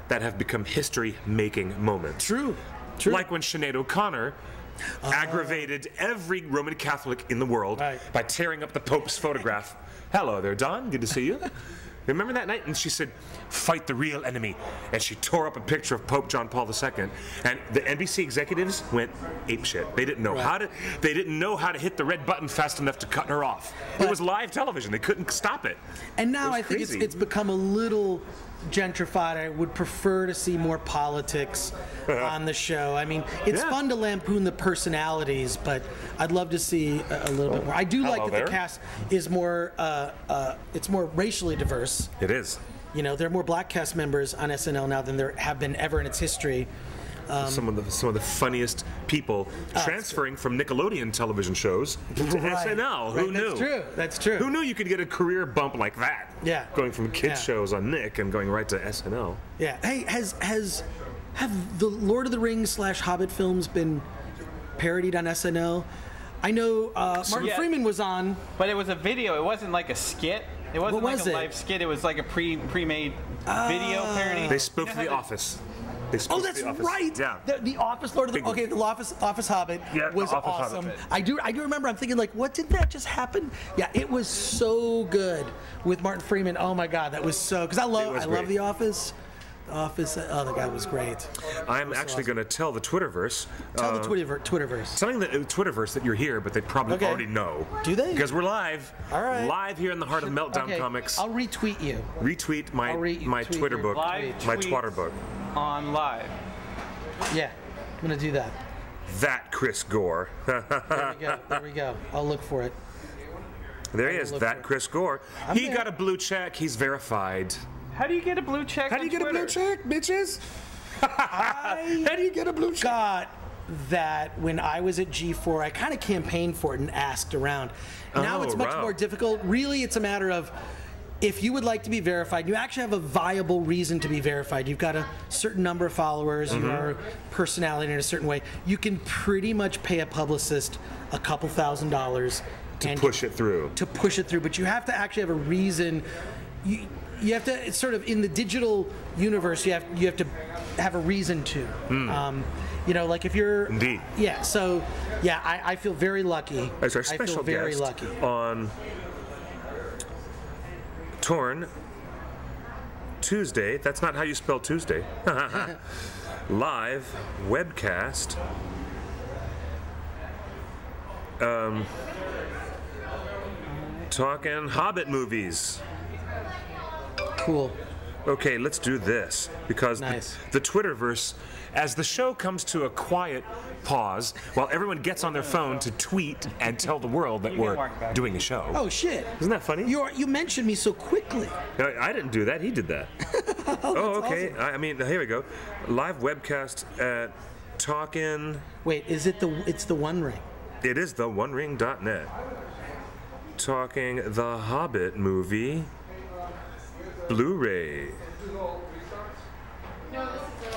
that have become history-making moments. True. Like when Sinead O'Connor aggravated every Roman Catholic in the world by tearing up the Pope's photograph. Hello there, Don. Good to see you. Remember that night? And she said, "Fight the real enemy." And she tore up a picture of Pope John Paul II. And the NBC executives went apeshit. They didn't know how to. They didn't know how to hit the red button fast enough to cut her off. It was live television. They couldn't stop it. And now I think it's become a little gentrified. I would prefer to see more politics on the show. I mean, it's fun to lampoon the personalities, but I'd love to see a little bit more. I do like that the cast is more, it's more racially diverse. It is. You know, there are more black cast members on SNL now than there have been ever in its history. Some of the funniest people transferring from Nickelodeon television shows to SNL. Who knew? That's true. That's true. Who knew you could get a career bump like that? Yeah. Going from kids shows on Nick and going right to SNL. Yeah. Hey, have the Lord of the Rings / Hobbit films been parodied on SNL? I know Martin Freeman was on, but it was a video. It wasn't like a skit. It wasn't like a live skit. It was like a pre-made video parody. They spoke to The Office. Oh, that's right. Yeah. The Office Lord of the the Office Hobbit was awesome. Hobbit. I do remember. I'm thinking like, what did that just happen? Yeah, it was so good with Martin Freeman. Oh my God, that was so. Because I love The Office. Oh, the guy was great. I'm actually going to tell the Twitterverse. Tell the Twitterverse. Something that Twitterverse that you're here, but they probably already know. Do they? Because we're live. All right. Live here in the heart of Meltdown Comics. I'll retweet you. Retweet my Twitter book. My Twitter book. On live. Yeah, I'm going to do that. That Chris Gore. There we go. I'll look for it. There he is. That Chris Gore. He got a blue check. He's verified. How do you get a blue check? How do you get a blue check, bitches? How do you get a blue check? Got that when I was at G4, I kind of campaigned for it and asked around. Now it's much more difficult. Really, it's a matter of if you would like to be verified, you actually have a viable reason to be verified. You've got a certain number of followers, your personality in a certain way. You can pretty much pay a publicist a couple $1,000s to push it through. To push it through, but you have to actually have a reason. You have to, it's sort of in the digital universe, you have to have a reason to. You know, like if you're... Indeed. Yeah, so, yeah, I feel very lucky. As our special guest on Torn Tuesday, that's not how you spell Tuesday, live webcast, talking Hobbit movies. Cool. Okay, let's do this, because the Twitterverse, as the show comes to a quiet pause, while everyone gets on their phone to tweet and tell the world that we're doing a show. Oh, shit. Isn't that funny? You mentioned me so quickly. I didn't do that. He did that. Oh, okay. Awesome. I mean, here we go. Live webcast at Talkin'... Wait, it's the One Ring. It is the OneRing.net. Talking the Hobbit movie... Blu-ray.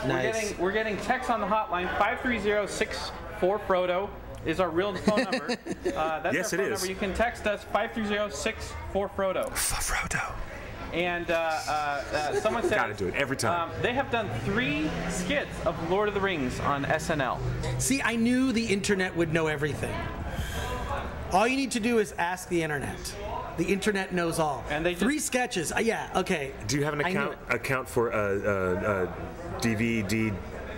Nice. We're getting text on the hotline. 530-64-FRODO is our real phone number. That's yes, our phone it is. number. You can text us 530-64-FRODO. Frodo. And someone said, gotta do it every time. They have done 3 skits of Lord of the Rings on SNL. See, I knew the internet would know everything. All you need to do is ask the internet. The internet knows all. And they 3 sketches. Yeah, okay. Do you have an account for DVD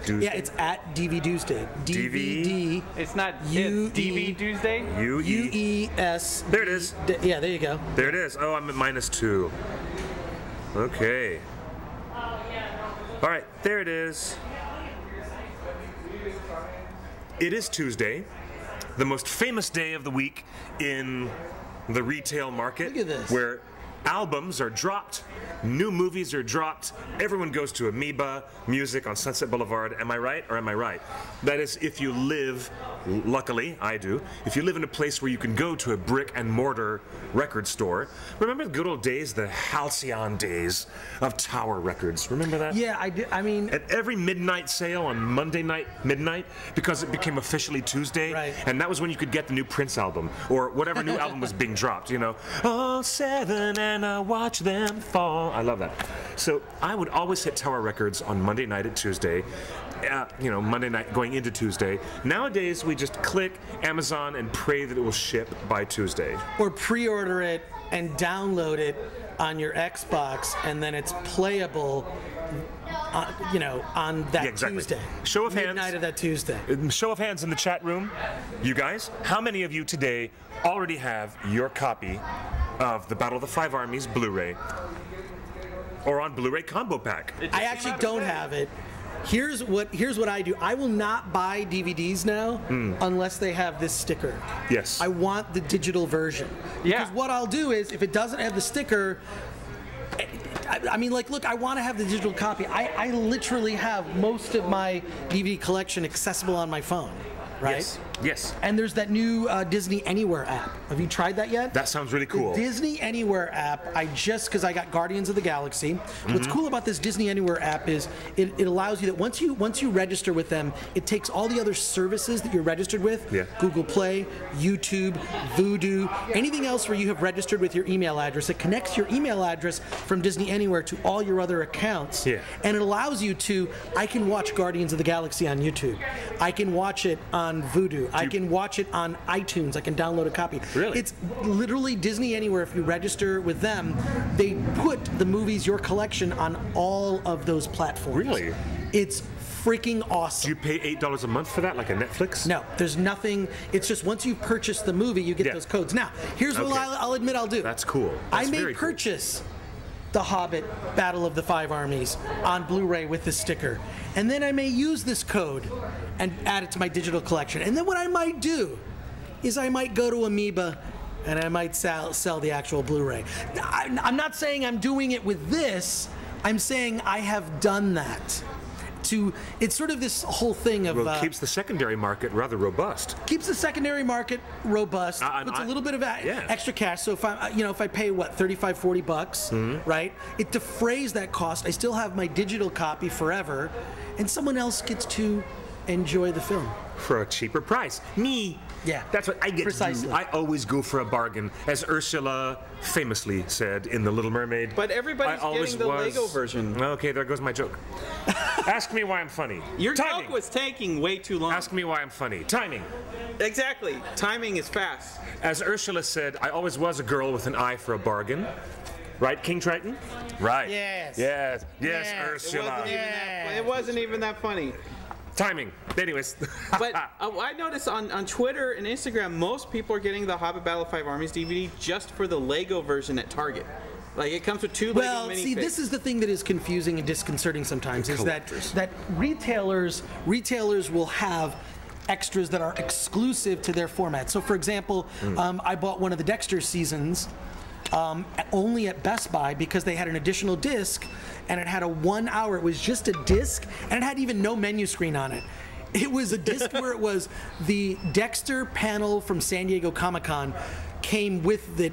Tuesday? Yeah, it's at DVDuesday. DVD. It's not DVDuesday? U-E-S. There it is. Yeah, there you go. There it is. Oh, I'm at -2. Okay. All right, there it is. It is Tuesday, the most famous day of the week in the retail market. Look at this. Where albums are dropped, new movies are dropped, everyone goes to Amoeba Music on Sunset Boulevard. Am I right or am I right? That is, if you live, luckily I do, if you live in a place where you can go to a brick and mortar record store. Remember the good old days, the halcyon days of Tower Records? Remember that? Yeah, I did. I mean, at every midnight sale on Monday night, midnight, because it became officially Tuesday, and that was when you could get the new Prince album or whatever new album was being dropped, you know. Oh, 7 Diana, watch them fall. I love that. So I would always hit Tower Records on Monday night at Tuesday. Monday night going into Tuesday. Nowadays, we just click Amazon and pray that it will ship by Tuesday. Or pre-order it and download it on your Xbox, and then it's playable, on that Tuesday. Show of hands. Midnight of that Tuesday. Show of hands in the chat room. You guys, how many of you today already have your copy of the Battle of the Five Armies Blu-ray? Or on Blu-ray combo pack? I actually don't have it. Here's what I do. I will not buy DVDs now unless they have this sticker. Yes. I want the digital version. Yeah. Because what I'll do is, if it doesn't have the sticker, look, I want to have the digital copy. I literally have most of my DVD collection accessible on my phone, right? Yes. And there's that new Disney Anywhere app. Have you tried that yet? That sounds really cool. The Disney Anywhere app, because I got Guardians of the Galaxy. What's cool about this Disney Anywhere app is it allows you that once you register with them, it takes all the other services that you're registered with, Google Play, YouTube, Vudu, anything else where you have registered with your email address. It connects your email address from Disney Anywhere to all your other accounts. Yeah. And it allows you I can watch Guardians of the Galaxy on YouTube. I can watch it on Vudu. I can watch it on iTunes. I can download a copy. Really? It's literally Disney Anywhere. If you register with them, they put the movies, your collection, on all of those platforms. Really? It's freaking awesome. Do you pay $8 a month for that, like a Netflix? No, there's nothing. It's just once you purchase the movie, you get those codes. Now, here's what I'll admit I'll do. That's cool. That's I may purchase The Hobbit Battle of the Five Armies on Blu-ray with this sticker. And then I may use this code and add it to my digital collection. And then what I might do is I might go to Amoeba and I might sell the actual Blu-ray. I'm not saying I'm doing it with this. I'm saying I have done that. It's sort of this whole thing of keeps the secondary market rather robust. Keeps the secondary market robust. Puts a little bit of extra cash. So if I pay $35-40, right? It defrays that cost. I still have my digital copy forever, and someone else gets to enjoy the film for a cheaper price. Me. Yeah. That's what I get to do. I always go for a bargain, as Ursula famously said in The Little Mermaid. But everybody's getting the Lego version. Okay, there goes my joke. Ask me why I'm funny. Your joke was taking way too long. Ask me why I'm funny. Timing. Exactly. Timing is fast. As Ursula said, I always was a girl with an eye for a bargain. Right, King Triton? Right. Yes. Yes. Yes, Ursula. It wasn't even that funny. Timing. Anyways. But I noticed on Twitter and Instagram, most people are getting the Hobbit Battle of Five Armies DVD just for the Lego version at Target. Like, it comes with two Lego minifigs. This is the thing that is confusing and disconcerting sometimes, is that retailers will have extras that are exclusive to their format. So, for example, I bought one of the Dexter seasons only at Best Buy because they had an additional disc, and it had a 1 hour. It was just a disc, and it had even no menu screen on it. It was a disc where it was the Dexter panel from San Diego Comic-Con came with the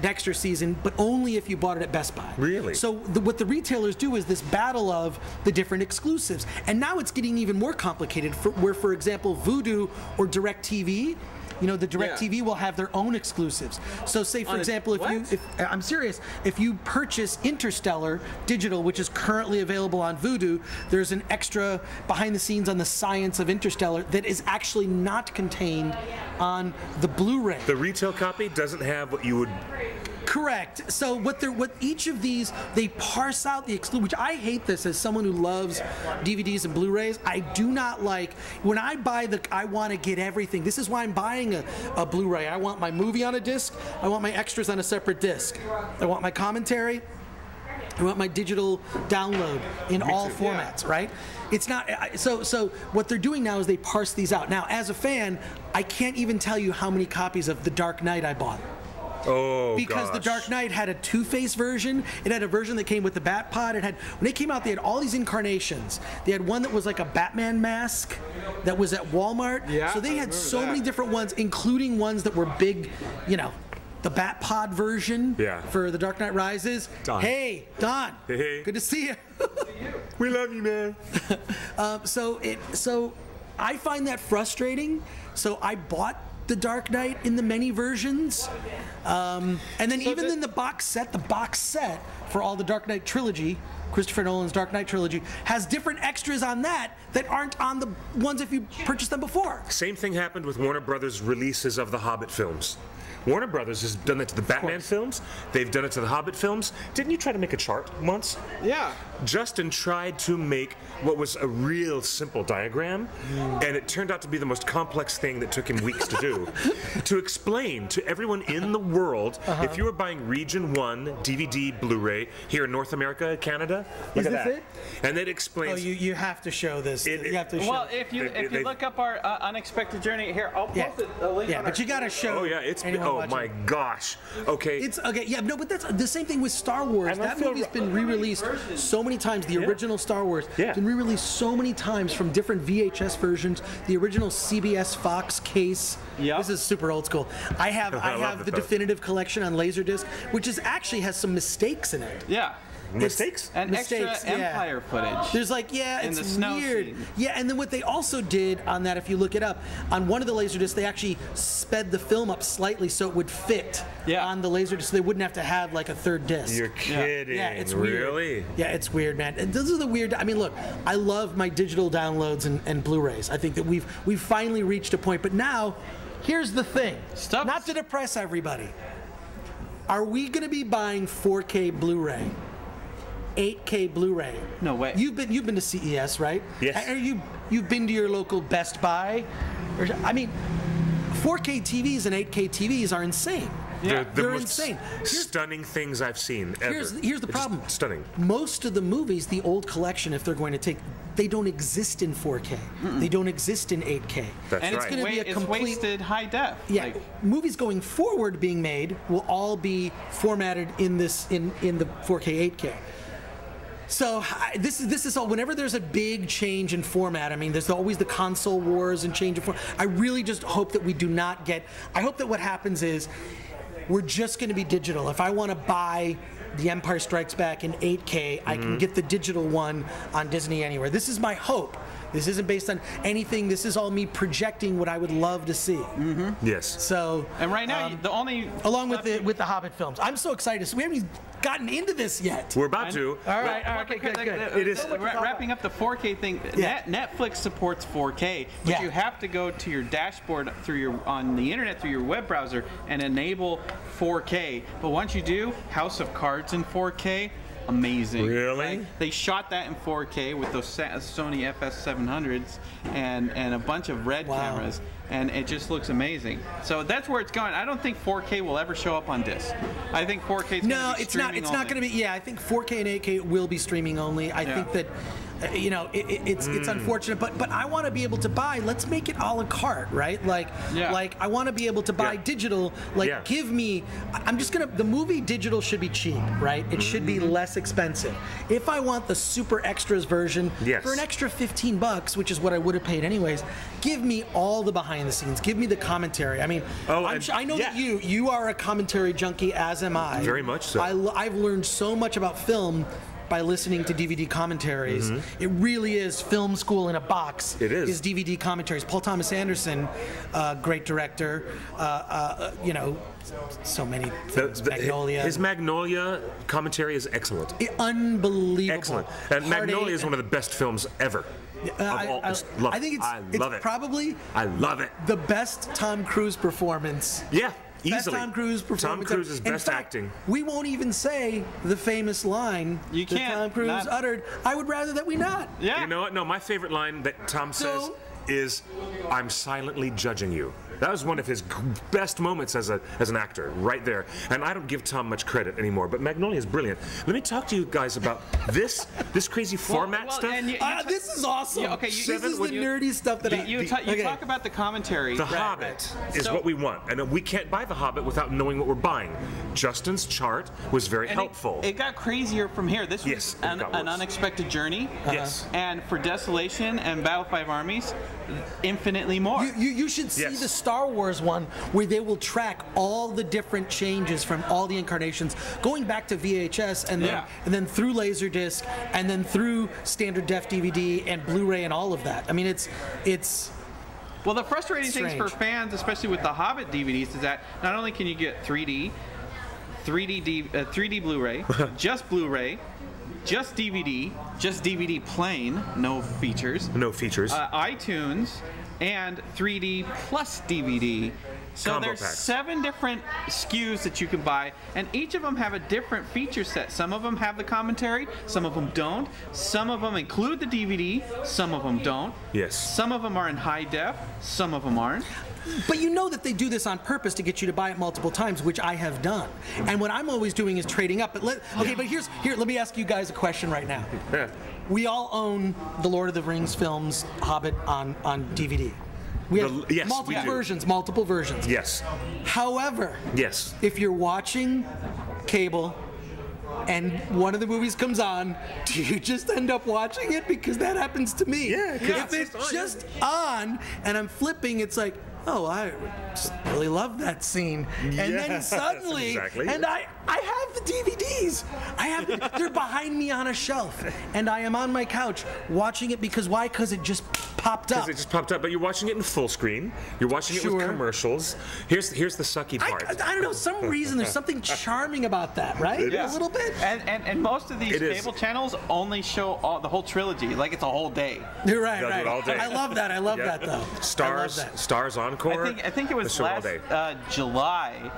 Dexter season, but only if you bought it at Best Buy. Really? So what the retailers do is this battle of the different exclusives, and now it's getting even more complicated. For example, Vudu or DirecTV. The DirecTV will have their own exclusives. So say, for example, I'm serious, if you purchase Interstellar Digital, which is currently available on Vudu, there's an extra behind the scenes on the science of Interstellar that is actually not contained on the Blu-ray. The retail copy doesn't have what you would... Correct. So what each of these, they parse out the exclusive, which I hate this as someone who loves DVDs and Blu-rays. I do not like, when I buy I want to get everything. This is why I'm buying a Blu-ray. I want my movie on a disc. I want my extras on a separate disc. I want my commentary. I want my digital download in all formats, right? It's not, so what they're doing now is they parse these out. Now, as a fan, I can't even tell you how many copies of The Dark Knight I bought. Oh, because The Dark Knight had a Two-Face version. It had a version that came with the Bat Pod. When they came out, they had all these incarnations. They had one that was like a Batman mask that was at Walmart. Yeah, so they had so many different ones, including ones that were big, the Bat Pod version for The Dark Knight Rises. Don. Hey, Don. Hey. Good to see you. We love you, man. So I find that frustrating. So I bought The Dark Knight in the many versions. And then so even in the box set for all the Dark Knight trilogy, Christopher Nolan's Dark Knight trilogy, has different extras on that aren't on the ones if you purchased them before. Same thing happened with Warner Brothers' releases of the Hobbit films. Warner Brothers has done that to the Batman films. They've done it to the Hobbit films. Didn't you try to make a chart once? Yeah. Justin tried to make what was a real simple diagram, and it turned out to be the most complex thing that took him weeks to do. To explain to everyone in the world, if you were buying Region 1 DVD Blu-ray here in North America, Canada, look at that. It? And it explains... Oh, you have to show this. You have to show well, if you look up our Unexpected Journey, here, I'll post a link on but you got to show... Oh, yeah, it's... Oh, my gosh. Okay. It's... Okay, yeah, no, but that's the same thing with Star Wars. That movie's been re-released so many times. The original Star Wars been re-released so many times from different VHS versions. The original CBS Fox case. This is super old school. I have the definitive collection on Laserdisc, which actually has some mistakes in it. Yeah. Mistakes? And extra Empire footage. There's like, it's the snow weird. Scene. Yeah, and then what they also did on that, if you look it up, on one of the Laserdiscs, they actually sped the film up slightly so it would fit on the Laserdisc, so they wouldn't have to have like a third disc. You're kidding. Yeah, it's weird. Really? Yeah, it's weird, man. And those are the weird... I mean, look, I love my digital downloads and Blu-rays. I think that we've finally reached a point, but now, here's the thing. Not to depress everybody. Are we going to be buying 4K Blu-ray? 8K Blu-ray. No way. You've been to CES, right? Yes. You've been to your local Best Buy? I mean, 4K TVs and 8K TVs are insane. Yeah. They're insane. Stunning things I've seen ever. Here's the problem. Stunning. Most of the movies, the old collection, if they're going to take, they don't exist in 4K. They don't exist in 8K. That's and right. it's going to be a complete wasted high def. Yeah, movies going forward being made will all be formatted in the 4K 8K. So this is all. Whenever there's a big change in format, I mean, there's always the console wars and change of format. I really just hope that we do not get. I hope that what happens is we're just going to be digital. If I want to buy The Empire Strikes Back in 8K, I can get the digital one on Disney Anywhere. This is my hope. This isn't based on anything. This is all me projecting what I would love to see. Yes. So. And right now, the only along with the Hobbit films, I'm so excited. So we haven't even gotten into this yet. We're about to. All right. Okay. Good. It is wrapping up the 4K thing. Netflix supports 4K, but you have to go to your dashboard on the internet through your web browser and enable 4K. But once you do, House of Cards in 4K. Amazing. Really? They shot that in 4K with those Sony FS700s and a bunch of red cameras, and it just looks amazing. So that's where it's going. I don't think 4K will ever show up on disc. I think 4K is going to be streaming only. It's not going to be. Yeah, I think 4K and 8K will be streaming only. I think that. It's unfortunate, but I want to be able to buy. Let's make it a la carte, right? Like I want to be able to buy digital. Give me. I'm just gonna. The movie digital should be cheap, right? It should be less expensive. If I want the super extras version for an extra $15, which is what I would have paid anyways, give me all the behind the scenes. Give me the commentary. I mean, I know that you are a commentary junkie, as am I. Very much so. I've learned so much about film by listening to DVD commentaries. It really is film school in a box. It is DVD commentaries. Paul Thomas Anderson, great director. So many films. Magnolia. His Magnolia commentary is excellent. Unbelievable. Excellent. And Magnolia is one of the best films ever. I think it's probably I love it. The best Tom Cruise performance. Yeah. Easily. Best Tom Cruise performance. Tom Cruise's best acting. We won't even say the famous line that Tom Cruise uttered. I would rather that we not. Yeah. You know what? No, my favorite line that Tom says is, "I'm silently judging you." That was one of his best moments as an actor, right there. And I don't give Tom much credit anymore, but Magnolia is brilliant. Let me talk to you guys about this crazy format stuff. This is awesome. Yeah, okay, this is the nerdy stuff that you talk about the commentary. The Hobbit is what we want, and we can't buy The Hobbit without knowing what we're buying. Justin's chart was very helpful. It got crazier from here. This was an unexpected journey. Yes. And for Desolation and Battle 5 Armies, infinitely more. You should see the Star Wars one where they will track all the different changes from all the incarnations, going back to VHS and then through Laserdisc and then through standard def DVD and Blu-ray and all of that. I mean, it's Well, the frustrating things for fans, especially with the Hobbit DVDs, is that not only can you get 3D Blu-ray, just Blu-ray, just DVD plain, no features. No features. iTunes, and 3D plus DVD. So Combo there's packs. 7 different SKUs that you can buy, and each of them have a different feature set. Some of them have the commentary, some of them don't. Some of them include the DVD, some of them don't. Yes. Some of them are in high def, some of them aren't. But you know that they do this on purpose to get you to buy it multiple times, which I have done. And what I'm always doing is trading up. But let me ask you guys a question right now. Yeah. We all own the Lord of the Rings films, Hobbit, on DVD. We have Yes, multiple versions. Yes. However, Yes. if you're watching cable and one of the movies comes on, do you just end up watching it? Because that happens to me. Yeah, If it's just on and I'm flipping, it's like, oh, I just really love that scene. And then suddenly, and I have the DVDs. They're behind me on a shelf. And I am on my couch watching it because why? Because it just popped up. Because it just popped up, but you're watching it in full screen. You're watching it with commercials. Here's the sucky part. I don't know, some reason there's something charming about that, right? Yeah. A little bit. And most of these cable channels only show the whole trilogy, like it's a whole day. You're right, They'll do it all day. I love that. I love that, though. Stars Encore. I think it was last July,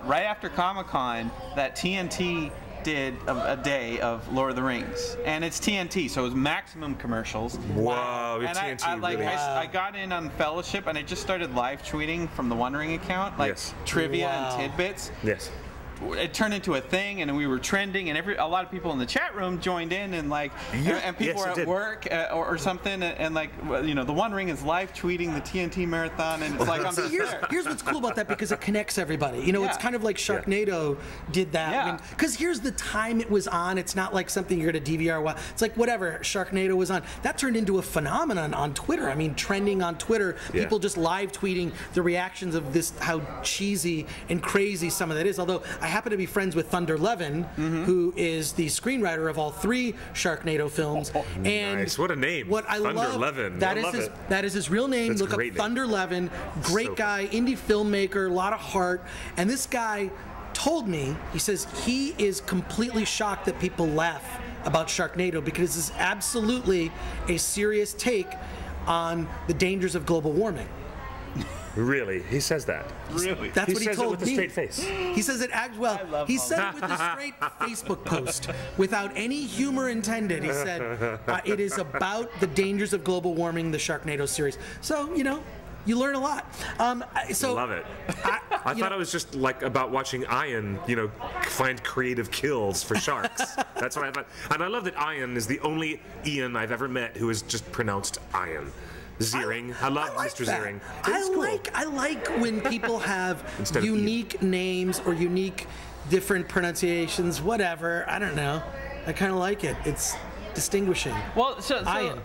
right after Comic-Con, that TNT did a day of Lord of the Rings, and it's TNT, so it was maximum commercials. Wow, and TNT really. I got in on Fellowship, and I just started live tweeting from the One Ring account, like trivia and tidbits. Yes. It turned into a thing, and we were trending, and a lot of people in the chat room joined in, and and people were at work or something, and the One Ring is live tweeting the TNT marathon, and it's like I'm just there. Here's what's cool about that, because it connects everybody. It's kind of like Sharknado did that. Because here's the time it was on. It's not like something you're going to DVR while. It's like whatever Sharknado was on. That turned into a phenomenon on Twitter. I mean, trending on Twitter. People just live tweeting the reactions of this, how cheesy and crazy some of that is. Although I happen to be friends with Thunder Levin, who is the screenwriter of all 3 Sharknado films. And nice. What a name. What I Thunder love, Levin. That is his real name. That's Look up name. Thunder Levin. Great guy, indie filmmaker, a lot of heart. And this guy told me, he says he is completely shocked that people laugh about Sharknado because it's absolutely a serious take on the dangers of global warming. Really? He says that? Really? That's what he told me. He says it with a straight face. He says it he said it with a straight Facebook post without any humor intended. He said it is about the dangers of global warming, the Sharknado series. So, you learn a lot. Love it. I thought it was just like about watching Ian, find creative kills for sharks. That's what I thought. And I love that Ian is the only Ian I've ever met who is just pronounced Ian. Ziering. I love Mr. Ziering. I like when people have unique names or unique different pronunciations, whatever. I don't know. I kind of like it. It's distinguishing. Well, so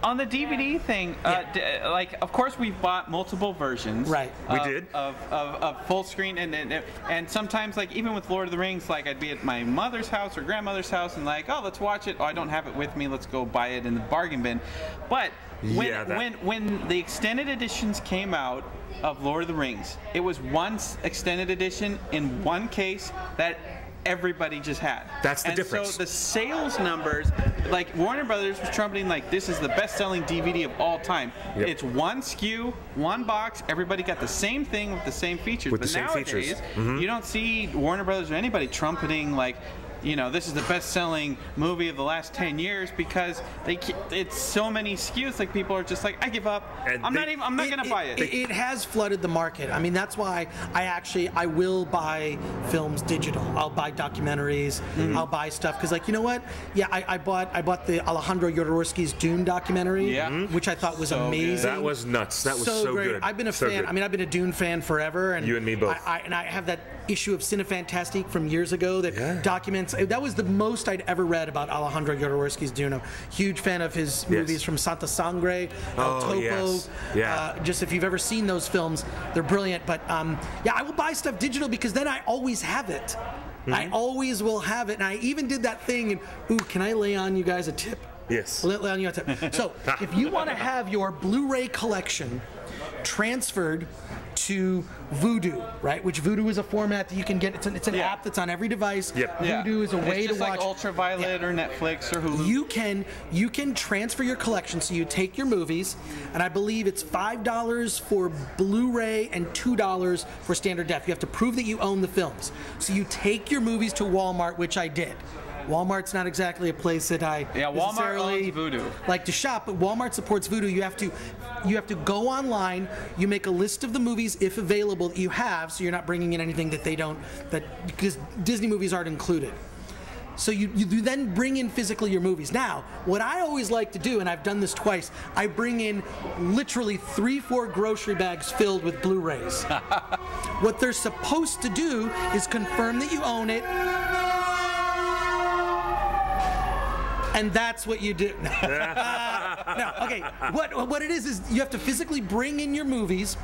on the DVD thing, of course we've bought multiple versions. Right. We did. Of full screen, and sometimes, like, even with Lord of the Rings, like, I'd be at my mother's house or grandmother's house and like, oh, let's watch it. Oh, I don't have it with me. Let's go buy it in the bargain bin. But when the extended editions came out of Lord of the Rings, it was one extended edition in one case that everybody just had. That's the difference. So the sales numbers, like Warner Brothers was trumpeting like this is the best-selling DVD of all time. Yep. It's one SKU, one box. Everybody got the same thing with the same features. With but the same nowadays, features. You don't see Warner Brothers or anybody trumpeting like, this is the best-selling movie of the last 10 years because it's so many SKUs. Like, people are just like, I give up. I'm not going to buy it. It has flooded the market. I mean, that's why I will buy films digital. I'll buy documentaries. I'll buy stuff because, like, you know what? Yeah, I bought the Alejandro Jodorowsky's Dune documentary, which I thought was amazing. Good. That was nuts. That was so great. good. I've been a fan. I mean, I've been a Dune fan forever. And you and me both. I have that issue of Cinefantastique from years ago that documents. That was the most I'd ever read about Alejandro Jodorowsky's Dune. I'm a huge fan of his movies from Santa Sangre, El Topo. Just if you've ever seen those films, they're brilliant. But I will buy stuff digital because then I always have it. I always will have it. And I even did that thing. And can I lay on you guys a tip? Yes. On your tip. So if you want to have your Blu-ray collection transferred to Vudu, right? Which Vudu is a format that you can get. It's an app that's on every device. Yep. Vudu is a way to watch. Like Ultraviolet or Netflix or Hulu. You can transfer your collection. So you take your movies, and I believe it's $5 for Blu-ray and $2 for standard def. You have to prove that you own the films. So you take your movies to Walmart, which I did. Walmart's not exactly a place that I necessarily like to shop, but Walmart supports Vudu. You have to go online. You make a list of the movies, if available, that you have, so you're not bringing in anything that they don't, because Disney movies aren't included. So you then bring in physically your movies. Now, what I always like to do, and I've done this twice, I bring in literally 3-4 grocery bags filled with Blu-rays. What they're supposed to do is confirm that you own it. And that's what you do. No, okay. What it is you have to physically bring in your movies.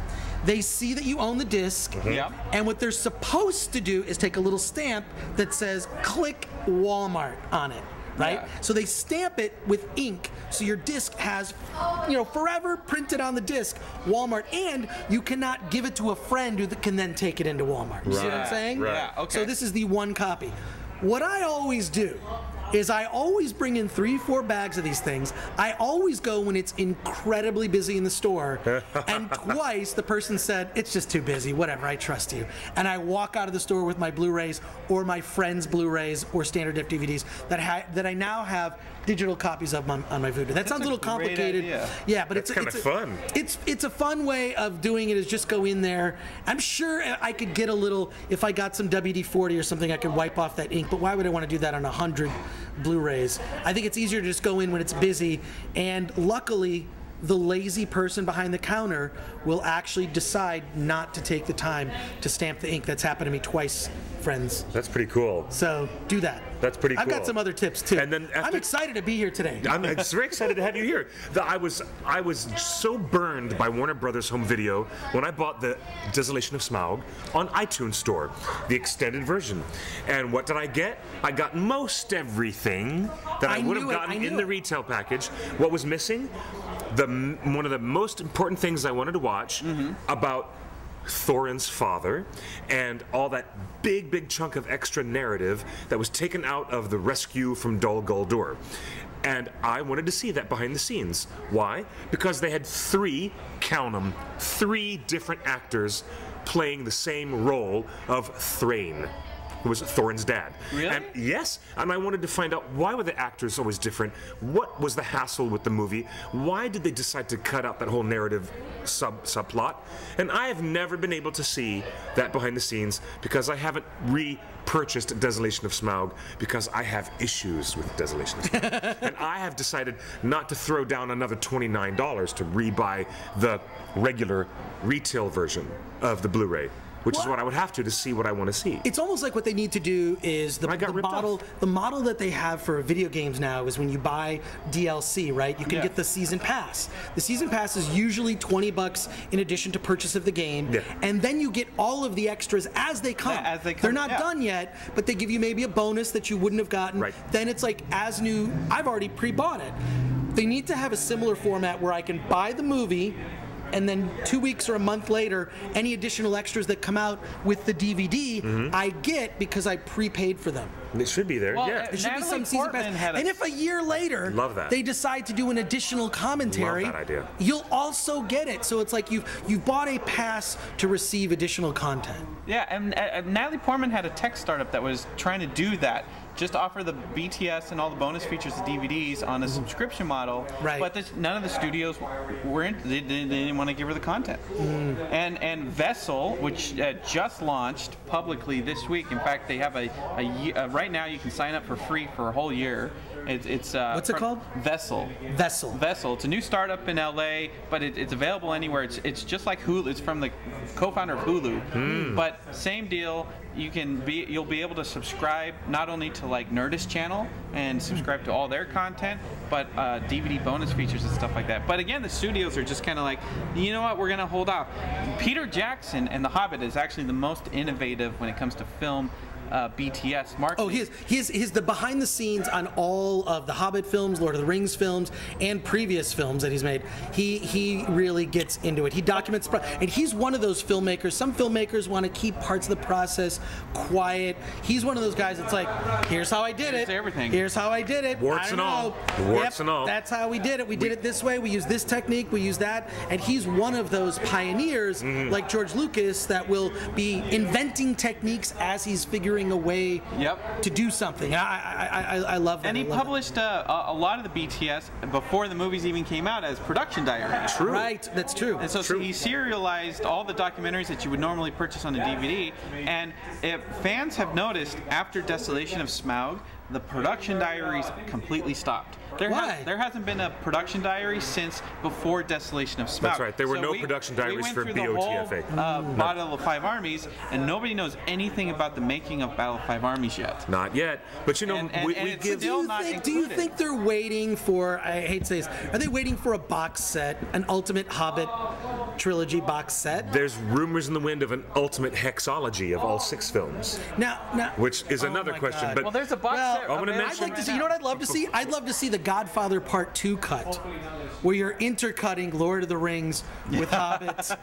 They see that you own the disc. Yeah. And what they're supposed to do is take a little stamp that says "Click Walmart" on it. Right? Yeah. So they stamp it with ink, so your disc has, forever printed on the disc, Walmart, and you cannot give it to a friend who can then take it into Walmart. You see what I'm saying? Right. Yeah, okay. So this is the one copy. What I always do is I always bring in 3-4 bags of these things. I always go when it's incredibly busy in the store, and twice the person said, "It's just too busy, whatever, I trust you." And I walk out of the store with my Blu-rays or my friend's Blu-rays or standard def DVDs that I now have digital copies of on my Vudu. That sounds a little complicated. Yeah, but it's kind of fun. It's a fun way of doing it, is just go in there. I'm sure I could get a little, if I got some WD-40 or something, I could wipe off that ink, but why would I want to do that on 100 Blu-rays? I think it's easier to just go in when it's busy, and luckily the lazy person behind the counter will actually decide not to take the time to stamp the ink. That's happened to me twice, friends. That's pretty cool. So do that. That's pretty cool. I've got some other tips too. And then I'm excited to be here today. I'm very excited to have you here. I was so burned by Warner Brothers Home Video when I bought the Desolation of Smaug on iTunes Store, the extended version. And what did I get? I got most everything that I would have gotten in the retail package. What was missing? One of the most important things I wanted to watch about Thorin's father and all that big chunk of extra narrative that was taken out of the rescue from Dol Guldur. And I wanted to see that behind the scenes. Why? Because they had count them, 3 different actors playing the same role of Thrain, who was Thorin's dad. Really? And yes, and I wanted to find out, why were the actors always different? What was the hassle with the movie? Why did they decide to cut out that whole narrative subplot? And I have never been able to see that behind the scenes because I haven't repurchased Desolation of Smaug, because I have issues with Desolation of Smaug. And I have decided not to throw down another $29 to rebuy the regular retail version of the Blu-ray, which is what I would have to see what I want to see. It's almost like what they need to do is the model that they have for video games now is when you buy DLC, right? You can get the season pass. The season pass is usually $20 in addition to purchase of the game, and then you get all of the extras as they come. They're not done yet, but they give you maybe a bonus that you wouldn't have gotten. Right. Then it's like as new. I've already pre-bought it. They need to have a similar format where I can buy the movie, and then 2 weeks or a month later, any additional extras that come out with the DVD, I get because I prepaid for them. It should be there. Well, yeah. It should be some season pass. And if a year later they decide to do an additional commentary, love that idea. You'll also get it. So it's like you've bought a pass to receive additional content. Yeah, and Natalie Portman had a tech startup that was trying to do that. Just offer the BTS and all the bonus features of DVDs on a subscription model, right? But none of the studios they didn't want to give her the content. And Vessel, which just launched publicly this week. In fact, they have right now you can sign up for free for a whole year. It's what's it called? Vessel. Vessel. It's a new startup in LA, but it's available anywhere. It's just like Hulu. It's from the co-founder of Hulu. But same deal. You'll be able to subscribe not only to like Nerdist channel and subscribe to all their content, but DVD bonus features and stuff like that. But again, the studios are just kind of like, you know what, we're gonna hold off. Peter Jackson and The Hobbit is actually the most innovative when it comes to film BTS marketing. Oh, he's the behind the scenes on all of the Hobbit films, Lord of the Rings films, and previous films that he's made. He really gets into it. He documents, and he's one of those filmmakers. Some filmmakers want to keep parts of the process quiet. He's one of those guys that's like, here's how I did it. Everything. Here's how I did it. Warts and all. Warts and all. That's how we did it. We did it this way. We use this technique. We use that. And he's one of those pioneers, like George Lucas, that will be inventing techniques as he's figuring a way to do something. I love that. And he published a lot of the BTS before the movies even came out as production diaries. True. Right, that's true. And so he serialized all the documentaries that you would normally purchase on a DVD. And if fans have noticed, after Desolation of Smaug, the production diaries completely stopped. Why? There hasn't been a production diary since before Desolation of Smaug. That's right. There were no production diaries for BOTFA. Battle of Five Armies, and nobody knows anything about the making of Battle of Five Armies yet. Not yet. But you know, we give. Do you think they're waiting for? I hate to say this. Are they waiting for a box set, an Ultimate Hobbit trilogy box set? There's rumors in the wind of an ultimate hexology of all 6 films. Now, which is another question. But well, there's a box set. I'm going to mention. I'd like to see. You know what I'd love to see? I'd love to see the Godfather Part 2 cut, where you're intercutting Lord of the Rings with Hobbits,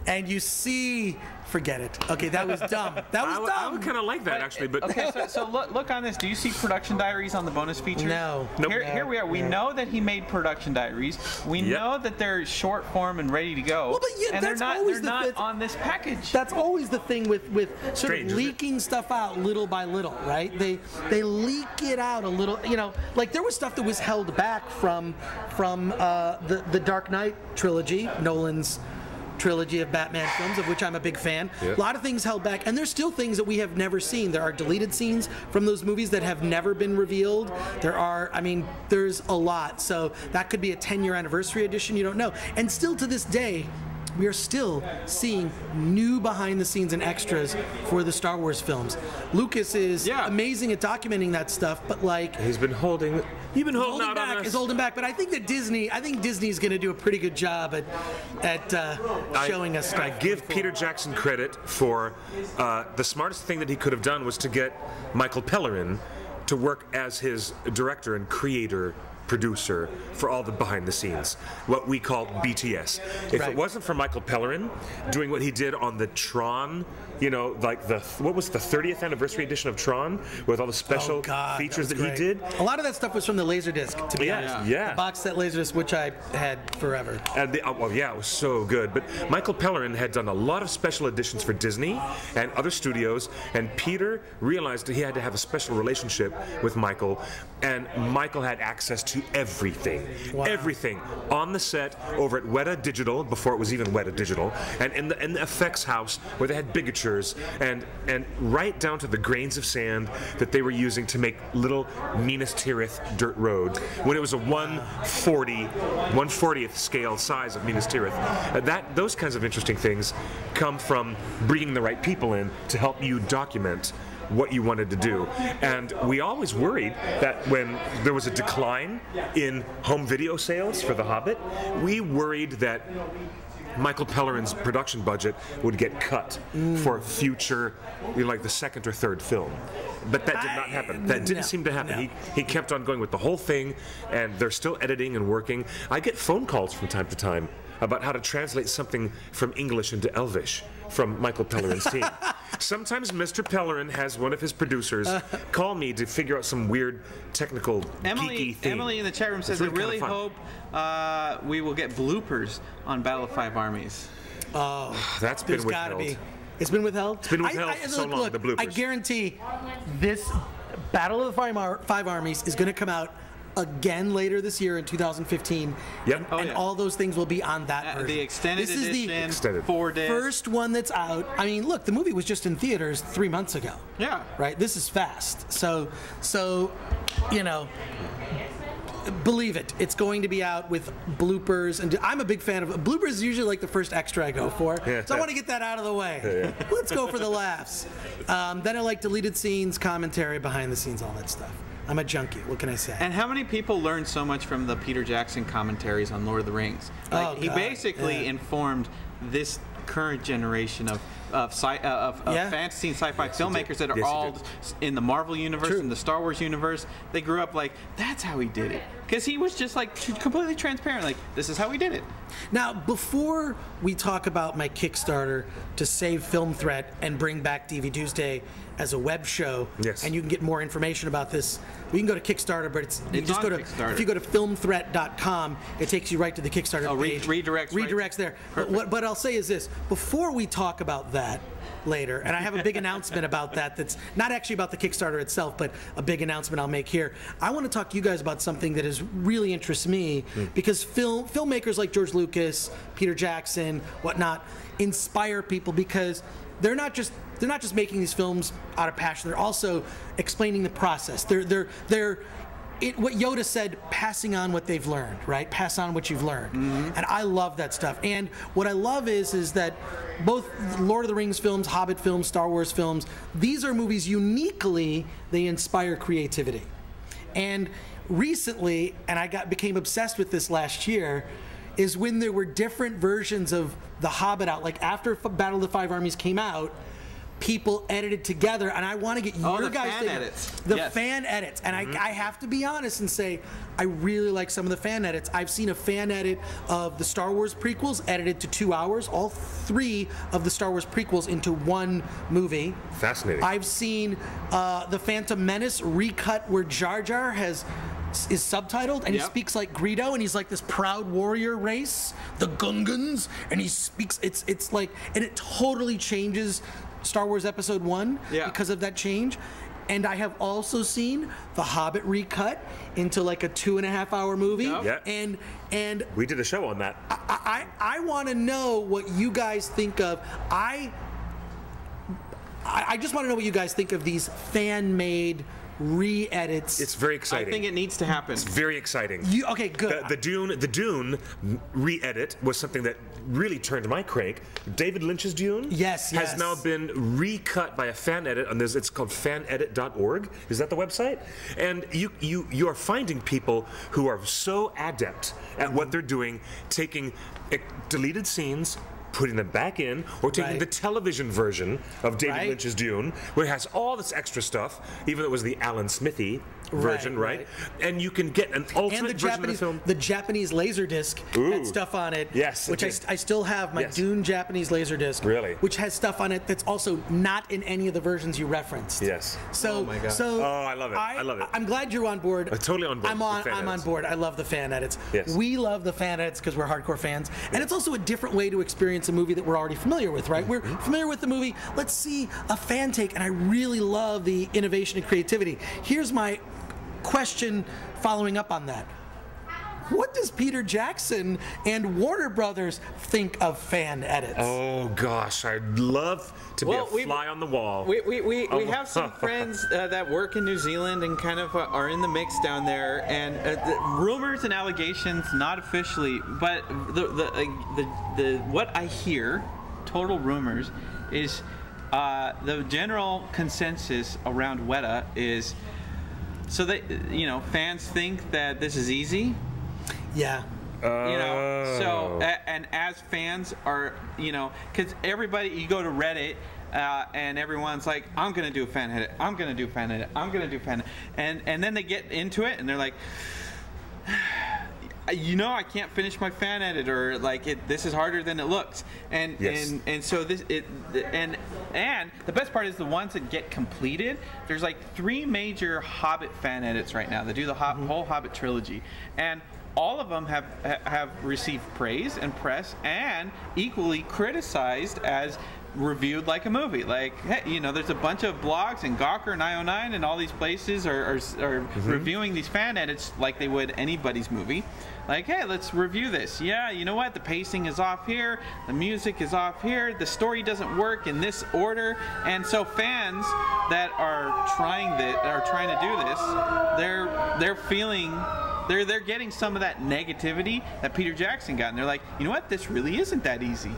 and you see. Forget it. Okay, that was dumb. That was dumb. I would kind of like that, actually. But okay, so look on this. Do you see production diaries on the bonus features? No. Nope. Here we are. We know that he made production diaries. We know that they're short form and ready to go. Well, but and that's they're not on this package. That's always the thing with sort of leaking stuff out little by little, right? They leak it out a little. You know, like there was stuff that was held back from the Dark Knight trilogy, Nolan's trilogy of Batman films, of which I'm a big fan. Yep. A lot of things held back, and there's still things that we have never seen. There are deleted scenes from those movies that have never been revealed. There's a lot. So that could be a 10-year anniversary edition, you don't know. And still to this day, we are still seeing new behind the scenes and extras for the Star Wars films. Lucas is amazing at documenting that stuff, but like he's been holding out back, on us. Is holding back, but I think that Disney's going to do a pretty good job at showing us stuff. I give Peter Jackson credit for the smartest thing that he could have done was to get Michael Pellerin to work as his director and creator producer for all the behind the scenes, what we call BTS. If it wasn't for Michael Pellerin doing what he did on the Tron, you know, like what was the 30th anniversary edition of Tron with all the special features that he did? A lot of that stuff was from the Laserdisc, to be honest. Yeah. The box set Laserdisc, which I had forever. And it was so good. But Michael Pellerin had done a lot of special editions for Disney and other studios, and Peter realized that he had to have a special relationship with Michael, and Michael had access to everything. Wow. Everything on the set over at Weta Digital, before it was even Weta Digital, and in the effects house where they had bigatures, and right down to the grains of sand that they were using to make little Minas Tirith dirt roads when it was a 1/40th scale size of Minas Tirith. Those kinds of interesting things come from bringing the right people in to help you document what you wanted to do. And we always worried that when there was a decline in home video sales for The Hobbit, we worried that Michael Pellerin's production budget would get cut for future, like the second or third film. But that did not happen. That didn't seem to happen. No. He kept on going with the whole thing, and they're still editing and working. I get phone calls from time to time about how to translate something from English into Elvish from Michael Pellerin's team. Sometimes Mr. Pellerin has one of his producers call me to figure out some weird technical geeky thing. Emily in the chat room says, I really hope we will get bloopers on Battle of Five Armies. Oh, that's been withheld. Gotta be. It's been withheld? It's been withheld for so long, the bloopers. I guarantee this Battle of the Five Armies is going to come out again later this year in 2015. Yep. And all those things will be on that version. The extended edition, 4 days. First one that's out. I mean, look, the movie was just in theaters 3 months ago. Yeah. Right? This is fast. So you know, believe it. It's going to be out with bloopers, and I'm a big fan of bloopers. Is usually like the first extra I go for, so I want to get that out of the way. Let's go for the laughs. Then I like deleted scenes, commentary, behind the scenes, all that stuff. I'm a junkie. What can I say? And how many people learned so much from the Peter Jackson commentaries on Lord of the Rings? Like, he basically informed this current generation of fantasy and sci-fi filmmakers that are all in the Marvel universe and the Star Wars universe. They grew up like, that's how he did it. Because he was just like completely transparent, like, this is how we did it. Now, before we talk about my Kickstarter to save Film Threat and bring back DVDuesday as a web show, and you can get more information about this, we can go to Kickstarter, but you just go to Kickstarter. If you go to filmthreat.com, it takes you right to the Kickstarter page. Redirects there. But what I'll say is this: before we talk about that later, and I have a big announcement about that that's not actually about the Kickstarter itself, but a big announcement I'll make here. I want to talk to you guys about something that really interests me, because filmmakers like George Lucas, Peter Jackson, whatnot, inspire people because they're not just making these films out of passion. They're also explaining the process. What Yoda said, passing on what they've learned, right? Pass on what you've learned. And I love that stuff. And what I love is that both Lord of the Rings films, Hobbit films, Star Wars films, these are movies uniquely, they inspire creativity. And recently, and I became obsessed with this last year, is when there were different versions of The Hobbit out. Like after Battle of the Five Armies came out, people edited together, and I want to get your guys' fan edits. The fan edits. And I have to be honest and say, I really like some of the fan edits. I've seen a fan edit of the Star Wars prequels edited to 2 hours, all 3 of the Star Wars prequels into one movie. Fascinating. I've seen The Phantom Menace recut where Jar Jar is subtitled, and he speaks like Greedo, and he's like this proud warrior race, the Gungans, and he speaks, it's like, and it totally changes Star Wars Episode 1 because of that change. And I have also seen The Hobbit recut into like a 2.5-hour movie. And we did a show on that. I want to know what you guys think of. I just want to know what you guys think of these fan-made re-edits. It's very exciting. I think it needs to happen. It's very exciting. Okay, good. The Dune re-edit was something that really turned my crank. David Lynch's Dune has now been recut by a fan edit on this. It's called fanedit.org. Is that the website? And you are finding people who are so adept at what they're doing, taking deleted scenes, putting them back in, or taking the television version of David Lynch's Dune, where it has all this extra stuff, even though it was the Alan Smithy version, right? And you can get an ultimate version of the film. The Japanese Laserdisc had stuff on it, which I still have, my Dune Japanese Laserdisc, which has stuff on it that's also not in any of the versions you referenced. So, oh my God. I love it. I love it. I'm glad you're on board. I'm totally on board. I'm on board. I love the fan edits. We love the fan edits because we're hardcore fans, and it's also a different way to experience a movie that we're already familiar with, right? We're familiar with the movie. Let's see a fan take, and I really love the innovation and creativity. Here's my question following up on that. What does Peter Jackson and Warner Brothers think of fan edits? Oh gosh, I'd love to be a fly on the wall. We have some friends that work in New Zealand and kind of are in the mix down there, and rumors and allegations, not officially, but the what I hear, total rumors, is the general consensus around Weta is, so that fans think that this is easy. So and as fans are, because everybody, you go to Reddit and everyone's like, I'm gonna do a fan edit, I'm gonna do a fan edit, I'm gonna do a fan edit, and then they get into it and they're like, I can't finish my fan edit, or like this is harder than it looks, and so and the best part is the ones that get completed. There's like 3 major Hobbit fan edits right now that do the whole Hobbit trilogy, and all of them have received praise and press, and equally criticized as reviewed like a movie. Like, hey, there's a bunch of blogs and Gawker and IO9 and all these places are reviewing these fan edits like they would anybody's movie. Like, hey, let's review this. Yeah, you know what? The pacing is off here. The music is off here. The story doesn't work in this order. And so fans that are trying to do this, they're feeling. They're getting some of that negativity that Peter Jackson got, and they're like, you know what? This really isn't that easy.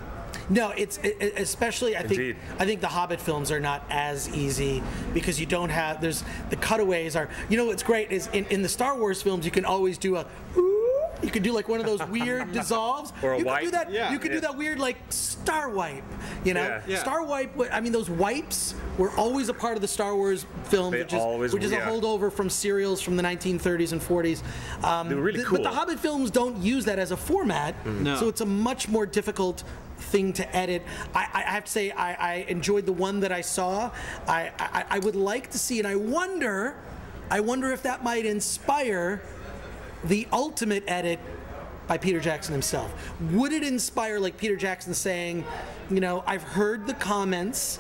No, it's especially I think the Hobbit films are not as easy because you don't have the cutaways are. What's great is in the Star Wars films you can always do a You could do like one of those weird dissolves. Or a you wipe. Could do that. Yeah. You could do that weird like star wipe. You know, star wipe. I mean, those wipes were always a part of the Star Wars films, which is a holdover from serials from the 1930s and 40s. They were really cool. But the Hobbit films don't use that as a format, so it's a much more difficult thing to edit. I have to say I enjoyed the one that I saw. I would like to see, and I wonder if that might inspire the ultimate edit by Peter Jackson himself. Would it inspire like Peter Jackson saying, you know, I've heard the comments,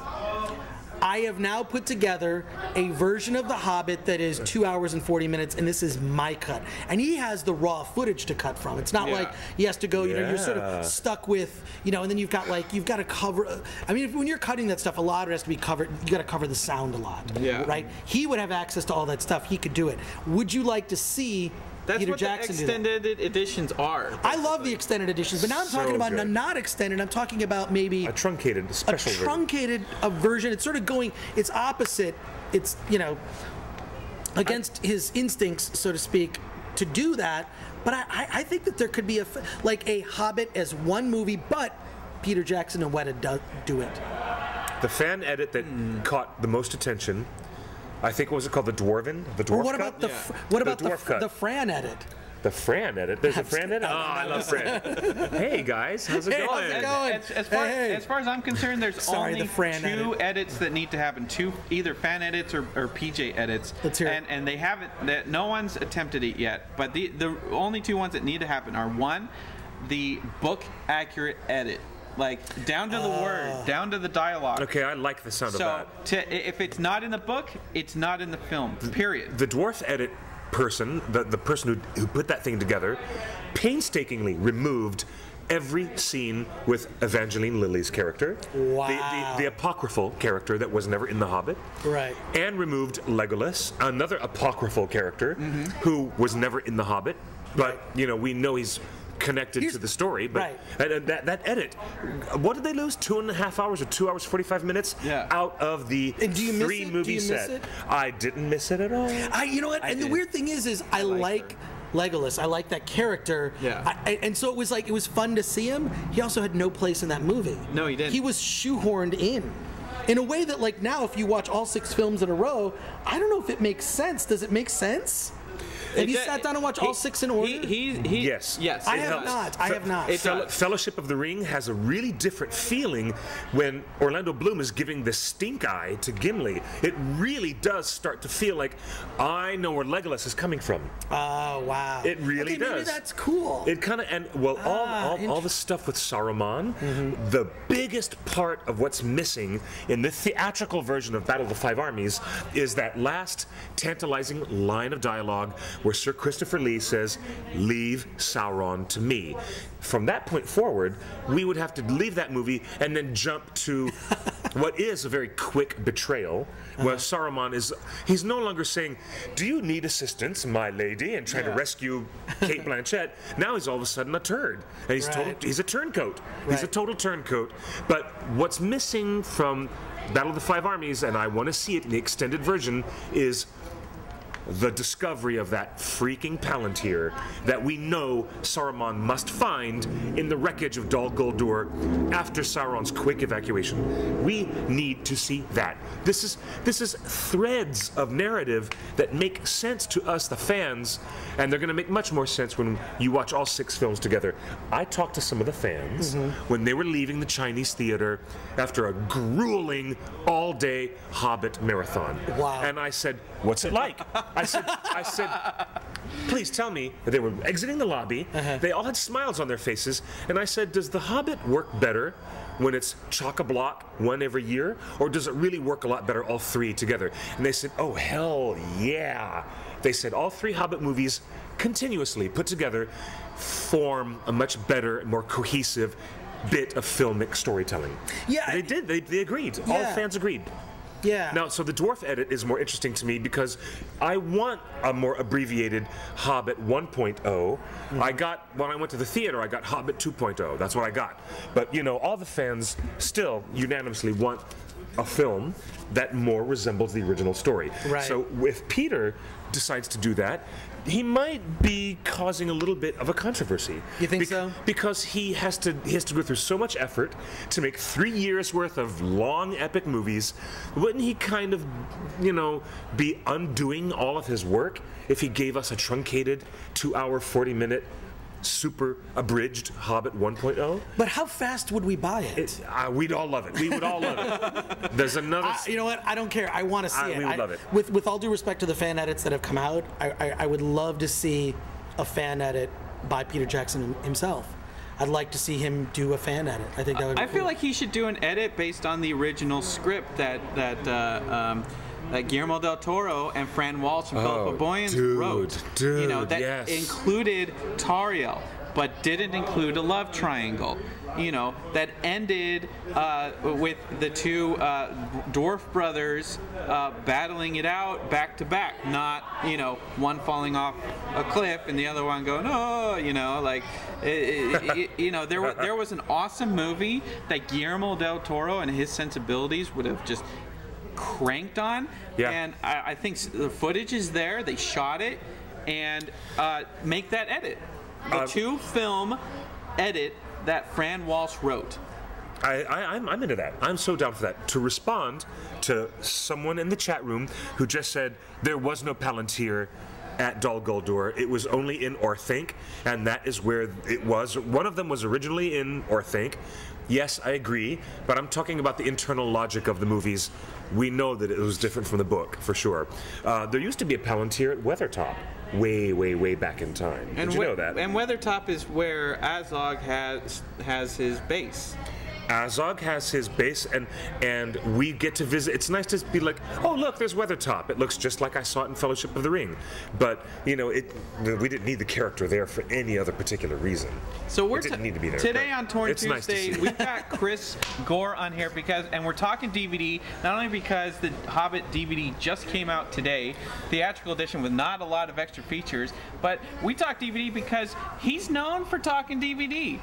I have now put together a version of The Hobbit that is 2 hours and 40 minutes, and this is my cut. And he has the raw footage to cut from. It's not like he has to go, you know, you're sort of stuck with, you know, and then you've got to cover, I mean, when you're cutting that stuff, a lot of it has to be covered, you got to cover the sound a lot, right? He would have access to all that stuff, he could do it. Would you like to see Peter Jackson do that? That's what the extended editions are. Basically. I love the extended editions, but now I'm talking about not extended. I'm talking about maybe a truncated special version. Truncated version. It's sort of going. It's opposite. It's, you know, against his instincts, so to speak, to do that. But I think that there could be a Hobbit as one movie, but Peter Jackson and Weta do it. The fan edit that caught the most attention, I think, what was it called? The Dwarven? The Dwarf what about cut? the Fran edit? The Fran edit? There's a Fran edit? Oh, I love Fran. Hey, guys. How's it going? As far as I'm concerned, there's only two edits that need to happen. Either fan edits or PJ edits. Let's hear it. And they haven't, no one's attempted it yet. But the only two ones that need to happen are, one, the book accurate edit. Like, down to the word, down to the dialogue. Okay, I like the sound of that. So, if it's not in the book, it's not in the film, period. The dwarf edit person, the person who put that thing together, painstakingly removed every scene with Evangeline Lilly's character. Wow. The apocryphal character that was never in The Hobbit. Right. And removed Legolas, another apocryphal character who was never in The Hobbit. But, you know, we know he's connected to the story, but that edit, what did they lose? 2.5 hours or 2 hours 45 minutes out of the 3 movie set. I didn't miss it at all. You know what? And the weird thing is I like Legolas. I like that character. Yeah. And so it was fun to see him. He also had no place in that movie. No, he didn't. He was shoehorned in a way that, like, now if you watch all 6 films in a row, I don't know if it makes sense. Does it make sense? Have you sat down and watched all 6 in order? Yes. I have not. Fellowship of the Ring has a really different feeling when Orlando Bloom is giving the stink eye to Gimli. It really does start to feel like I know where Legolas is coming from. Oh, wow. It really does. Maybe that's cool. It kind of, and well, all the stuff with Saruman, the biggest part of what's missing in the theatrical version of Battle of the Five Armies is that last tantalizing line of dialogue where Sir Christopher Lee says, "Leave Sauron to me." From that point forward, we would have to leave that movie and then jump to what is a very quick betrayal, where Saruman he's no longer saying, "Do you need assistance, my lady?" and trying to rescue Cate Blanchett. Now he's all of a sudden a turd. And he's a turncoat. He's a total turncoat. But what's missing from Battle of the Five Armies, and I want to see it in the extended version, is the discovery of that freaking Palantir that we know Saruman must find in the wreckage of Dol Guldur after Sauron's quick evacuation. We need to see that. This is threads of narrative that make sense to us, the fans, and they're going to make much more sense when you watch all 6 films together. I talked to some of the fans when they were leaving the Chinese theater after a grueling all-day Hobbit marathon. Wow. And I said, "What's it like?" I said, "Please tell me." They were exiting the lobby. They all had smiles on their faces. And I said, "Does The Hobbit work better when it's chock-a-block one every year? Or does it really work a lot better all 3 together?" And they said, "Oh, hell yeah." They said all 3 Hobbit movies continuously put together form a much better, more cohesive bit of filmic storytelling. Yeah. They did. They agreed. Yeah. All fans agreed. Yeah. Now, so the dwarf edit is more interesting to me because I want a more abbreviated Hobbit 1.0. When I went to the theater, I got Hobbit 2.0. That's what I got. But, you know, all the fans still unanimously want a film that more resembles the original story. Right. So if Peter decides to do that, he might be causing a little bit of a controversy. You think so? Because he has to go through so much effort to make 3 years worth of long epic movies. Wouldn't he kind of, you know, be undoing all of his work if he gave us a truncated 2-hour, 40-minute super abridged Hobbit 1.0? But how fast would we buy it? We'd all love it. We would all love it. There's another. You know what? I don't care. I want to see it. We would love it. With all due respect to the fan edits that have come out, I would love to see a fan edit by Peter Jackson himself. I'd like to see him do a fan edit. I think that would be cool. feel like he should do an edit based on the original script that Guillermo del Toro and Fran Walsh and Philippa Boyens wrote. Dude, you know, that included Tariel, but didn't include a love triangle. You know, that ended with the two dwarf brothers battling it out back to back, not, you know, one falling off a cliff and the other one going, oh, you know, like, you know, there was an awesome movie that Guillermo del Toro and his sensibilities would have just cranked on. Yeah. And I think the footage is there. They shot it, and make that edit. The 2-film edit that Fran Walsh wrote. I'm into that. I'm so down for that. To respond to someone in the chat room who just said there was no Palantir at Dol Guldur, it was only in Orthanc, and that is where it was. One of them was originally in Orthanc. Yes, I agree, but I'm talking about the internal logic of the movies. We know that it was different from the book, for sure. There used to be a Palantir at Weathertop. Way, way, way back in time. Did you know that? And Weathertop is where Azog has his base. Azog has his base, and we get to visit. It's nice to be like, oh, look, there's Weathertop. It looks just like I saw it in Fellowship of the Ring. But, you know, we didn't need the character there for any other particular reason. So it didn't need to be there. Today on Torn Tuesday, nice we've got Chris Gore on here and we're talking DVD, not only because the Hobbit DVD just came out today, theatrical edition with not a lot of extra features, but we talk DVD because he's known for talking DVD.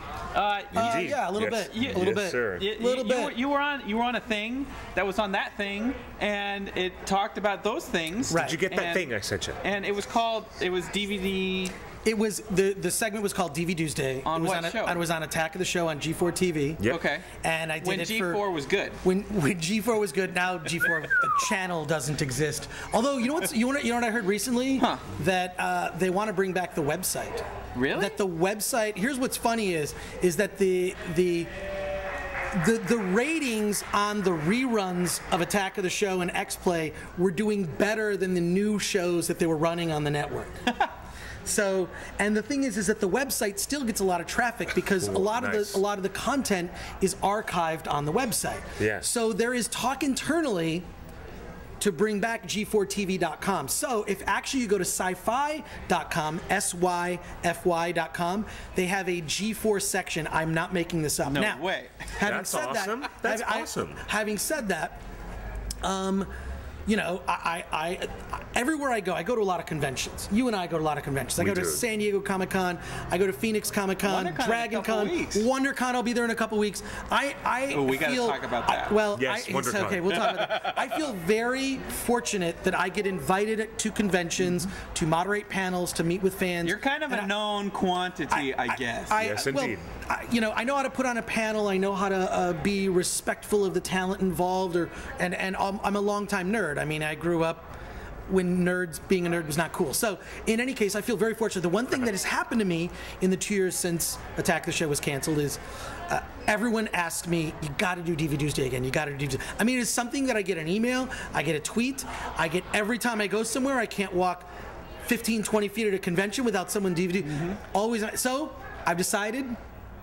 Indeed. Yeah, a little bit. Yes, a little bit. Sir. You were on a thing that was on that thing, and it talked about those things. Right. Did you get that thing I sent you? And it was DVD. It was the segment was called DVDuesday. On what show? It was on Attack of the Show on G4 TV. Yep. Okay. And I did when it G4 was good. When G4 was good. Now G4 the channel doesn't exist. Although you know what I heard recently? Huh. That they want to bring back the website. Really? That the website. Here's what's funny is that the ratings on the reruns of Attack of the Show and X-Play were doing better than the new shows that they were running on the network. So, and the thing is that the website still gets a lot of traffic because a lot of the content is archived on the website. Yes. So there is talk internally to bring back G4TV.com. So if actually you go to syfy.com, SYFY.com, they have a G4 section. I'm not making this up. No now, way. That's awesome. That's awesome. Having said that, you know, I everywhere I go to a lot of conventions. You and I go to a lot of conventions. I go to San Diego Comic-Con. I go to Phoenix Comic-Con, Dragon Con, WonderCon. I'll be there in a couple weeks. We got to talk about that. Yes, WonderCon. Okay, we'll talk about that. I feel very fortunate that I get invited to conventions, to moderate panels, to meet with fans. You're kind of a known quantity, I guess. Yes, indeed. You know, I know how to put on a panel. I know how to be respectful of the talent involved, and I'm a longtime nerd. I mean, I grew up when being a nerd was not cool. So, in any case, I feel very fortunate. The one thing that has happened to me in the 2 years since Attack of the Show was canceled is everyone asked me, you got to do DVDuesday again. You got to do DVDuesday. I mean, it's something that I get an email, I get a tweet, I get every time I go somewhere. I can't walk 15, 20 feet at a convention without someone DVD. Always. So, I've decided,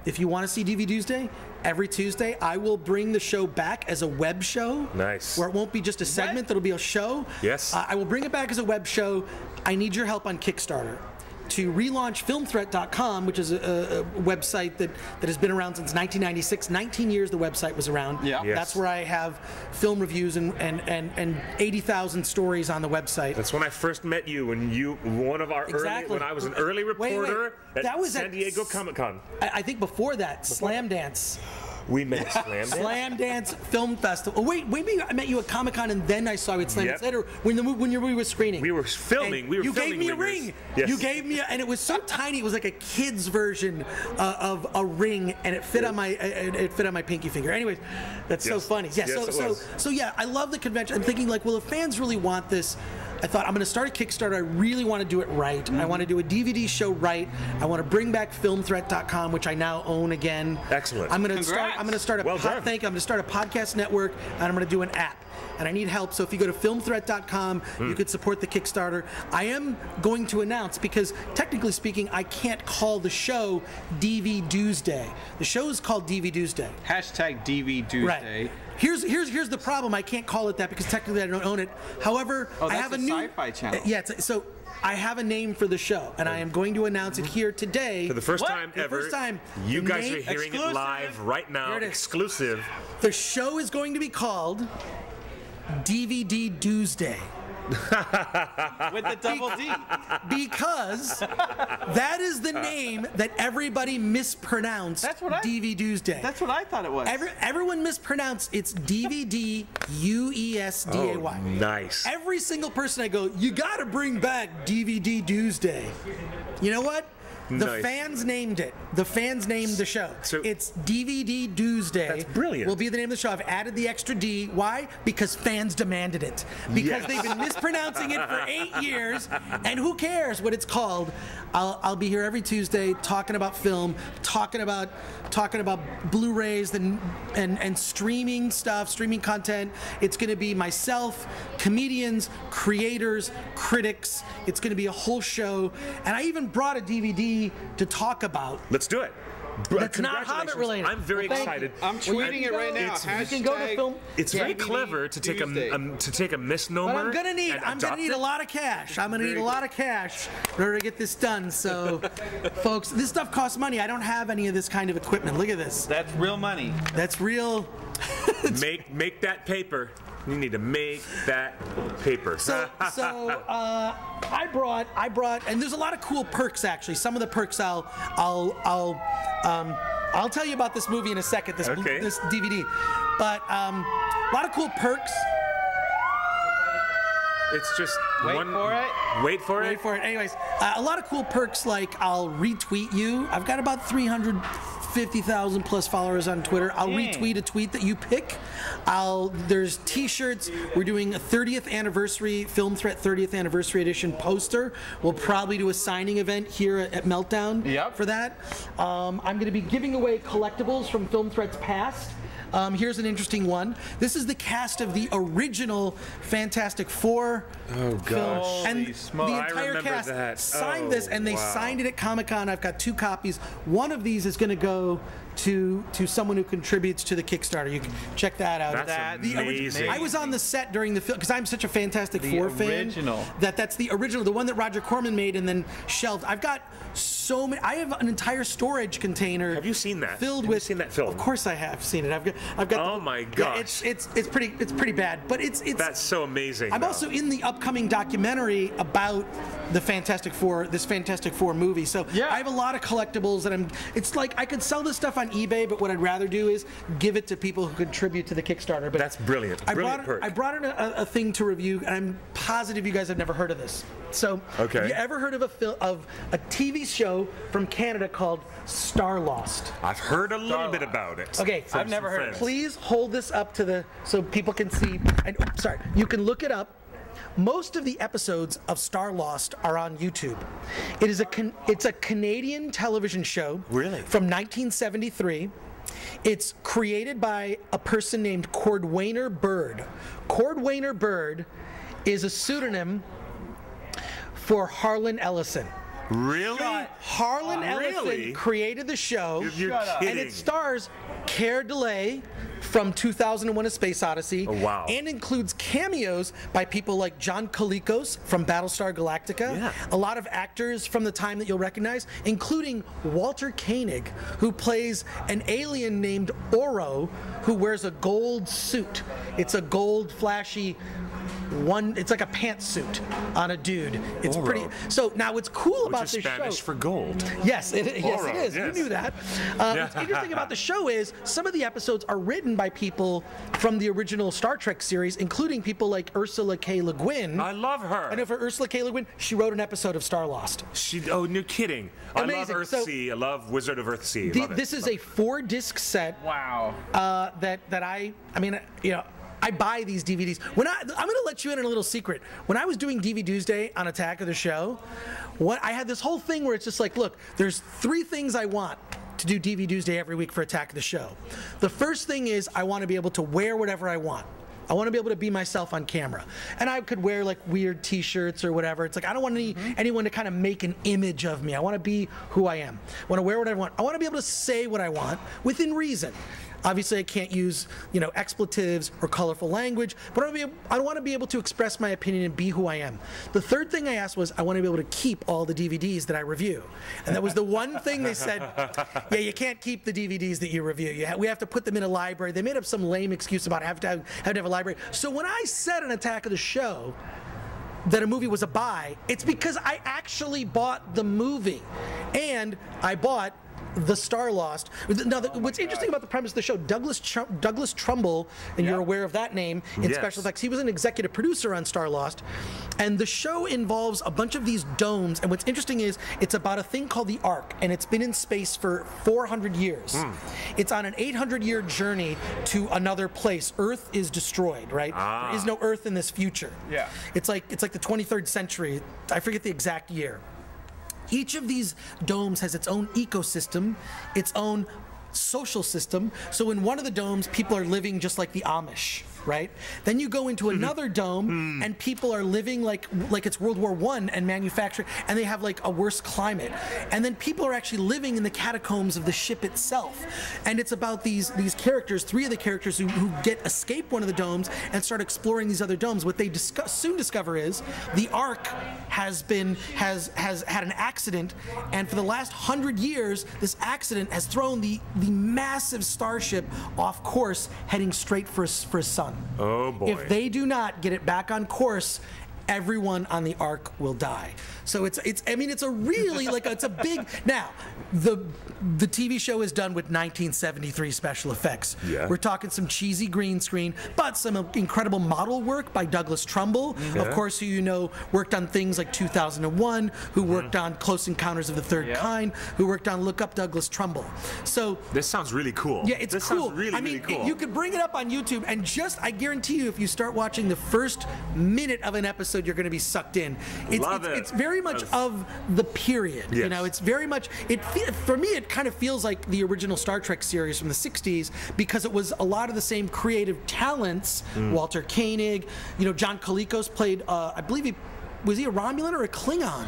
if you want to see DVDuesday, every Tuesday I will bring the show back as a web show. Nice. Where it won't be just a segment, that'll be a show. Yes. I will bring it back as a web show. I need your help on Kickstarter to relaunch filmthreat.com, which is a website that has been around since 1996. 19 years the website was around. Yeah. Yes. That's where I have film reviews and 80,000 stories on the website. That's when I first met you, when when I was an early reporter at San Diego Comic-Con. I think before that, Slam Dance. We met at Slam Dance. Slam Dance Film Festival. Oh, wait, maybe I met you at Comic-Con and then I saw you at Slam Dance later when your movie was screening. We were filming. You gave me a ring. Yes. You gave me and it was so tiny. It was like a kid's version of a ring, and it fit on my pinky finger. Anyways, that's so funny. Yeah. So yeah, I love the convention. I'm thinking like, well, if fans really want this, I thought I'm going to start a Kickstarter. I really want to do it right. Mm-hmm. I want to do a DVD show right. I want to bring back FilmThreat.com, which I now own again. Excellent. I'm going to start a I'm going to start a podcast network, and I'm going to do an app. And I need help, so if you go to FilmThreat.com, you could support the Kickstarter. I am going to announce, because technically speaking, I can't call the show DVDuesday. The show is called DVDuesday. Hashtag DVDuesday. Right. Here's the problem. I can't call it that because technically I don't own it. However, I have a new sci-fi channel. Yeah, so I have a name for the show, and I am going to announce it here today. For the first time ever. The first time. You guys are hearing it live right now. Here it is. Exclusive. The show is going to be called DVDuesday. With the double D. Because that is the name that everybody mispronounced. DVDuesday. That's what I thought it was. Everyone mispronounced. It's DVDuesday. Oh, nice. Every single person I go, you got to bring back DVDuesday. You know what? The fans named it. The fans named the show. So it's DVDuesday. That's brilliant. Will be the name of the show. I've added the extra D. Why? Because fans demanded it. Because they've been mispronouncing it for 8 years, and who cares what it's called? I'll be here every Tuesday talking about film, talking about Blu-rays and streaming stuff, streaming content. It's going to be myself, comedians, creators, critics. It's going to be a whole show, and I even brought a DVD to talk about. Let's do it. That's not Hobbit related. I'm very excited. I'm tweeting it right now. You can go to film. It's very clever to take a misnomer. But I'm gonna need a lot of cash. I'm gonna need a lot of cash in order to get this done. So, folks, this stuff costs money. I don't have any of this kind of equipment. Look at this. That's real money. That's real. Make that paper. You need to make that paper. So I brought, and there's a lot of cool perks actually. Some of the perks I'll tell you about this movie in a second. This DVD, but a lot of cool perks. It's just Wait for it. Anyways, a lot of cool perks like I'll retweet you. I've got about 350,000 plus followers on Twitter. I'll retweet a tweet that you pick. There's T-shirts. We're doing a 30th anniversary Film Threat 30th anniversary edition poster. We'll probably do a signing event here at Meltdown for that. I'm going to be giving away collectibles from Film Threat's past. Here's an interesting one. This is the cast of the original Fantastic Four film. And the entire cast signed this, and they signed it at Comic-Con. I've got 2 copies. One of these is going to go to someone who contributes to the Kickstarter. You can check that out. That's amazing. I was on the set during the film because I'm such a Fantastic Four fan. That's the original, the one that Roger Corman made and then shelved. I've got so many. I have an entire storage container. Have you seen that? Filled with. Have you seen that film? Of course I have seen it. I've got. Oh my gosh. Yeah, it's pretty bad, but it's. That's so amazing. I'm also in the upcoming documentary about the Fantastic Four, this Fantastic Four movie. So I have a lot of collectibles that it's like I could sell this stuff on eBay, but what I'd rather do is give it to people who contribute to the Kickstarter. But that's brilliant. I brought in a thing to review, and I'm positive you guys have never heard of this. So, have you ever heard of a TV show from Canada called Star Lost? I've heard a little bit about it. Okay, I've never heard of it. Please hold this up so people can see. Sorry, you can look it up. Most of the episodes of Star Lost are on YouTube. It's a Canadian television show from 1973. It's created by a person named Cordwainer Bird. Cordwainer Bird is a pseudonym for Harlan Ellison. Really? Harlan Ellison created the show, You're kidding. and it stars Keir Dullea, from 2001: A Space Odyssey. Oh, wow. And includes cameos by people like John Colicos from Battlestar Galactica. Yeah. A lot of actors from the time that you'll recognize, including Walter Koenig, who plays an alien named Oro, who wears a gold suit. It's a gold, flashy it's like a pantsuit on a dude. It's Oro. pretty. So now what's cool about this Spanish show? for gold. Yes, it is. Oro, Yes. You knew that. What's interesting about the show is some of the episodes are written by people from the original Star Trek series, including people like Ursula K. Le Guin. I love her. I know for Ursula K. Le Guin, she wrote an episode of Star Lost. Oh, no kidding. Amazing. I love Earthsea. I love Wizard of Earthsea. This is a 4-disc set. Wow. That I mean, you know, I buy these DVDs. I'm going to let you in on a little secret. When I was doing DVDuesday on Attack of the Show, I had this whole thing where it's just like, look, there's 3 things I want to do DVDuesday every week for Attack of the Show. The first thing is I want to be able to wear whatever I want. I want to be able to be myself on camera. And I could wear like weird t-shirts or whatever. It's like I don't want anyone to kind of make an image of me. I want to be who I am. I want to wear what I want. I want to be able to say what I want within reason. Obviously, I can't use, you know, expletives or colorful language, but I want to be able to express my opinion and be who I am. The third thing I asked was I want to be able to keep all the DVDs that I review. And that was the one thing they said, yeah, you can't keep the DVDs that you review. We have to put them in a library. They made up some lame excuse about have to have a library. So when I said on Attack of the Show that a movie was a buy, it's because I actually bought the movie. And I bought The Star Lost. Now, what's interesting about the premise of the show, Douglas Trumbull, and you're aware of that name in special effects, he was an executive producer on Star Lost, and the show involves a bunch of these domes, and what's interesting is it's about a thing called the Ark, and it's been in space for 400 years. It's on an 800-year journey to another place. Earth is destroyed, right? There is no Earth in this future. Yeah. It's like the 23rd century. I forget the exact year. Each of these domes has its own ecosystem, its own social system. So in one of the domes, people are living just like the Amish, right? Then you go into another dome, and people are living like it's World War I and manufacturing, and they have like a worse climate. And then people are actually living in the catacombs of the ship itself. And it's about these characters, 3 of the characters who escape one of the domes and start exploring these other domes. What they soon discover is the Ark has had an accident, and for the last 100 years, this accident has thrown the massive starship off course, heading straight for a sun. Oh boy. If they do not get it back on course, everyone on the Ark will die. So it's a really it's a big. Now the TV show is done with 1973 special effects. Yeah. We're talking some cheesy green screen, but some incredible model work by Douglas Trumbull, of course, who you know worked on things like 2001, who worked on Close Encounters of the Third Kind, who worked on Look Up Douglas Trumbull. So this sounds really cool. Yeah, it's cool. Sounds really, really cool. You could bring it up on YouTube, and I guarantee you, if you start watching the first minute of an episode, you're going to be sucked in. It's very much of the period. Yes. You know, it's very much. For me, it kind of feels like the original Star Trek series from the '60s because it was a lot of the same creative talents. Walter Koenig, you know, John Colicos played. I believe was he a Romulan or a Klingon?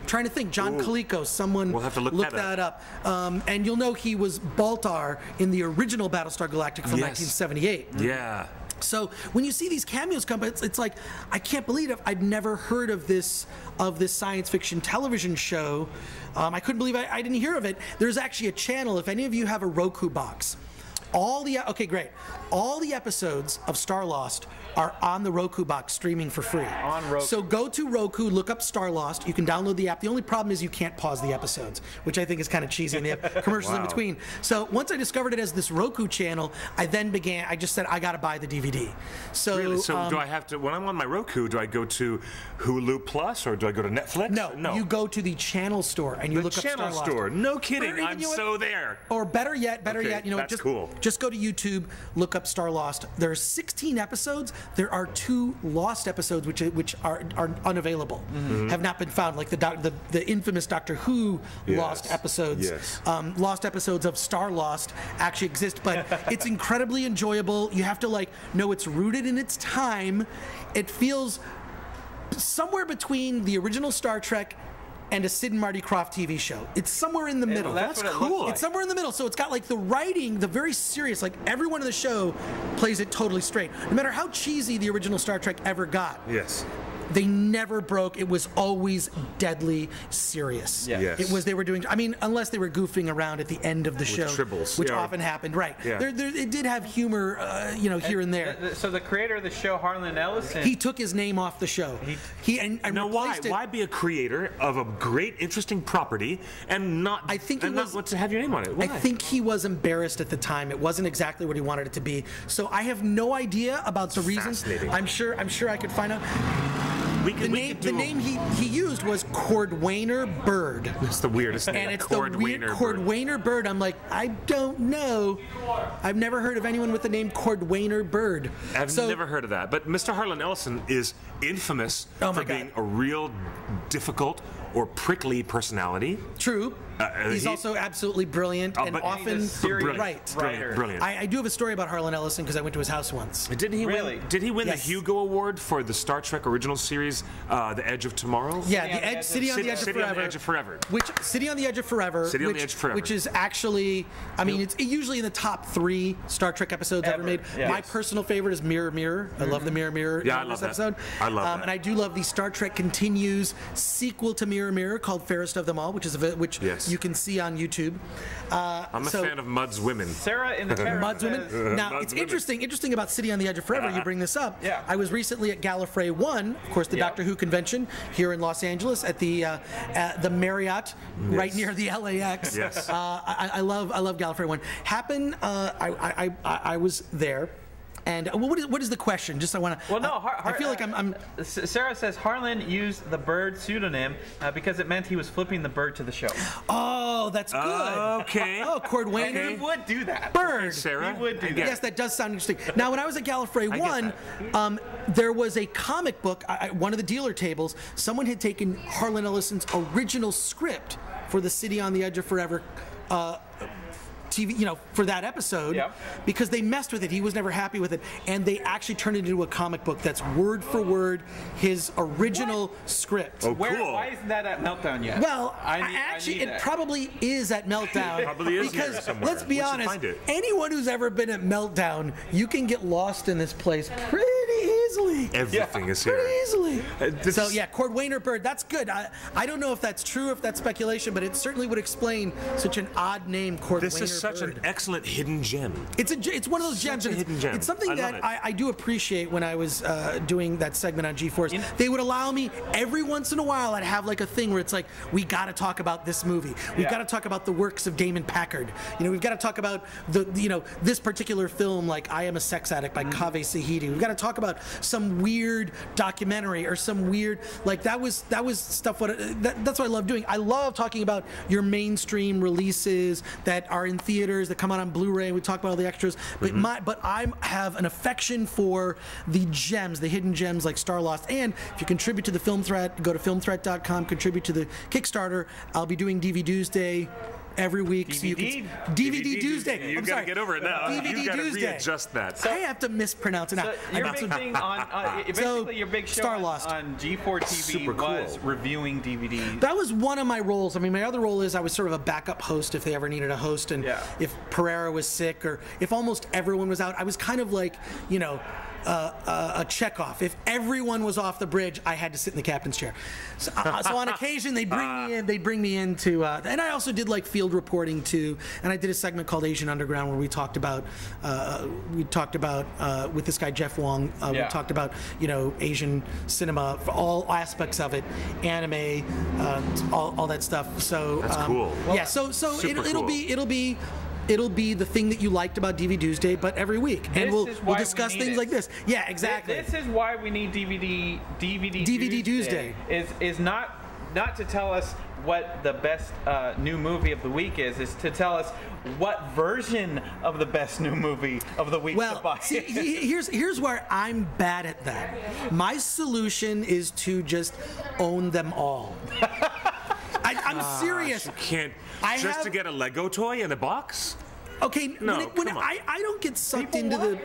Trying to think. John Colicos. Someone we'll have to look that up. And you'll know he was Baltar in the original Battlestar Galactica from 1978. Yeah. So when you see these cameos come, it's like I can't believe it. I'd never heard of this science fiction television show. I couldn't believe I didn't hear of it. There's actually a channel. If any of you have a Roku box, all the episodes of Star Lost are on the Roku box streaming for free. On Roku. So go to Roku, look up Star Lost. You can download the app. The only problem is you can't pause the episodes, which I think is kind of cheesy, and they have commercials in between. So once I discovered it as this Roku channel, I just said I got to buy the DVD. So really? So do I have to, when I'm on my Roku, do I go to Hulu Plus or do I go to Netflix? No. You go to the channel store and you look up Star Lost. The channel store. No kidding. I'm so there. Or better yet, you know, that's cool. Just go to YouTube, look up Star Lost. There are 16 episodes. There are 2 lost episodes which are unavailable, have not been found, like the infamous Doctor Who lost episodes. Yes. Lost episodes of Star Lost actually exist, but it's incredibly enjoyable. You have to know it's rooted in its time. It feels somewhere between the original Star Trek and a Sid and Marty Krofft TV show. It's somewhere in the middle. That's cool. It's somewhere in the middle. So it's got like the writing, the very serious, like everyone in the show plays it totally straight. No matter how cheesy the original Star Trek ever got. Yes. They never broke. It was always deadly serious. Yeah. Yes. It was, they were doing, I mean, unless they were goofing around at the end of the show. Tribbles. Which often happened, right. Yeah. It did have humor, here and there. So the creator of the show, Harlan Ellison. He took his name off the show. And Now, why? replaced it. Why be a creator of a great, interesting property and not? I think not want to have your name on it. Why? I think he was embarrassed at the time. It wasn't exactly what he wanted it to be. So I have no idea about the reasons. Fascinating. I'm sure I could find out. The name he used was Cordwainer Bird. That's the weirdest name. And it's the weird Cordwainer Bird. I'm like, I don't know. I've never heard of anyone with the name Cordwainer Bird. I've never heard of that. But Mr. Harlan Ellison is infamous for being a real difficult or prickly personality. True. He's also absolutely brilliant and often brilliant. Brilliant. I do have a story about Harlan Ellison because I went to his house once. Did he win the Hugo Award for the Star Trek original series, The Edge of Tomorrow? Yeah, City on the Edge of Forever. City on the Edge of Forever. Which is actually, I mean, it's usually in the top 3 Star Trek episodes ever made. Yeah. My personal favorite is Mirror Mirror. I love the Mirror Mirror episode. I love that. And I do love the Star Trek Continues sequel to Mirror Mirror called Fairest of Them All, which you can see on YouTube. I'm a fan of Mudd's Women. Sarah in the camera. Mudd's Women. Now, it's interesting about City on the Edge of Forever. You bring this up. Yeah. I was recently at Gallifrey 1, of course, the Doctor Who convention here in Los Angeles at the Marriott, right near the LAX. Yes. I love Gallifrey 1. I was there. And what is the question? Just I want to. Well, no. I feel like I'm. Sarah says Harlan used the bird pseudonym because it meant he was flipping the bird to the show. Oh, that's good. Okay. Oh, Cordwainer. He would do that. Bird. Sarah. He would do that. Yes, that does sound interesting. Now, when I was at Gallifrey 1, there was a comic book. One of the dealer tables. Someone had taken Harlan Ellison's original script for the City on the Edge of Forever. TV, for that episode, because they messed with it. He was never happy with it, and they actually turned it into a comic book that's word for word his original script. Oh, cool. Why isn't that at Meltdown yet? Well, it probably is at Meltdown. Probably is because somewhere. let's be honest, anyone who's ever been at Meltdown, you can get lost in this place pretty easily. Everything is here. Pretty easily. So yeah, Cordwainer Bird. That's good. I don't know if that's true, if that's speculation, but it certainly would explain such an odd name, Cordwainer Bird. This is such an excellent hidden gem. It's one of those gems. It's something that I do appreciate when I was doing that segment on G-Force. They would allow me every once in a while. I'd have like a thing where it's like, we got to talk about this movie. We've got to talk about the works of Damon Packard. We've got to talk about this particular film, like I Am a Sex Addict by Kaveh Sahidi. We've got to talk about some weird documentary or some weird that was stuff. That's what I love doing. I love talking about your mainstream releases that are in theaters, that come out on Blu-ray. We talk about all the extras, but I have an affection for the gems, the hidden gems like Star Lost. And if you contribute to the Film Threat, go to filmthreat.com, contribute to the Kickstarter. I'll be doing DVDuesday every week. DVDuesday. You've got to get over it now. You've got to readjust that. I have to mispronounce it now. Your big thing on basically your big show on G4 TV was reviewing DVDs. That was one of my roles. I mean, my other role is I was sort of a backup host if they ever needed a host, and if Pereira was sick or if almost everyone was out, I was kind of like, a checkoff. If everyone was off the bridge, I had to sit in the captain's chair. So on occasion, they'd bring me in to, and I also did like field reporting too. And I did a segment called Asian Underground where we talked about with this guy Jeff Wong. We talked about Asian cinema, for all aspects of it, anime, all that stuff. So that's cool. Yeah. So it'll be the thing that you liked about DVDuesday, but every week, and we'll discuss things like this. Yeah, exactly. This is why we need DVDuesday. Is not to tell us what the best new movie of the week is to tell us what version of the best new movie of the week to buy. See, here's where I'm bad at that. My solution is to just own them all. I'm serious. You can't to get a Lego toy in a box? Okay, when I don't get sucked into the...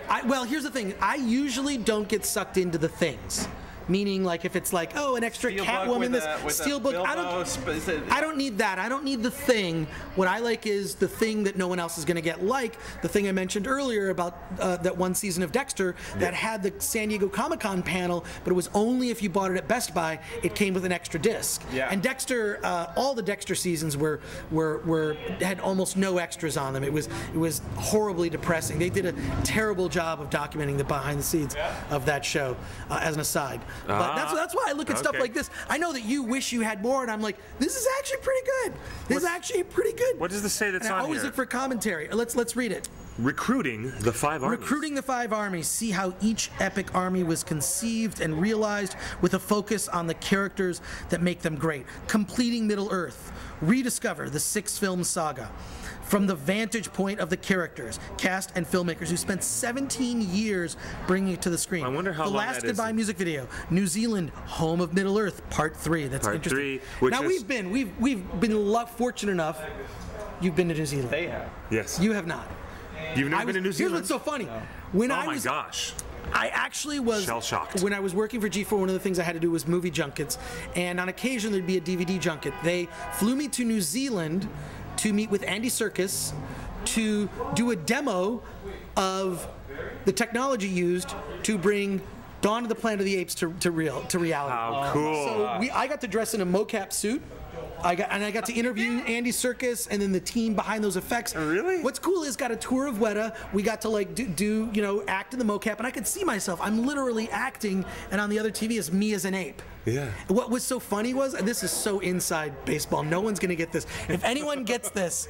here's the thing. I usually don't get sucked into the things. meaning like if it's like, oh, an extra Catwoman, this Steelbook. I don't need that. I don't need the thing. What I like is the thing that no one else is going to get, like the thing I mentioned earlier about that one season of Dexter that had the San Diego Comic-Con panel, but it was only if you bought it at Best Buy, it came with an extra disc. Yeah. And Dexter, all the Dexter seasons had almost no extras on them. It was horribly depressing. They did a terrible job of documenting the behind the scenes of that show, as an aside. But that's why I look at stuff like this. I know that you wish you had more, and I'm like, this is actually pretty good. This is actually pretty good. What does this say that's on here? I always look for commentary. Let's read it. Recruiting the 5 armies. Recruiting the 5 armies. See how each epic army was conceived and realized with a focus on the characters that make them great. Completing Middle-earth. Rediscover the 6-film saga from the vantage point of the characters, cast, and filmmakers who spent 17 years bringing it to the screen. I wonder how long that is. The Last Goodbye music video. New Zealand, home of Middle-earth, Part 3. That's Part interesting. 3, now we've been fortunate enough. You've been to New Zealand. They have. Yes. You have not. You've never been to New Zealand? Here's what's so funny. No. Oh my gosh. I actually was shell-shocked. When I was working for G4, one of the things I had to do was movie junkets, and on occasion there'd be a DVD junket. They flew me to New Zealand to meet with Andy Serkis to do a demo of the technology used to bring Dawn of the Planet of the Apes to reality. How cool. So I got to dress in a mocap suit. I got to interview Andy Serkis and then the team behind those effects. Really? What's cool is got a tour of Weta. We got to like do act in the mocap, and I could see myself. I'm literally acting, and on the other TV is me as an ape. Yeah. What was so funny was, and this is so inside baseball, no one's gonna get this. If anyone gets this,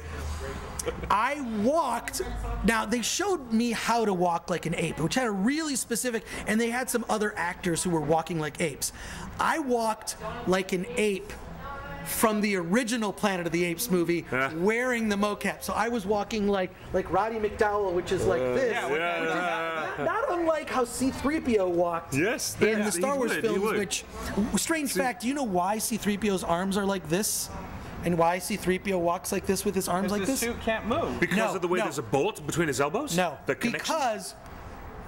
I walked. Now they showed me how to walk like an ape, which had a really specific, and they had some other actors who were walking like apes. I walked like an ape from the original Planet of the Apes movie, wearing the mocap. So I was walking like Roddy McDowell, which is like this. Not unlike how C-3PO walked in the Star Wars films, which, strange fact, do you know why C-3PO's arms are like this? And why C-3PO walks like this with his arms like this? The suit can't move. Because of the way there's a bolt between his elbows? No, because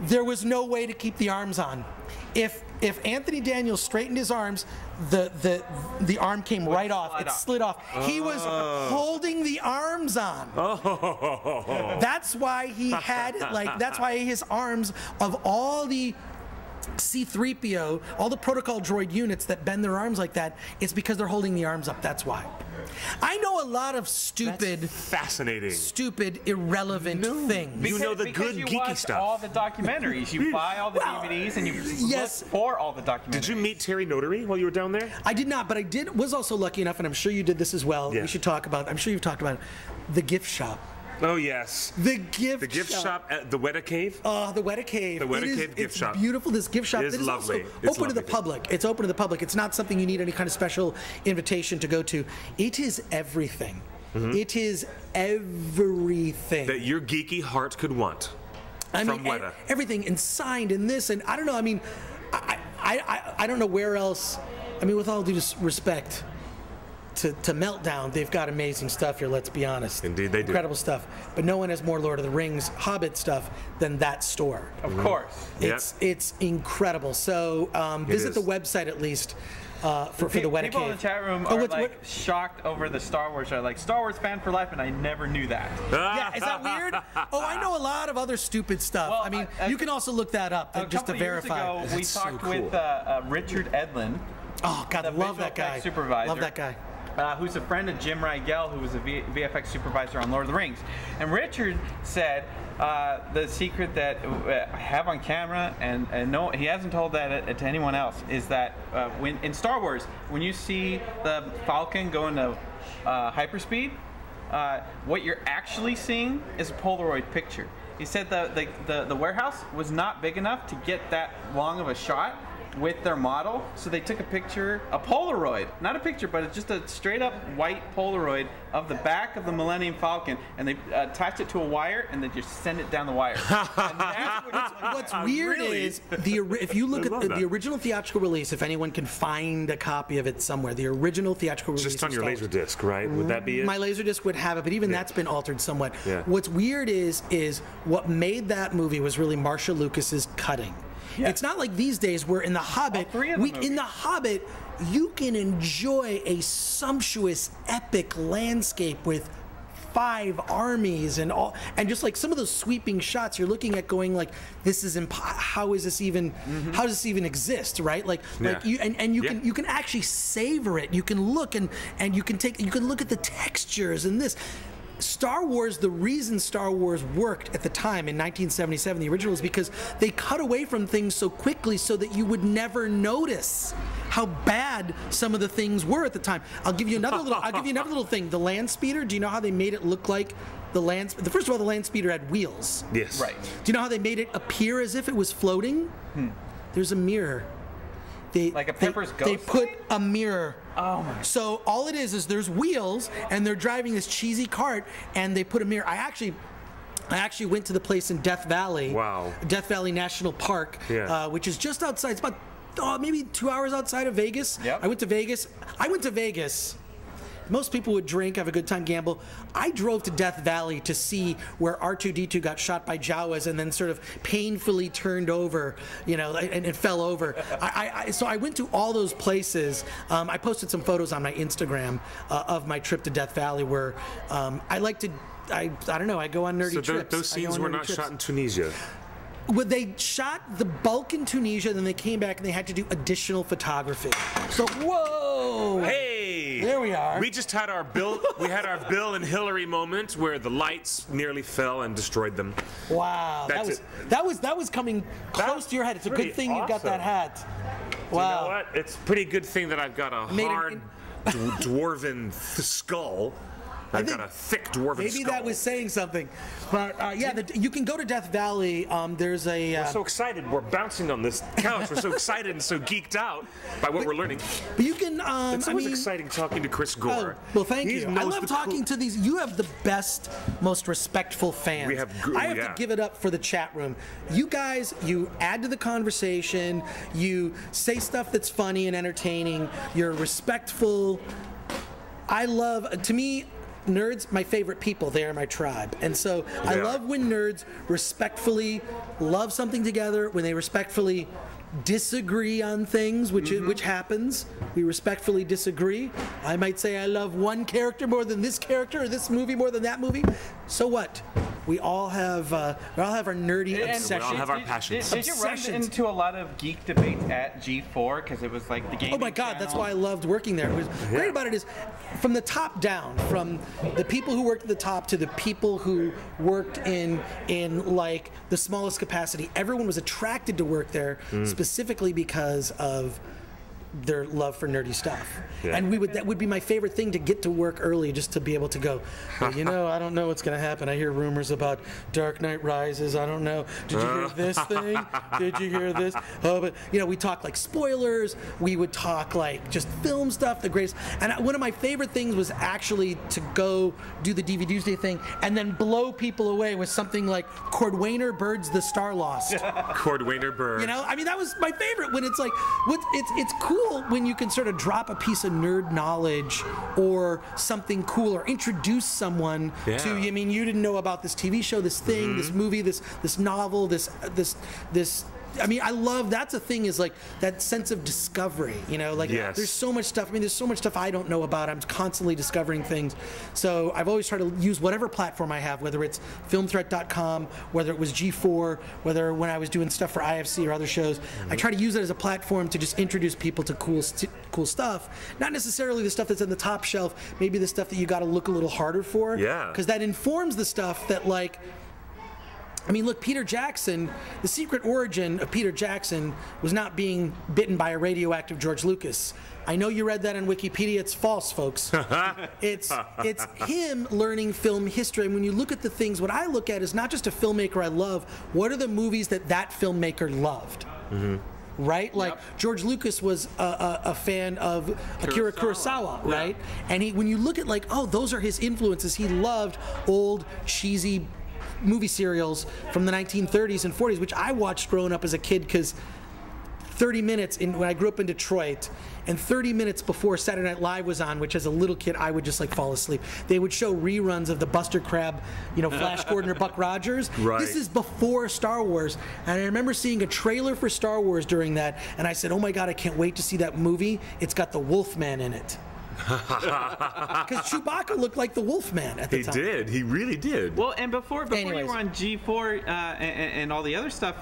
there was no way to keep the arms on. If Anthony Daniels straightened his arms, the arm came right off. It slid off. He was holding the arms on. That's why he had it like. That's why his arms, of all the C-3PO, all the protocol droid units that bend their arms like that, it's because they're holding the arms up. That's why. I know a lot of stupid, fascinating, stupid, irrelevant things. You know the good you geeky watch stuff. All the documentaries, you buy all the DVDs, and you look for all the documentaries. Did you meet Terry Notary while you were down there? I did not, but I was also lucky enough, and I'm sure you did this as well. Yeah. We should talk about. I'm sure you've talked about it. The gift shop. Oh yes. The gift shop at the Weta Cave. The Weta Cave. The Weta Cave gift shop. It's beautiful. This gift shop is lovely. Also open to the public. It's open to the public. It's not something you need any kind of special invitation to go to. It is everything. It is everything that your geeky heart could want. From Weta. Everything, and signed, and this, and I don't know. I mean, I don't know where else. I mean, with all due respect to Meltdown, they've got amazing stuff here, let's be honest. Indeed they do. Incredible stuff. But no one has more Lord of the Rings, Hobbit stuff than that store. Of course. It's incredible. So visit the website at least for the Weta Cave. People in the chat room are shocked over the Star Wars. They're like, Star Wars fan for life, and I never knew that. Yeah, is that weird? Oh, I know a lot of other stupid stuff. Well, I mean, you can also look that up just to verify. Years ago, we talked with Richard Edlin. Oh, God, love that guy. Supervisor. Love that guy. Who's a friend of Jim Rigel, who was a VFX supervisor on Lord of the Rings. And Richard said the secret that I have on camera, and no, he hasn't told that to anyone else, is that when in Star Wars, when you see the Falcon go into hyperspeed, what you're actually seeing is a Polaroid picture. He said the warehouse was not big enough to get that long of a shot with their model, so they took a picture, a Polaroid, not a picture, but it's just a straight up white Polaroid of the back of the Millennium Falcon, and they attach it to a wire, and they just send it down the wire. And that's what's weird is, if you look at the original theatrical release, if anyone can find a copy of it somewhere, the original theatrical release. Just on your Laserdisc, right? Would that be it? My Laserdisc would have it, but even that's been altered somewhat. Yeah. What's weird is what made that movie was really Marsha Lucas's cutting. Yeah. It's not like these days where in The Hobbit, in The Hobbit, you can enjoy a sumptuous, epic landscape with 5 armies and all, and just like some of those sweeping shots you're looking at going like, this is how is this even how does this even exist, right? Like you you can actually savor it. You can look and you can look at the textures and this. Star Wars, the reason Star Wars worked at the time in 1977, the original, is because they cut away from things so quickly so that you would never notice how bad some of the things were at the time. I'll give you another little thing. The land speeder, do you know how they made it look like first of all, the land speeder had wheels. Yes. Right. Do you know how they made it appear as if it was floating? There's a mirror. Like a Pepper's Ghost? They put a mirror. Oh my. So all it is there's wheels, and they're driving this cheesy cart, and they put a mirror. I actually went to the place in Death Valley. Wow. Death Valley National Park, which is just outside. It's about maybe 2 hours outside of Vegas. Yep. I went to Vegas. Most people would drink, have a good time, gamble. I drove to Death Valley to see where R2-D2 got shot by Jawas and then sort of painfully turned over, and it fell over. So I went to all those places. I posted some photos on my Instagram of my trip to Death Valley where I don't know, I go on nerdy trips. So those scenes were not shot in Tunisia? Well, they shot the bulk in Tunisia, then they came back and they had to do additional photography. So, whoa! Hey! There we are. We just had our Bill and Hillary moment where the lights nearly fell and destroyed them. Wow, that was coming close to your head. It's a good thing you got that hat. Wow. You know what? It's a pretty good thing that I've got a hard dwarven skull. I've got a thick dwarven maybe skull. That was saying something. But you can go to Death Valley. There's a. We're so excited. We're bouncing on this couch. We're so excited and so geeked out by what we're learning. But you can. It's always exciting talking to Chris Gore. Well, thank you. I love talking to these. You have the best, most respectful fans. I have to give it up for the chat room. You guys, you add to the conversation. You say stuff that's funny and entertaining. You're respectful. To me, nerds, my favorite people. They are my tribe. And so I love when nerds respectfully love something together, when they respectfully disagree on things, which happens. We respectfully disagree. I might say I love one character more than this character, or this movie more than that movie. So what? We all have our nerdy obsessions. We all have our passions. Did you run into a lot of geek debates at G4 because it was like the gaming Oh my God, channel? that's why I loved working there. What was great about it is from the top down, from the people who worked at the top to the people who worked in like the smallest capacity, everyone was attracted to work there specifically because of their love for nerdy stuff. And that would be my favorite thing, to get to work early, just to be able to go, well, I don't know what's going to happen. I hear rumors about Dark Knight Rises. I don't know. Did you hear this thing? Did you hear this? Oh, but we talk like spoilers. We would talk like just film stuff, the greatest. And one of my favorite things was actually to go do the DVDuesday thing and then blow people away with something like Cordwainer Bird's The Star Lost. Cordwainer Bird. That was my favorite, when it's like, it's cool when you can sort of drop a piece of nerd knowledge or something cool, or introduce someone to, you didn't know about this TV show, this thing, this movie, this novel, this I love, that's a thing, is like that sense of discovery, there's so much stuff. There's so much stuff I don't know about. I'm constantly discovering things. So I've always tried to use whatever platform I have, whether it's filmthreat.com, whether it was G4, whether when I was doing stuff for IFC or other shows, I try to use it as a platform to just introduce people to cool stuff. Not necessarily the stuff that's in the top shelf, maybe the stuff that you got to look a little harder for. Yeah. Because that informs the stuff that, like, look, Peter Jackson, the secret origin of Peter Jackson was not being bitten by a radioactive George Lucas. I know you read that on Wikipedia. It's false, folks. It's him learning film history. And when you look at the things, what I look at is not just a filmmaker I love, what are the movies that filmmaker loved? Right? Like, George Lucas was a fan of Akira Kurosawa, right? And when you look at, like, those are his influences. He loved old, cheesy movie serials from the 1930s and 40s, which I watched growing up as a kid, because 30 minutes when I grew up in Detroit, and 30 minutes before Saturday Night Live was on, which as a little kid I would just like fall asleep, they would show reruns of the Buster Crab, Flash Gordon or Buck Rogers. Right. This is before Star Wars, and I remember seeing a trailer for Star Wars during that, and I said, oh my God, I can't wait to see that movie. It's got the Wolfman in it. Because Chewbacca looked like the Wolfman at the time. He did. He really did. Well, and before you were on G4 and all the other stuff,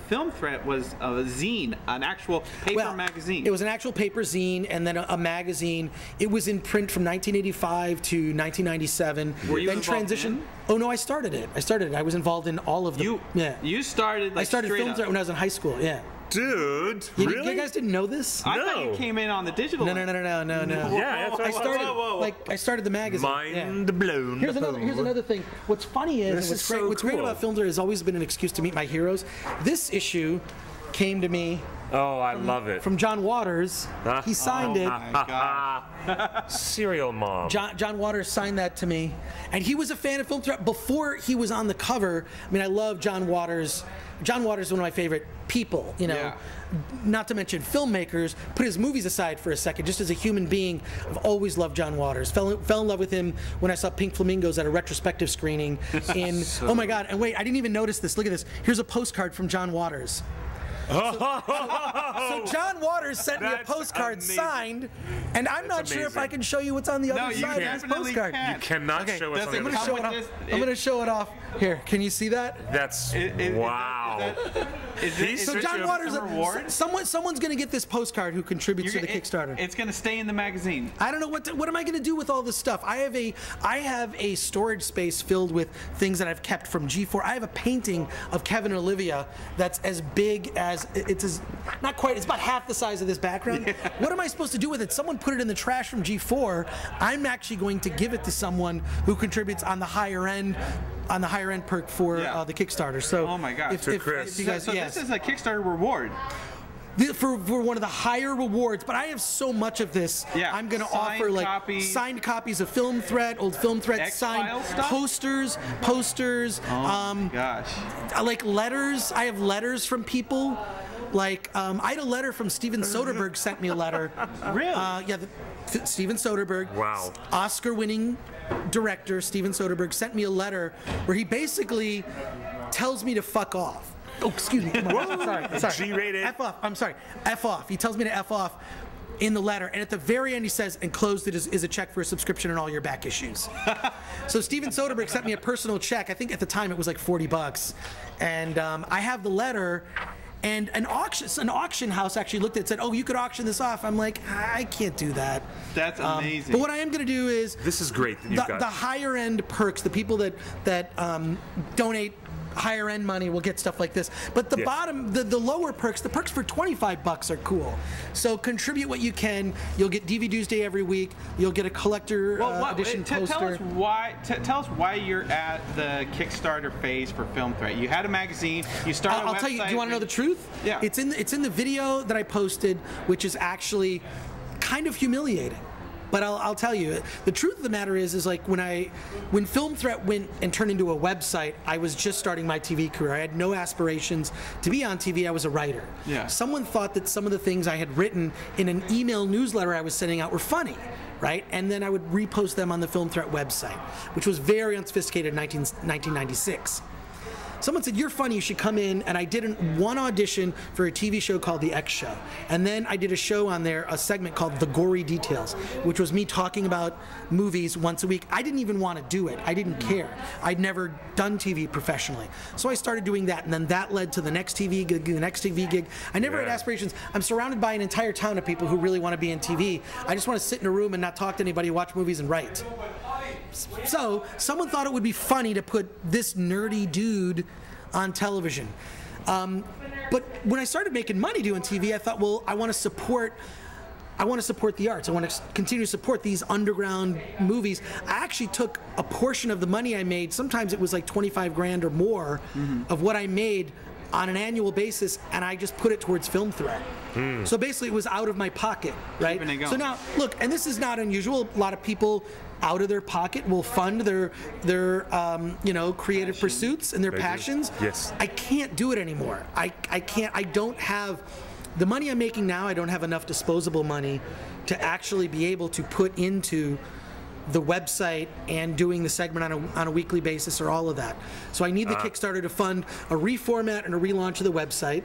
Film Threat was a zine, an actual paper magazine. It was an actual paper zine and then a magazine. It was in print from 1985 to 1997. Were you involved in? Oh no, I started it. I was involved in all of them. You started. I started Film Threat when I was in high school. Yeah. Dude, really? You guys didn't know this? I thought you came in on the digital. No. Yeah, that's what I started the magazine. Mind blown. Here's another thing. What's funny is, what's great about Film Threat has always been an excuse to meet my heroes. This issue came to me. Oh, I love it. From John Waters. He signed it. My God. Serial mom. John Waters signed that to me. And he was a fan of Film Threat before he was on the cover. I mean, I love John Waters. John Waters is one of my favorite people, not to mention filmmakers. Put his movies aside for a second. Just as a human being, I've always loved John Waters. Fell in love with him when I saw Pink Flamingos at a retrospective screening in, oh my God, and wait, I didn't even notice this. Look at this. Here's a postcard from John Waters. So John Waters sent me a postcard signed, and I'm not sure if I can show you what's on the other side of this postcard. You cannot show us on the other side. I'm going to show it off. Here, can you see that? That's wow. So John Waters, someone's going to get this postcard who contributes to the Kickstarter. It's going to stay in the magazine. I don't know what am I going to do with all this stuff. I have a storage space filled with things that I've kept from G4. I have a painting of Kevin and Olivia that's as big as it's not quite. It's about half the size of this background. Yeah. What am I supposed to do with it? Someone put it in the trash from G4. I'm actually going to give it to someone who contributes on the higher end. Perk for the Kickstarter. So, oh my gosh, if you guys, this is a Kickstarter reward. For one of the higher rewards, but I have so much of this. Yeah. I'm going to offer signed copies of Film Threat, old Film Threat, signed posters. Oh gosh. Like letters. I have letters from people. Like I had a letter from Steven Soderbergh sent me a letter. Really? Steven Soderbergh. Wow. Oscar-winning director Steven Soderbergh sent me a letter where he basically tells me to fuck off. Oh, excuse me. Sorry. G-rated. F off. I'm sorry. F off. He tells me to F off in the letter, and at the very end he says, enclosed it is a check for a subscription and all your back issues. So Steven Soderbergh sent me a personal check. I think at the time it was like $40, and I have the letter. And an auction house actually looked at it and said, oh, you could auction this off. I'm like, I can't do that. That's amazing. But what I am going to do is... This is great that you've got... The higher end perks, the people that donate higher end money will get stuff like this. But the bottom, the lower perks, the perks for $25 are cool. So contribute what you can. You'll get DVDuesday every week. You'll get a collector edition poster. Tell us why you're at the Kickstarter phase for Film Threat. You had a magazine. You started a website. I'll tell you. Do you want to know the truth? Yeah. It's in the video that I posted, which is actually kind of humiliating. But I'll tell you, the truth of the matter is like when Film Threat went and turned into a website, I was just starting my TV career. I had no aspirations to be on TV. I was a writer. Yeah. Someone thought that some of the things I had written in an email newsletter I was sending out were funny, right? And then I would repost them on the Film Threat website, which was very unsophisticated in 1996. Someone said, you're funny, you should come in, and I did one audition for a TV show called The X Show. And then I did a show on there, a segment called The Gory Details, which was me talking about movies once a week. I didn't even want to do it. I didn't care. I'd never done TV professionally. So I started doing that, and then that led to the next TV gig, the next TV gig. I never had aspirations. I'm surrounded by an entire town of people who really want to be in TV. I just want to sit in a room and not talk to anybody, watch movies, and write. So someone thought it would be funny to put this nerdy dude on television. But when I started making money doing TV, I thought, well, I want to support the arts. I want to continue to support these underground movies. I actually took a portion of the money I made. Sometimes it was like 25 grand or more of what I made on an annual basis, and I just put it towards Film Threat. So basically it was out of my pocket, right? So now, look, and this is not unusual. A lot of people out of their pocket will fund their creative pursuits and their passions. Yes. I can't do it anymore. I can't. I don't have the money I'm making now, I don't have enough disposable money to actually be able to put into the website and doing the segment on a weekly basis or all of that. So I need the Kickstarter to fund a reformat and a relaunch of the website,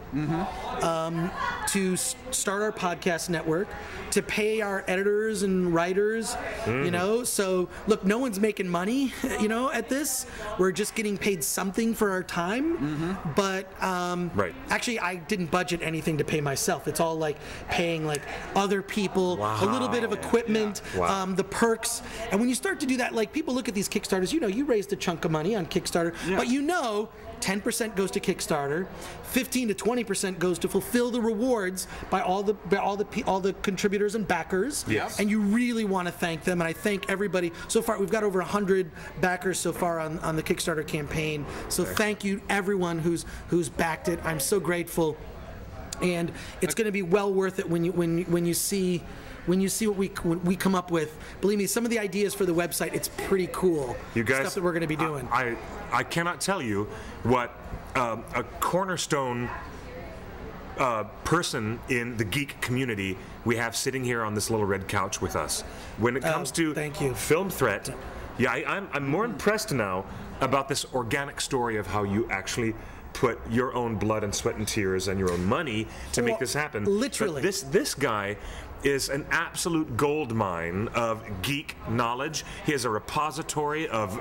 to start our podcast network, to pay our editors and writers, you know. So look, no one's making money, you know, at this. We're just getting paid something for our time. But actually, I didn't budget anything to pay myself. It's all like paying like other people, a little bit of equipment, the perks. And when you start to do that, like people look at these Kickstarters, you know, you raised a chunk of money on Kickstarter, but you know 10% goes to Kickstarter, 15 to 20% goes to fulfill the rewards by all the contributors and backers. And you really want to thank them, and I thank everybody. So far, we've got over 100 backers so far on the Kickstarter campaign. So thank you everyone who's backed it. I'm so grateful, and it's going to be well worth it when you see what we come up with. Believe me, some of the ideas for the website, it's pretty cool. You guys, stuff that we're going to be doing. I cannot tell you what a cornerstone person in the geek community we have sitting here on this little red couch with us. When it comes to Film Threat, I'm more impressed now about this organic story of how you actually put your own blood and sweat and tears and your own money to make this happen. Literally. But this guy is an absolute gold mine of geek knowledge. He has a repository of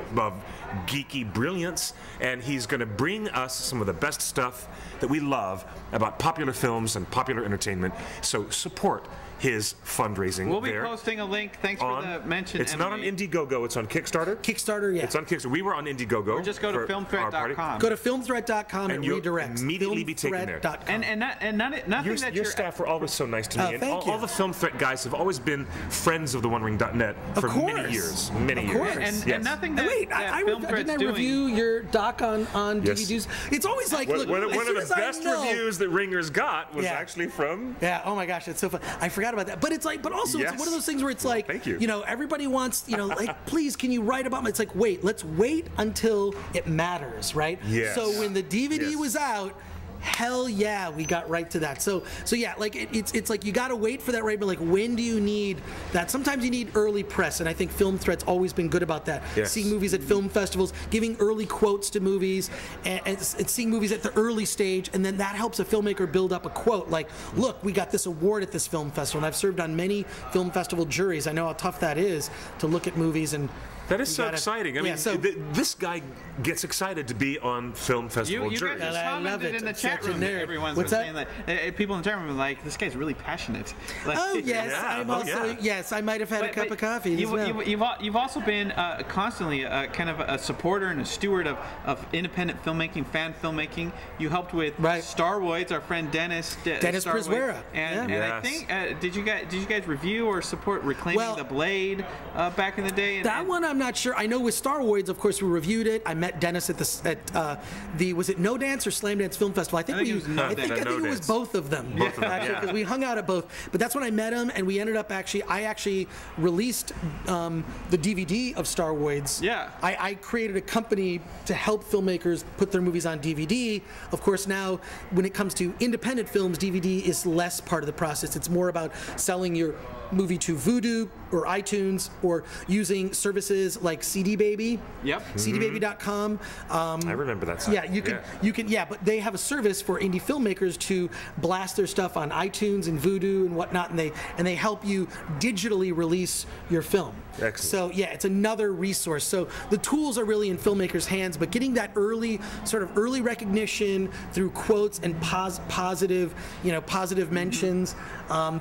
geeky brilliance, and he's going to bring us some of the best stuff that we love about popular films and popular entertainment. So support his fundraising. We'll be posting a link. Thanks for the mention. It's not on Indiegogo. It's on Kickstarter. Kickstarter, yeah. It's on Kickstarter. We were on Indiegogo. Or just go to filmthreat.com. Go to filmthreat.com and redirect. Immediately be taken there. And your staff were always so nice to me. And all the Film Threat guys have always been friends of theonering.net for many years. Many years. And nothing that Film Threat's didn't I review your doc on DVDuesday? It's always like, look, one of the best reviews that Ringers got was actually from. Yeah. Oh my gosh, it's so fun. I forgot about that. But it's like, but also it's one of those things where it's like, thank you. You know, everybody wants, you know, like, please, can you write about me? It's like, wait, let's wait until it matters, right? Yes. So when the DVD was out, hell yeah, we got right to that. So yeah, like it's like you got to wait for that, right? But like, when do you need that? Sometimes you need early press, and I think Film Threat's always been good about that. Seeing movies at film festivals, giving early quotes to movies, and seeing movies at the early stage, and then that helps a filmmaker build up a quote. Like, look, we got this award at this film festival, and I've served on many film festival juries. I know how tough that is to look at movies and. That is so exciting. I mean, this guy gets excited to be on film festival juries. You guys commented in the chat room. Everyone's saying that. People in the chat room are like, this guy's really passionate. Like, yes, I might have had a cup of coffee. You've also been constantly kind of a supporter and a steward of independent filmmaking, fan filmmaking. You helped with Starwoids, our friend Dennis Priswera. And I think, did you guys review or support Reclaiming the Blade back in the day? That one I'm not sure. I know with Starwoids, of course, we reviewed it. I met Dennis at the was it No Dance or Slam Dance Film Festival? I think it was both of them. Actually, because we hung out at both. But that's when I met him, and we ended up I actually released the DVD of Starwoids. I created a company to help filmmakers put their movies on DVD. Of course, now when it comes to independent films, DVD is less part of the process. It's more about selling your movie to Vudu or iTunes, or using services like CD Baby. CDBaby.com. I remember that site. Yeah, you can. But they have a service for indie filmmakers to blast their stuff on iTunes and Vudu and whatnot, and they help you digitally release your film. Excellent. So yeah, it's another resource. So the tools are really in filmmakers' hands, but getting that early recognition through quotes and positive mentions.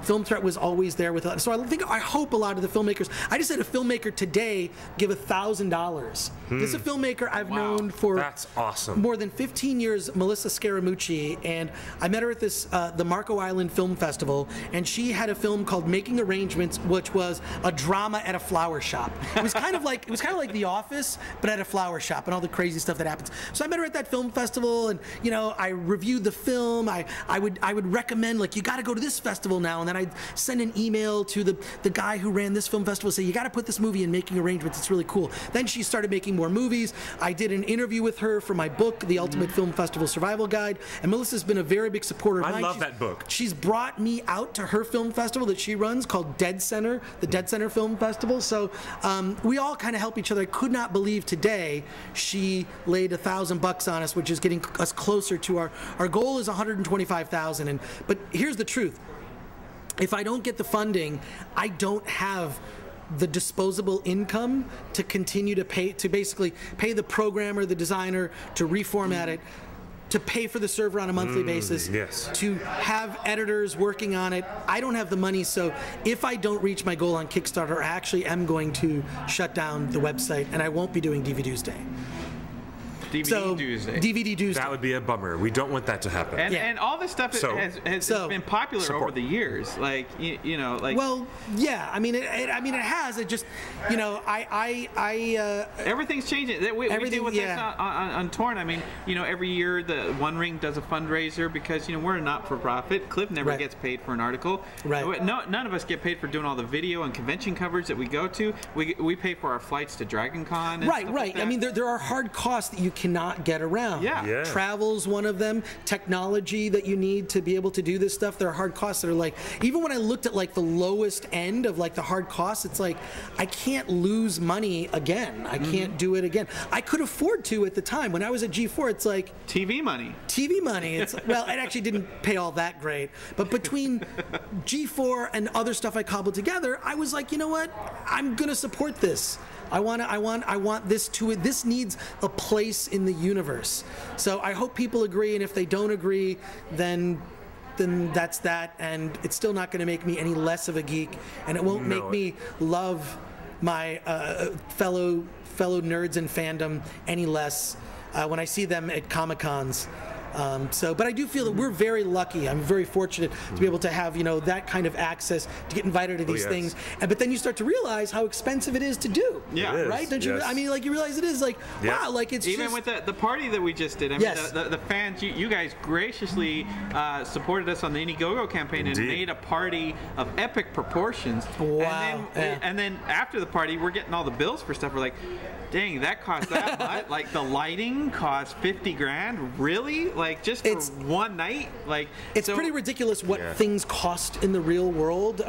Film Threat was always there with us. So I hope a lot of the filmmakers. I just had a filmmaker today give $1,000. This is a filmmaker I've known for that's awesome. More than 15 years, Melissa Scaramucci, and I met her at the Marco Island Film Festival, and she had a film called Making Arrangements, which was a drama at a flower shop. It was kind of like The Office, but at a flower shop, and all the crazy stuff that happens. So I met her at that film festival, and I reviewed the film. I would recommend, like, you got to go to this festival now, and then I'd send an email to the guy who ran and this film festival say, you got to put this movie in making arrangements. It's really cool. Then she started making more movies. I did an interview with her for my book, The Ultimate Film Festival Survival Guide. And Melissa's been a very big supporter of mine. I love that book. She's brought me out to her film festival that she runs called Dead Center, the Dead Center Film Festival. So we all kind of help each other. I could not believe today she laid $1,000 on us, which is getting us closer to our goal is $125,000. But here's the truth. If I don't get the funding, I don't have the disposable income to continue to pay, to basically pay the programmer, the designer, to reformat it, to pay for the server on a monthly basis, to have editors working on it. I don't have the money, so if I don't reach my goal on Kickstarter, I actually am going to shut down the website, and I won't be doing DVDuesday. DVDuesday. That would be a bummer. We don't want that to happen. And all this stuff has been popular over the years. Like you know, like. Well, yeah. I mean, it has. It just, you know, everything's changing. We deal with this on Torn. I mean, you know, every year the One Ring does a fundraiser because, you know, we're a not-for-profit. Cliff never gets paid for an article. Right. None of us get paid for doing all the video and convention coverage that we go to. We pay for our flights to Dragon Con. Right. Like I mean, there are hard costs that you cannot get around. Yeah. Travel's one of them. Technology that you need to be able to do this stuff. There are hard costs that are like, even when I looked at like the lowest end of like the hard costs, it's like, I can't lose money again. I can't do it again. I could afford to at the time. When I was at G4, it's like TV money. It's well, it actually didn't pay all that great. But between G4 and other stuff I cobbled together, I was like, you know what? I'm gonna support this. I want this to. This needs a place in the universe. So I hope people agree, and if they don't agree, then that's that. And it's still not going to make me any less of a geek, and it won't make me love my fellow nerds in fandom any less when I see them at Comic-Cons. But I do feel that we're very lucky. I'm very fortunate to be able to have, you know, that kind of access to get invited to these things. But then you start to realize how expensive it is to do. Yeah. Right? Don't you? I mean, like, you realize it is like, wow, like it's even with the party that we just did. I mean, the fans, you guys graciously supported us on the Indiegogo campaign and made a party of epic proportions. Wow. And then after the party, we're getting all the bills for stuff. We're like, dang, that cost that much. Like the lighting cost $50,000. Really? Like just for one night? Like it's pretty ridiculous what things cost in the real world.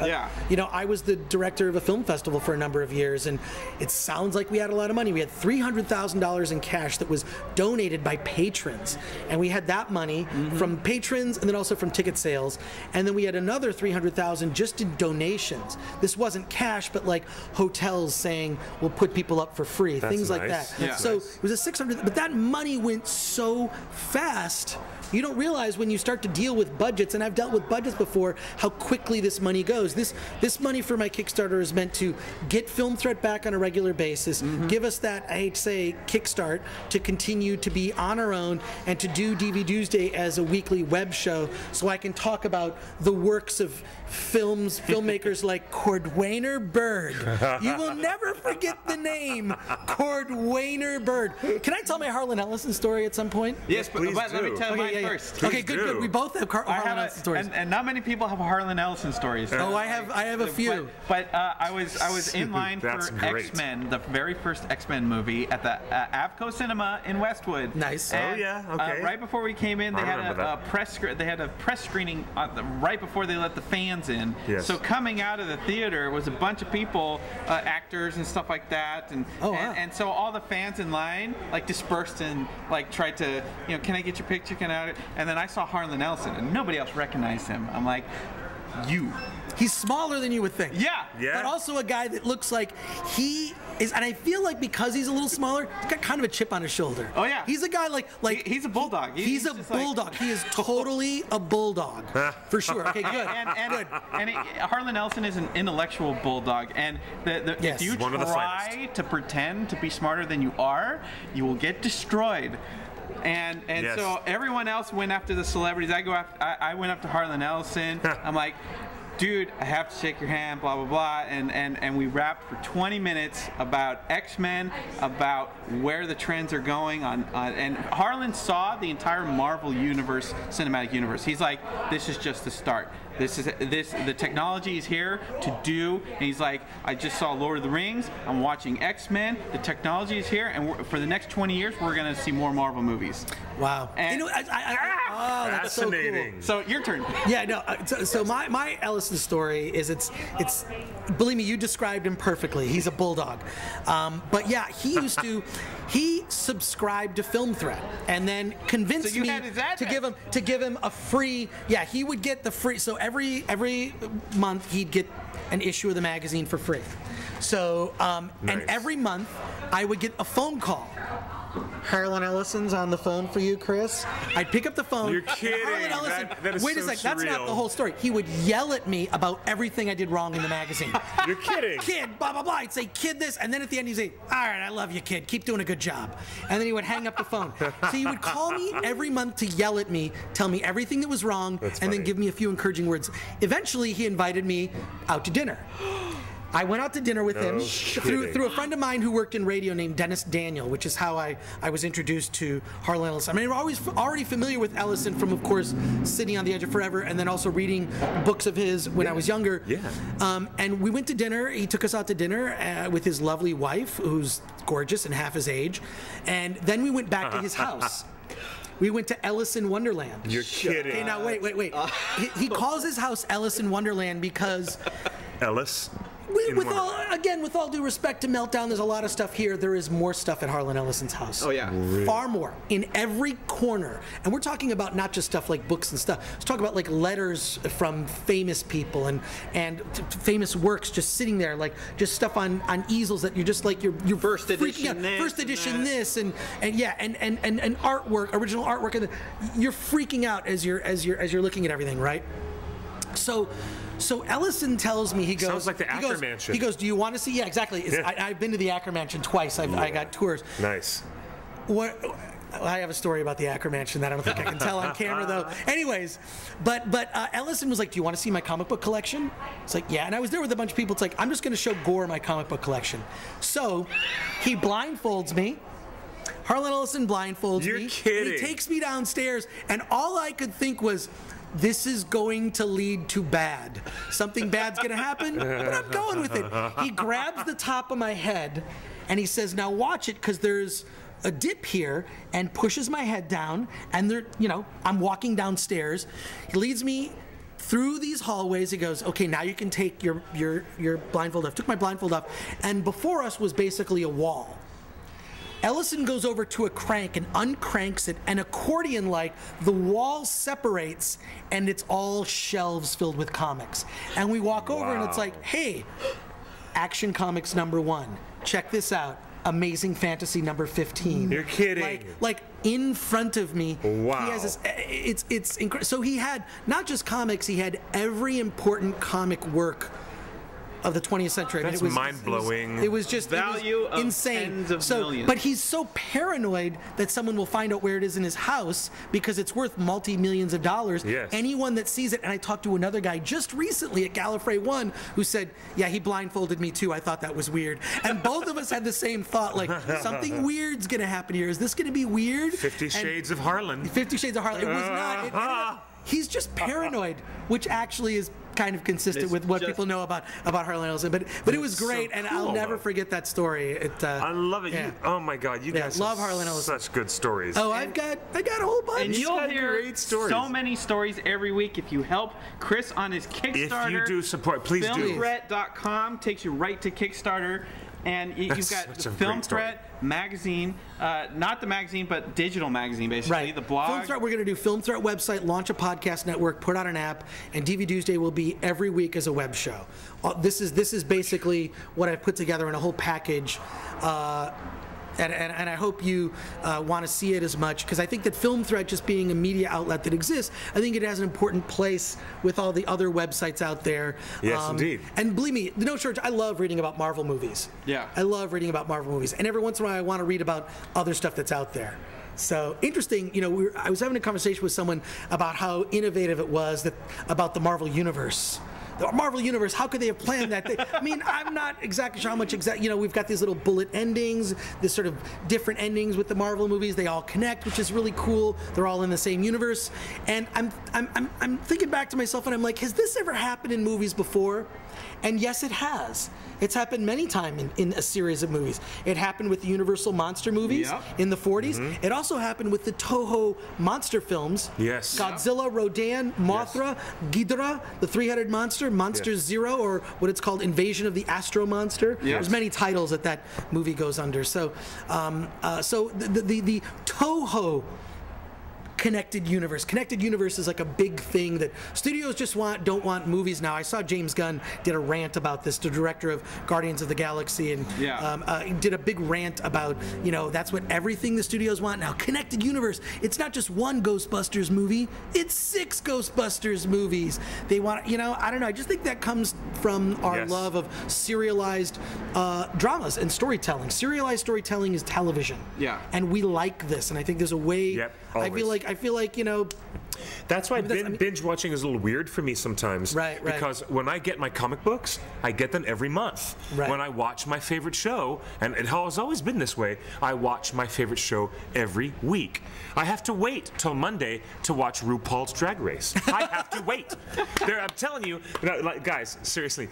You know, I was the director of a film festival for a number of years, and it sounds like we had a lot of money. We had $300,000 in cash that was donated by patrons, and we had that money from patrons and then also from ticket sales, and then we had another $300,000 just in donations. This wasn't cash, but like hotels saying we'll put people up for free. Things like that. So it was a 600, but that money went so fast. You don't realize when you start to deal with budgets, and I've dealt with budgets before, how quickly this money goes. This money for my Kickstarter is meant to get Film Threat back on a regular basis, give us that, I hate to say, kickstart to continue to be on our own and to do DVDuesday as a weekly web show so I can talk about the works of filmmakers like Cordwainer Bird. You will never forget the name Cordwainer Bird. Can I tell my Harlan Ellison story at some point? Yes, but let me tell mine first. Okay, good. We both have Harlan Ellison stories. And not many people have Harlan Ellison stories. So. Oh, I have a few. But I was in line for X-Men, the very first X-Men movie at the Avco Cinema in Westwood. Nice. And, right before we came in, they had a press screening right before they let the fans in. So coming out of the theater was a bunch of people, actors and stuff like that, and so all the fans in line like dispersed and like tried to, you know, can I get your picture? And then I saw Harlan Ellison, and nobody else recognized him. I'm like, he's smaller than you would think. Yeah. But also a guy that looks like he is, and I feel like because he's a little smaller, he's got kind of a chip on his shoulder. Oh yeah. He's a guy like he's a bulldog. He's a bulldog. Like... He is totally a bulldog for sure. Okay, good. And Harlan Ellison is an intellectual bulldog, and if you try to pretend to be smarter than you are, you will get destroyed. And so everyone else went after the celebrities. I went after Harlan Ellison. I'm like, dude, I have to shake your hand, blah, blah, blah. And we rapped for 20 minutes about X-Men, about where the trends are going and Harlan saw the entire Marvel universe, cinematic universe. He's like, this is just the start. The technology is here to do, and he's like, I just saw Lord of the Rings, I'm watching X-Men, the technology is here, and for the next 20 years, we're going to see more Marvel movies. Wow. And, that's so cool. So your turn. Yeah, no, so my Ellison story is it's believe me, you described him perfectly. He's a bulldog. But yeah, he subscribed to Film Threat and then convinced me to give him a free, he would get the free, so every month he'd get an issue of the magazine for free. So, nice. And every month I would get a phone call. Harlan Ellison's on the phone for you, Chris. I'd pick up the phone. You're kidding. Harlan Ellison, that is wait a second, that's not the whole story. He would yell at me about everything I did wrong in the magazine. You're kidding. Kid, blah, blah, blah. I'd say, kid this, and then at the end he'd say, all right, I love you, kid. Keep doing a good job. And then he would hang up the phone. So he would call me every month to yell at me, tell me everything that was wrong, and then give me a few encouraging words. Eventually, he invited me out to dinner. I went out to dinner with him through a friend of mine who worked in radio named Dennis Daniel, which is how I was introduced to Harlan Ellison. I mean, I was already familiar with Ellison from, of course, Sitting on the Edge of Forever, and then also reading books of his when I was younger. Yeah. And we went to dinner. He took us out to dinner with his lovely wife, who's gorgeous and half his age. And then we went back to his house. We went to Ellison Wonderland. You're kidding. Okay, now wait. He calls his house Ellison Wonderland because... Ellis? With all due respect to Meltdown, there's a lot of stuff here. There is more stuff at Harlan Ellison's house. Oh, yeah. Really? Far more. In every corner. And we're talking about not just stuff like books and stuff. Let's talk about like letters from famous people and famous works just sitting there, like just stuff on easels that you're just like, you're first edition out. this. First edition this and artwork, original artwork. And you're freaking out as you're looking at everything, right? So Ellison tells me, he goes... Sounds like the Acker Mansion. He goes, do you want to see... Yeah, exactly. I've been to the Acker Mansion twice. I got tours. Nice. I have a story about the Acker Mansion that I don't think I can tell on camera, though. Anyways, but Ellison was like, do you want to see my comic book collection? It's like, yeah. And I was there with a bunch of people. It's like, I'm just going to show Gore my comic book collection. So he blindfolds me. Harlan Ellison blindfolds me. You're kidding. He takes me downstairs, and all I could think was... this is going to lead to bad. Something bad's going to happen, but I'm going with it. He grabs the top of my head, and he says, now watch it, because there's a dip here, and pushes my head down, and I'm walking downstairs. He leads me through these hallways. He goes, okay, now you can take your blindfold off. Took my blindfold off, and before us was basically a wall. Ellison goes over to a crank and uncranks it, and accordion-like, the wall separates, and it's all shelves filled with comics. And we walk over, and it's like, hey, Action Comics #1. Check this out. Amazing Fantasy #15. You're kidding. Like in front of me. Wow. He has this, it's incredible. So he had not just comics, he had every important comic work of the 20th century. That's mind-blowing. It was just value of insane. Tens of millions. But he's so paranoid that someone will find out where it is in his house because it's worth multi-millions of dollars. Yes. Anyone that sees it, and I talked to another guy just recently at Gallifrey 1 who said, yeah, he blindfolded me too. I thought that was weird. And both of us had the same thought, like, something weird's going to happen here. Is this going to be weird? 50 Shades of Harlan. 50 Shades of Harlan. It was not. He's just paranoid, which actually is kind of consistent with what people know about Harlan Ellison. But it was great, and I'll never forget that story. I love it. Yeah. Oh my God, you guys love have Harlan Ellison. Such good stories. Oh, I got a whole bunch. And you'll hear great stories. so many stories every week if you help Chris on his Kickstarter. If you do support, please do. FilmThreat.com takes you right to Kickstarter. And you've got the Film Threat magazine, not the magazine, but digital magazine, basically, right. The blog. Film Threat, we're going to do Film Threat website, launch a podcast network, put out an app, and DVDuesday will be every week as a web show. This is basically what I've put together in a whole package. And I hope you want to see it as much, because I think that Film Threat, just being a media outlet that exists, I think it has an important place with all the other websites out there. Yes, indeed. And believe me, no church, I love reading about Marvel movies. Yeah. I love reading about Marvel movies. And every once in a while, I want to read about other stuff that's out there. So interesting, I was having a conversation with someone about how innovative it was about the Marvel Universe. the Marvel Universe, how could they have planned that? I mean, I'm not exactly sure how much we've got these little bullet endings, this sort of different endings with the Marvel movies. They all connect, which is really cool. They're all in the same universe. And I'm thinking back to myself, and I'm like, has this ever happened in movies before? And yes, it has. It's happened many times in a series of movies. It happened with the Universal monster movies in the 40s. It also happened with the Toho monster films. Yes. Godzilla, Rodan, Mothra, Ghidorah, the three-headed monster, Monster Zero, or what it's called, Invasion of the Astro Monster. There's many titles that movie goes under. So, the Toho connected universe. Connected universe is like a big thing that studios just don't want movies now. I saw James Gunn did a rant about this, the director of Guardians of the Galaxy, and did a big rant about, that's what everything the studios want now. Connected universe. It's not just one Ghostbusters movie, it's 6 Ghostbusters movies. They want, I don't know, I just think that comes from our love of serialized dramas and storytelling. Serialized storytelling is television. And we like this, and I think there's a way, I feel like, That's why binge watching is a little weird for me sometimes. Right. Because when I get my comic books, I get them every month. When I watch my favorite show, and it has always been this way, I watch my favorite show every week. I have to wait till Monday to watch RuPaul's Drag Race. I have to wait. I'm telling you, guys, seriously,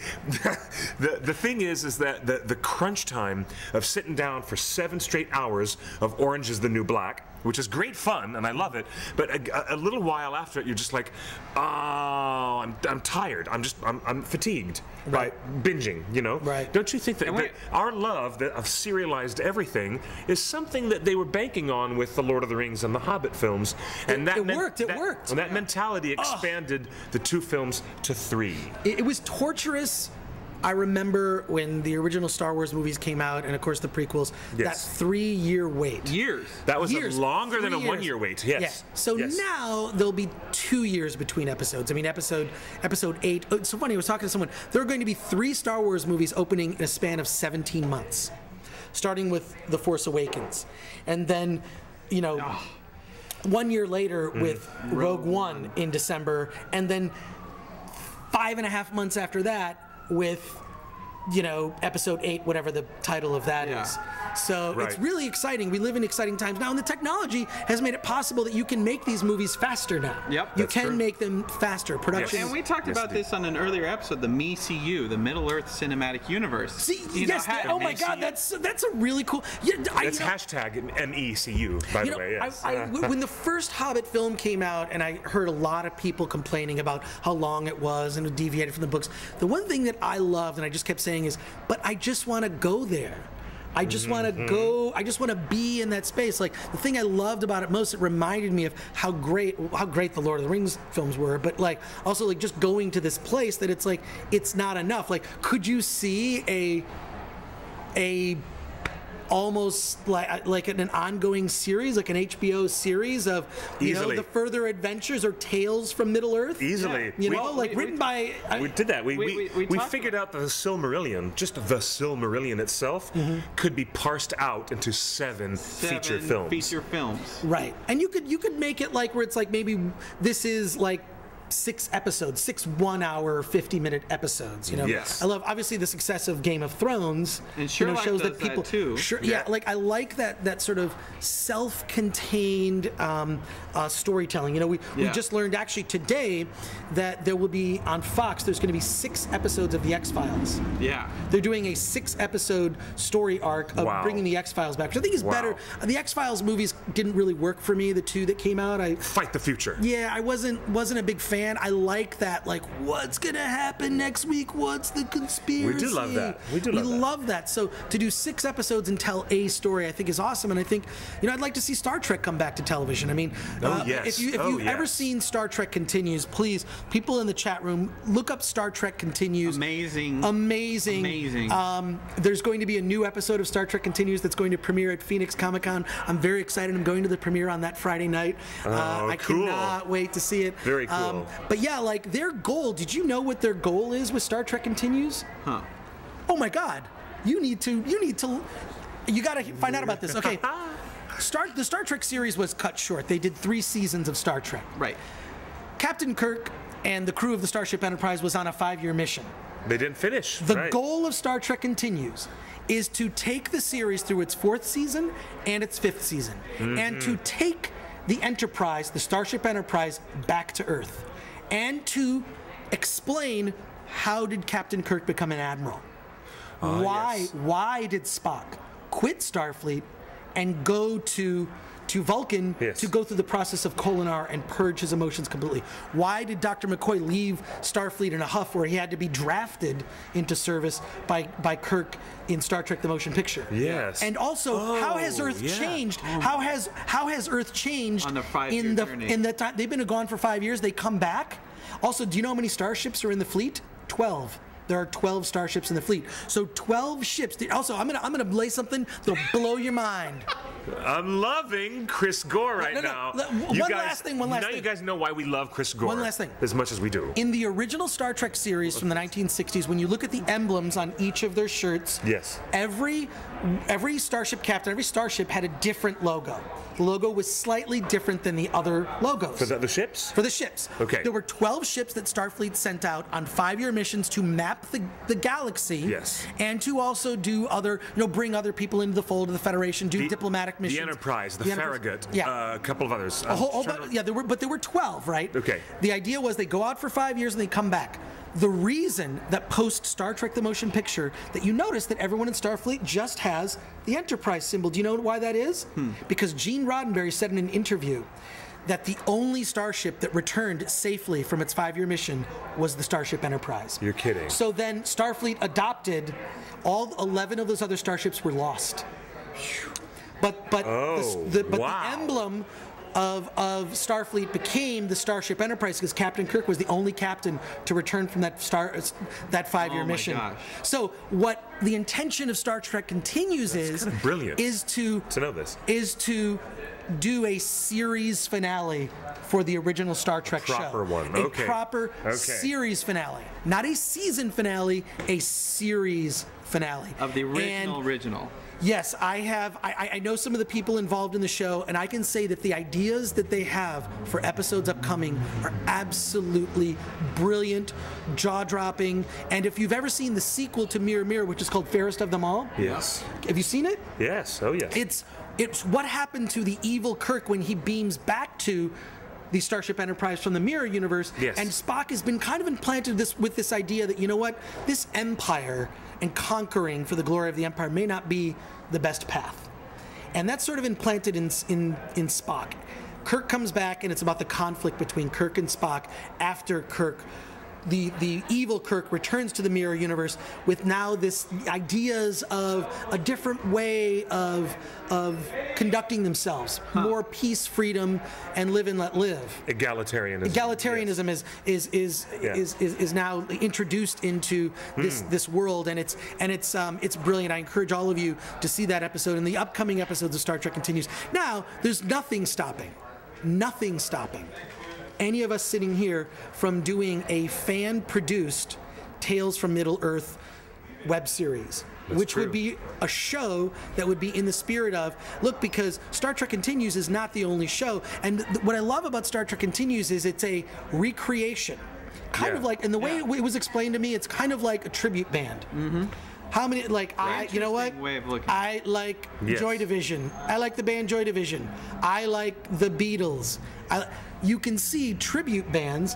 the thing is that the crunch time of sitting down for 7 straight hours of Orange is the New Black, which is great fun, and I love it. But a little while after it, you're just like, oh, I'm tired. I'm fatigued by binging. Don't you think that our love of serialized everything is something that they were banking on with the Lord of the Rings and the Hobbit films, and it worked. And that mentality expanded the 2 films to 3. It was torturous. I remember when the original Star Wars movies came out, and of course the prequels, that 3-year wait. That was longer than a 1-year wait. So now there'll be 2 years between episodes. I mean, episode 8. It's so funny, I was talking to someone. There are going to be 3 Star Wars movies opening in a span of 17 months, starting with The Force Awakens. And then, 1 year later with Rogue One in December, and then 5.5 months after that with, episode 8, whatever the title of that is. So it's really exciting. We live in exciting times now, and the technology has made it possible that you can make these movies faster now. You can make them faster. Production. And we talked about this on an earlier episode, the MCU, the Middle Earth Cinematic Universe. Oh my God, that's a really cool. That's hashtag MECU, by the way. When the first Hobbit film came out, and I heard a lot of people complaining about how long it was and it deviated from the books, the one thing that I loved, and I just kept saying is, but I just want to go there. I just want to go. I just want to be in that space. Like, the thing I loved about it most, it reminded me of how great the Lord of the Rings films were. But also just going to this place that it's like it's not enough. Like, could you see a almost like an ongoing series, like an HBO series of the further adventures or tales from Middle Earth? Easily. Written by. We did that. We figured out that the Silmarillion, just the Silmarillion itself, could be parsed out into 7 feature films. Right, and you could make it like where it's like maybe this is like 6 episodes, 6 1-hour, 50-minute episodes. I love obviously the success of Game of Thrones. And Sherlock shows does that people that too. I like that sort of self-contained storytelling. We just learned actually today that there will be on Fox. There's going to be 6 episodes of the X-Files. They're doing a 6-episode story arc of bringing the X-Files back, which I think is better. The X-Files movies didn't really work for me. The 2 that came out, Fight the Future. I wasn't a big fan. I like that. Like, what's gonna happen next week? What's the conspiracy? We do love that. We love that. So to do 6 episodes and tell a story, I think is awesome. And I think, I'd like to see Star Trek come back to television. I mean, if you've ever seen Star Trek Continues, please, people in the chat room, look up Star Trek Continues. Amazing. There's going to be a new episode of Star Trek Continues that's going to premiere at Phoenix Comic-Con. I'm very excited. I'm going to the premiere on that Friday night. I cannot wait to see it. Very cool. But like their goal, did you know what their goal is with Star Trek Continues? Oh my God. You got to find out about this. Okay. The Star Trek series was cut short. They did 3 seasons of Star Trek. Right. Captain Kirk and the crew of the Starship Enterprise was on a 5-year mission. They didn't finish. The goal of Star Trek Continues is to take the series through its 4th season and its 5th season, and to take the Enterprise, the Starship Enterprise, back to Earth, and to explain how did Captain Kirk become an admiral? Why did Spock quit Starfleet and go to Vulcan to go through the process of Kolinar and purge his emotions completely? Why did Dr. McCoy leave Starfleet in a huff where he had to be drafted into service by Kirk in Star Trek: The Motion Picture? Yes. And also, how has Earth changed? How has Earth changed on the 5-year journey? In the time they've been gone for 5 years? They come back. Also, do you know how many starships are in the fleet? 12. There are 12 starships in the fleet. So 12 ships. Also, I'm gonna lay something that'll blow your mind. I'm loving Chris Gore right now. One last thing. Now you guys know why we love Chris Gore. One last thing. As much as we do. In the original Star Trek series from the 1960s, when you look at the emblems on each of their shirts, every starship captain, every starship had a different logo. The logo was slightly different than the other logos. For the ships? For the ships. Okay. There were 12 ships that Starfleet sent out on 5-year missions to map the galaxy. Yes. And to also do other, bring other people into the fold of the Federation, do diplomatic missions. The Enterprise, the Farragut, a couple of others. There were 12, right? Okay. The idea was they go out for 5 years and they come back. The reason that post Star Trek: The Motion Picture that you notice that everyone in Starfleet just has the Enterprise symbol. Do you know why that is? Because Gene Roddenberry said in an interview that the only starship that returned safely from its 5-year mission was the Starship Enterprise. You're kidding. So then Starfleet adopted all 11 of those other starships were lost. But the emblem of Starfleet became the Starship Enterprise because Captain Kirk was the only captain to return from that 5-year mission. Gosh. So what the intention of Star Trek Continues is kind of brilliant is to know this is to do a series finale for the original Star Trek show. Proper one. A proper series finale, not a season finale, a series finale of the original. Yes, I know some of the people involved in the show, and I can say that the ideas that they have for episodes upcoming are absolutely brilliant, jaw-dropping. And if you've ever seen the sequel to Mirror Mirror, which is called Fairest of Them All, yes, have you seen it? Yes. Oh yes. It's what happened to the evil Kirk when he beams back to the Starship Enterprise from the Mirror universe. Yes. And Spock has been kind of implanted with this idea that, you know what, this empire and conquering for the glory of the empire may not be the best path. And that's sort of implanted in Spock. Kirk comes back, and it's about the conflict between Kirk and Spock after Kirk, the evil Kirk, returns to the Mirror universe with now this ideas of a different way of conducting themselves, more peace, freedom, and live and let live. Egalitarianism. Egalitarianism is now introduced into this world, and it's brilliant. I encourage all of you to see that episode and the upcoming episodes of Star Trek Continues. Now, there's nothing stopping any of us sitting here from doing a fan-produced Tales from Middle-earth web series. Which would be a show that would be in the spirit of, look, because Star Trek Continues is not the only show. And what I love about Star Trek Continues is it's a recreation. Kind of like, and the way it was explained to me, it's kind of like a tribute band. How many, you know what? I like Joy Division. I like the band Joy Division. I like the Beatles. You can see tribute bands.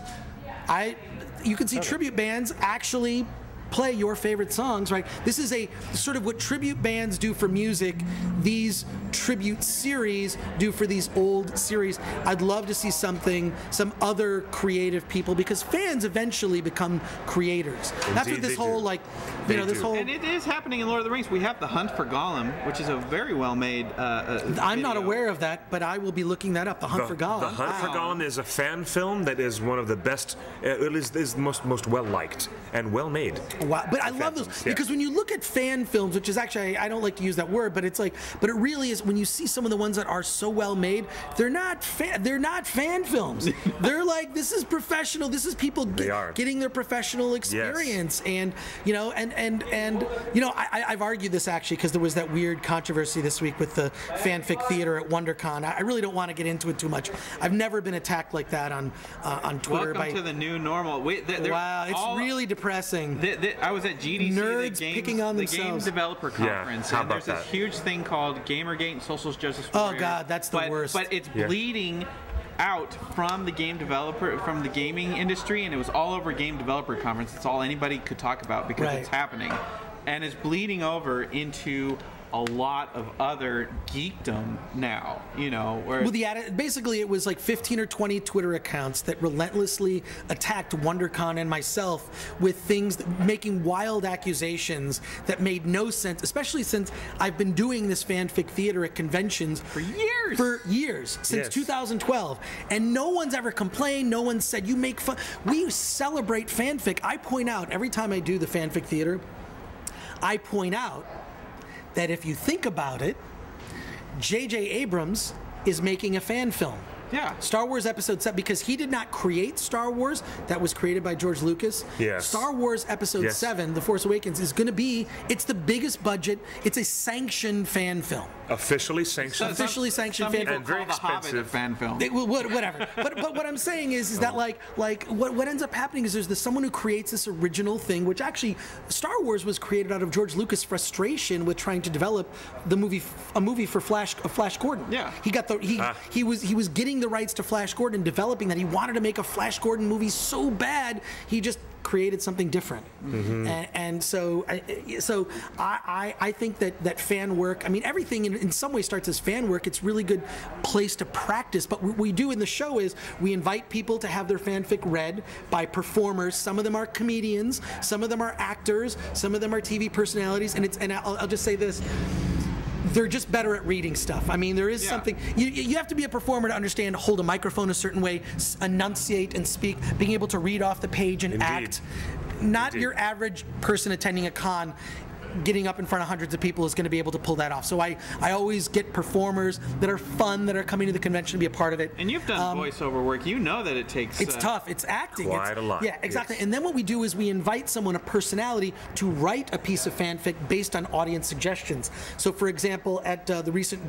Tribute bands actually play your favorite songs, right? This is a sort of what tribute bands do for music, these tribute series do for these old series. I'd love to see some other creative people, because fans eventually become creators. Indeed, that's what this whole And it is happening in Lord of the Rings. We have The Hunt for Gollum, which is a very well made I'm not aware of that, but I will be looking that up. The Hunt for Gollum. The Hunt for Gollum is a fan film that is one of the best, it is the most well liked and well made. Wow. But I love those because when you look at fan films, which is actually, I don't like to use that word, but it's like, but it really is, when you see some of the ones that are so well made, they're not fan films. They're like, this is professional. This is people getting their professional experience. And, you know, and you know, I've argued this actually because there was that weird controversy this week with the fanfic theater at WonderCon. I really don't want to get into it too much. I've never been attacked like that on Twitter. Welcome to the new normal. Wow, it's really depressing. I was at GDC, nerds picking on the themselves. Games Developer Conference, and there's this huge thing called Gamergate and Social Justice Warriors. Oh God, that's the worst. But it's bleeding out from the gaming industry, and it was all over Game Developer Conference. It's all anybody could talk about because it's happening, and it's bleeding over into a lot of other geekdom now, you know. Where basically it was like 15 or 20 Twitter accounts that relentlessly attacked WonderCon and myself with things, making wild accusations that made no sense, especially since I've been doing this fanfic theater at conventions for years. Since 2012. And no one's ever complained, no one said you make fun. We celebrate fanfic. I point out, every time I do the fanfic theater, I point out that if you think about it, J.J. Abrams is making a fan film. Yeah. Star Wars Episode 7, because he did not create Star Wars. That was created by George Lucas. Yes. Star Wars Episode 7, The Force Awakens, is going to be, it's the biggest budget, it's a sanctioned fan film. Officially sanctioned. Officially sanctioned fan film. And very expensive fan film. Whatever. but what I'm saying is that like what ends up happening is there's someone who creates this original thing, which actually Star Wars was created out of George Lucas' frustration with trying to develop a movie for Flash Gordon. Yeah. He was getting the rights to Flash Gordon and developing that. He wanted to make a Flash Gordon movie so bad, he just created something different. And so I think that fan work, I mean, everything in some way starts as fan work. It's a really good place to practice. But what we do in the show is we invite people to have their fanfic read by performers. Some of them are comedians, some of them are actors, some of them are TV personalities, and I'll just say this: they're just better at reading stuff. I mean, there is something, you have to be a performer to understand, hold a microphone a certain way, enunciate and speak, being able to read off the page and act. Not your average person attending a con getting up in front of hundreds of people is going to be able to pull that off. So I always get performers that are fun, that are coming to the convention to be a part of it. And you've done voiceover work. You know that it takes... It's tough. It's acting. Quite a lot. Yeah, exactly. Yes. And then what we do is we invite someone, a personality, to write a piece of fanfic based on audience suggestions. So, for example, at the recent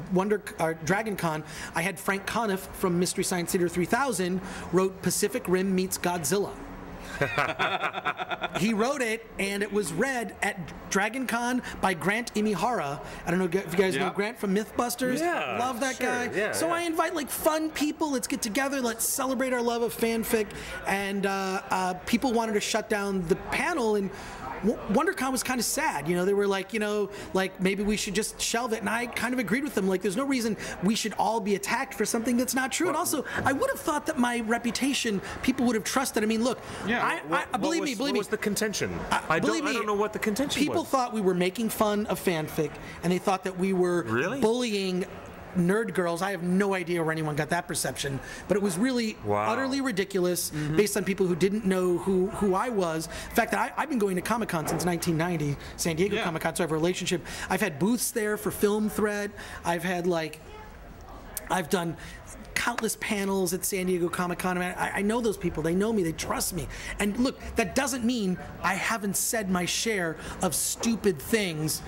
Dragon Con, I had Frank Conniff from Mystery Science Theater 3000 wrote Pacific Rim meets Godzilla. He wrote it, and it was read at Dragon Con by Grant Imihara. I don't know if you guys know Grant from Mythbusters. Yeah, love that guy. Yeah, so I invite like fun people. Let's get together. Let's celebrate our love of fanfic. And people wanted to shut down the panel, and WonderCon was kind of sad. You know, they were like, like maybe we should just shelve it. And I kind of agreed with them. Like, there's no reason we should all be attacked for something that's not true. And also, I would have thought that my reputation, people would have trusted. I mean, look, believe me. What was the contention? I don't know what the contention was. People thought we were making fun of fanfic, and they thought that we were bullying nerd girls. I have no idea where anyone got that perception, but it was really utterly ridiculous based on people who didn't know who I was. In fact, I've been going to Comic-Con since 1990, San Diego Comic-Con, so I have a relationship. I've had booths there for Film Thread. I've done countless panels at San Diego Comic-Con. I know those people. They know me. They trust me. And look, that doesn't mean I haven't said my share of stupid things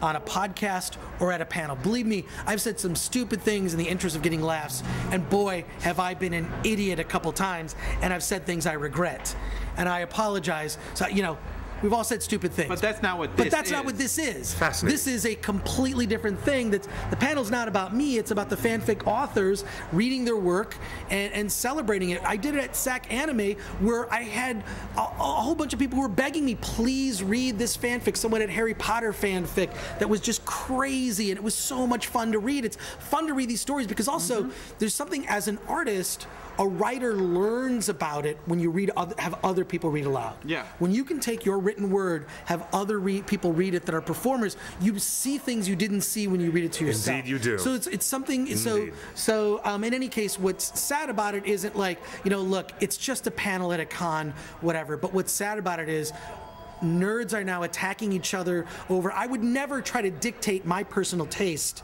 on a podcast or at a panel. Believe me, I've said some stupid things in the interest of getting laughs, and boy, have I been an idiot a couple times, and I've said things I regret, and I apologize. So, we've all said stupid things. But that's not what this is. Fascinating. This is a completely different thing. The panel's not about me. It's about the fanfic authors reading their work and celebrating it. I did it at SAC Anime, where I had a whole bunch of people who were begging me, please read this fanfic. Someone had Harry Potter fanfic that was just crazy, and it was so much fun to read. It's fun to read these stories because also there's something, as an artist, a writer learns about it when you have other people read aloud. Yeah. When you can take your written word, have other people read it that are performers, you see things you didn't see when you read it to yourself. Indeed you do. So it's something. Indeed. So in any case, what's sad about it isn't like, look, it's just a panel at a con, whatever. But what's sad about it is, nerds are now attacking each other over. I would never try to dictate my personal taste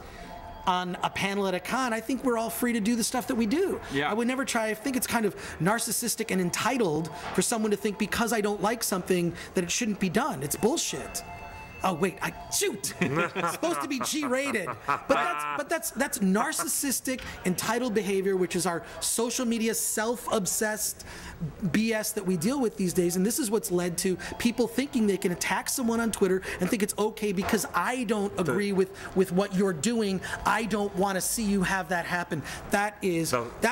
on a panel at a con. I think we're all free to do the stuff that we do. Yeah. I would never try. I think it's kind of narcissistic and entitled for someone to think because I don't like something that it shouldn't be done. It's bullshit. Oh wait, shoot! It's supposed to be G-rated, but that's narcissistic, entitled behavior, which is our social media self-obsessed BS that we deal with these days. And this is what's led to people thinking they can attack someone on Twitter and think it's okay because I don't agree with what you're doing. I don't want to see you have that happen. That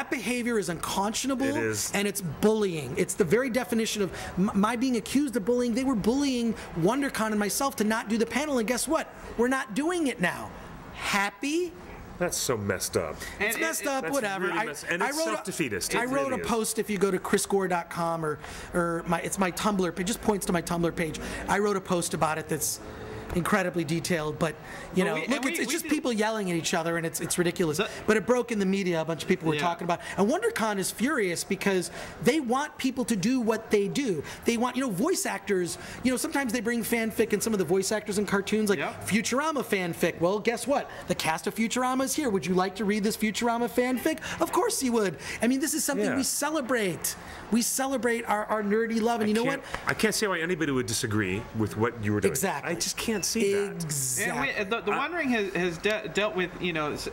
behavior is unconscionable. It is. And it's bullying. It's the very definition of my being accused of bullying. They were bullying WonderCon and myself to not do the panel, and guess what? We're not doing it now. Happy? That's so messed up. It's messed up, that's whatever. Really and it's self-defeatist. I wrote a post, if you go to chrisgore.com or it's my Tumblr page, it just points to my Tumblr page. I wrote a post about it that's incredibly detailed, but it's just people yelling at each other, and it's ridiculous. But it broke in the media. A bunch of people were talking about it. And WonderCon is furious because they want people to do what they do. They want, voice actors, sometimes they bring fanfic, and some of the voice actors in cartoons, like Futurama fanfic. Well, guess what? The cast of Futurama is here. Would you like to read this Futurama fanfic? Of course you would. I mean, this is something we celebrate. We celebrate our nerdy love, and what? I can't see why anybody would disagree with what you were doing. Exactly. I just can't see that. Exactly. And the Wandering has dealt with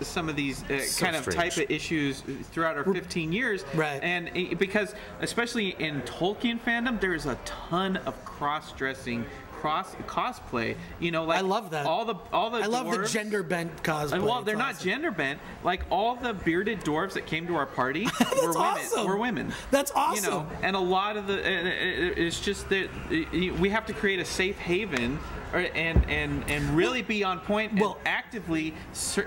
some of these kind of type of issues throughout our 15 years, right? And because especially in Tolkien fandom, there is a ton of cross-dressing. Cosplay, like I love that. All the I love dwarves, the gender bent cosplay. Well, they're not gender bent. Like all the bearded dwarves that came to our party were women. Awesome. Were women. That's awesome. And a lot of it's just that we have to create a safe haven. And really be on point and actively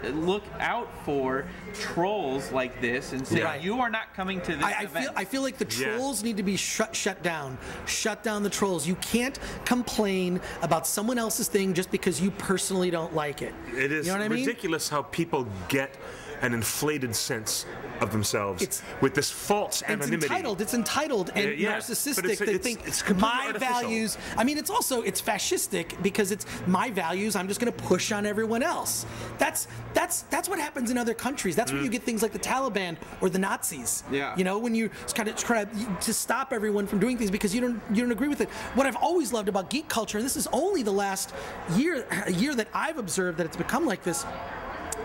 look out for trolls like this and say you are not coming to this event. I feel like the trolls need to be shut down. Shut down the trolls. You can't complain about someone else's thing just because you personally don't like it. It is ridiculous how people get an inflated sense of themselves with this false anonymity. It's entitled and narcissistic. They think my values. I mean, it's fascistic because it's my values. I'm just going to push on everyone else. That's what happens in other countries. That's when you get things like the Taliban or the Nazis. Yeah. When you kind of try to stop everyone from doing things because you don't agree with it. What I've always loved about geek culture, and this is only the last year that I've observed that it's become like this.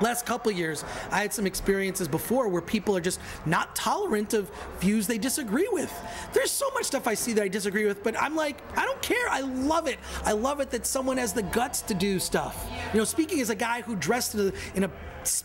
Last couple of years, I had some experiences before where people are just not tolerant of views they disagree with. There's so much stuff I see that I disagree with, but I'm like, I don't care. I love it. I love it that someone has the guts to do stuff. Speaking as a guy who dressed in a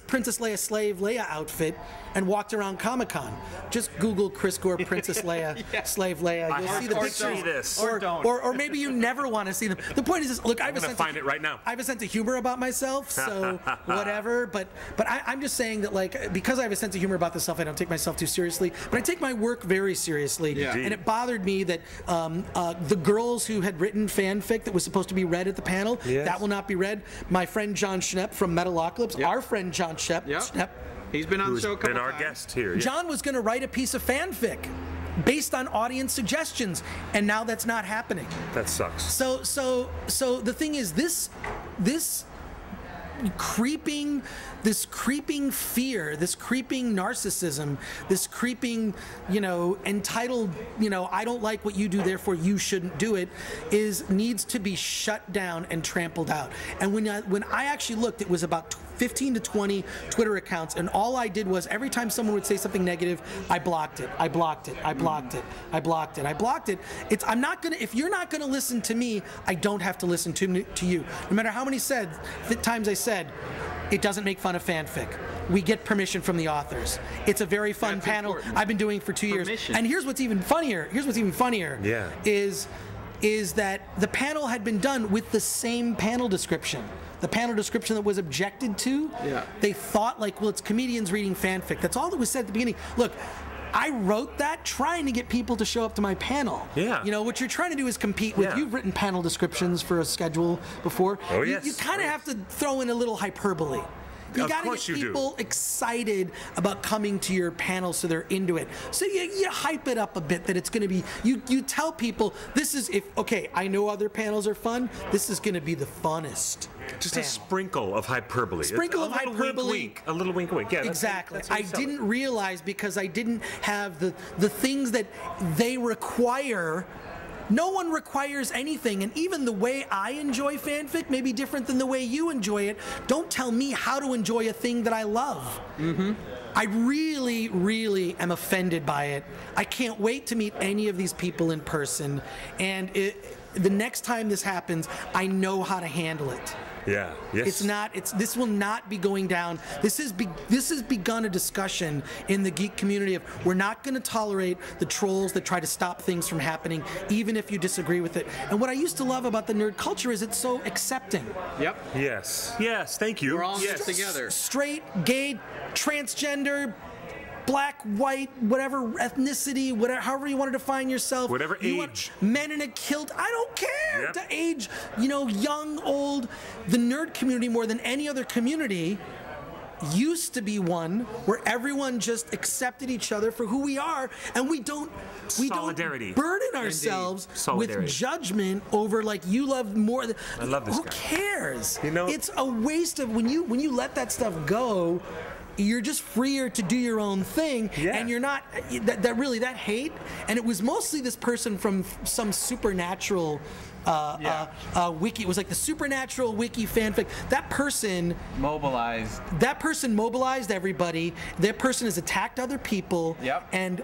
Princess Leia Slave Leia outfit and walked around Comic-Con. Just Google Chris Gore Princess Leia Slave Leia. You'll see the pictures. Or maybe you never want to see them. The point is this, look, I'm going to find it right now. I have a sense of humor about myself, so whatever. But I'm just saying that because I have a sense of humor about this stuff, I don't take myself too seriously. But I take my work very seriously. Yeah. And it bothered me that the girls who had written fanfic that was supposed to be read at the panel, that will not be read. My friend John Schnepp from Metalocalypse, our friend John Schnepp. He's been on the show a couple times. Been our guest here. Yeah. John was going to write a piece of fanfic based on audience suggestions, and now that's not happening. That sucks. So the thing is, this creeping fear, this creeping narcissism, this creeping, entitled, I don't like what you do, therefore you shouldn't do it, needs to be shut down and trampled out. And when I actually looked, it was about 15 to 20 Twitter accounts, and all I did was every time someone would say something negative, I blocked it. I'm not gonna. If you're not gonna listen to me, I don't have to listen to you. No matter how many times I said, it doesn't make fun of fanfic. We get permission from the authors. It's a very fun panel I've been doing for 2 years. And here's what's even funnier. Is that the panel had been done with the same panel description. The panel description that was objected to, they thought it's comedians reading fanfic. That's all that was said at the beginning. Look, I wrote that trying to get people to show up to my panel. Yeah. What you're trying to do is compete with, you've written panel descriptions for a schedule before. Oh, yes. You kind of have to throw in a little hyperbole. You got to get people excited about coming to your panel so they're into it. So you hype it up a bit that it's going to be, you tell people, this is, okay, I know other panels are fun, this is going to be the funnest. Just panel. A sprinkle of hyperbole. Sprinkle of hyperbole. A little wink wink. Yeah, exactly. I didn't realize, because I didn't have the things that they require. No one requires anything, and even the way I enjoy fanfic may be different than the way you enjoy it. Don't tell me how to enjoy a thing that I love. Mm-hmm. I really, really am offended by it. I can't wait to meet any of these people in person, and the next time this happens, I know how to handle it. Yeah. Yes. This will not be going down. This has begun a discussion in the geek community of, we're not going to tolerate the trolls that try to stop things from happening, even if you disagree with it. And what I used to love about the nerd culture is it's so accepting. Yep. Yes. Yes. Thank you. We're all in this together. Straight, gay, transgender, black, white, whatever ethnicity, whatever, however you want to define yourself. Whatever age. Men in a kilt. I don't care. Yep. To age, young, old. The nerd community, more than any other community, used to be one where everyone just accepted each other for who we are, and we don't burden ourselves with judgment over, like, you love more. I love this guy. Who cares? It's a waste of, when you let that stuff go, you're just freer to do your own thing, and you're not that hate. And it was mostly this person from some supernatural wiki. It was like the supernatural wiki fanfic. That person mobilized everybody. That person has attacked other people. Yep. And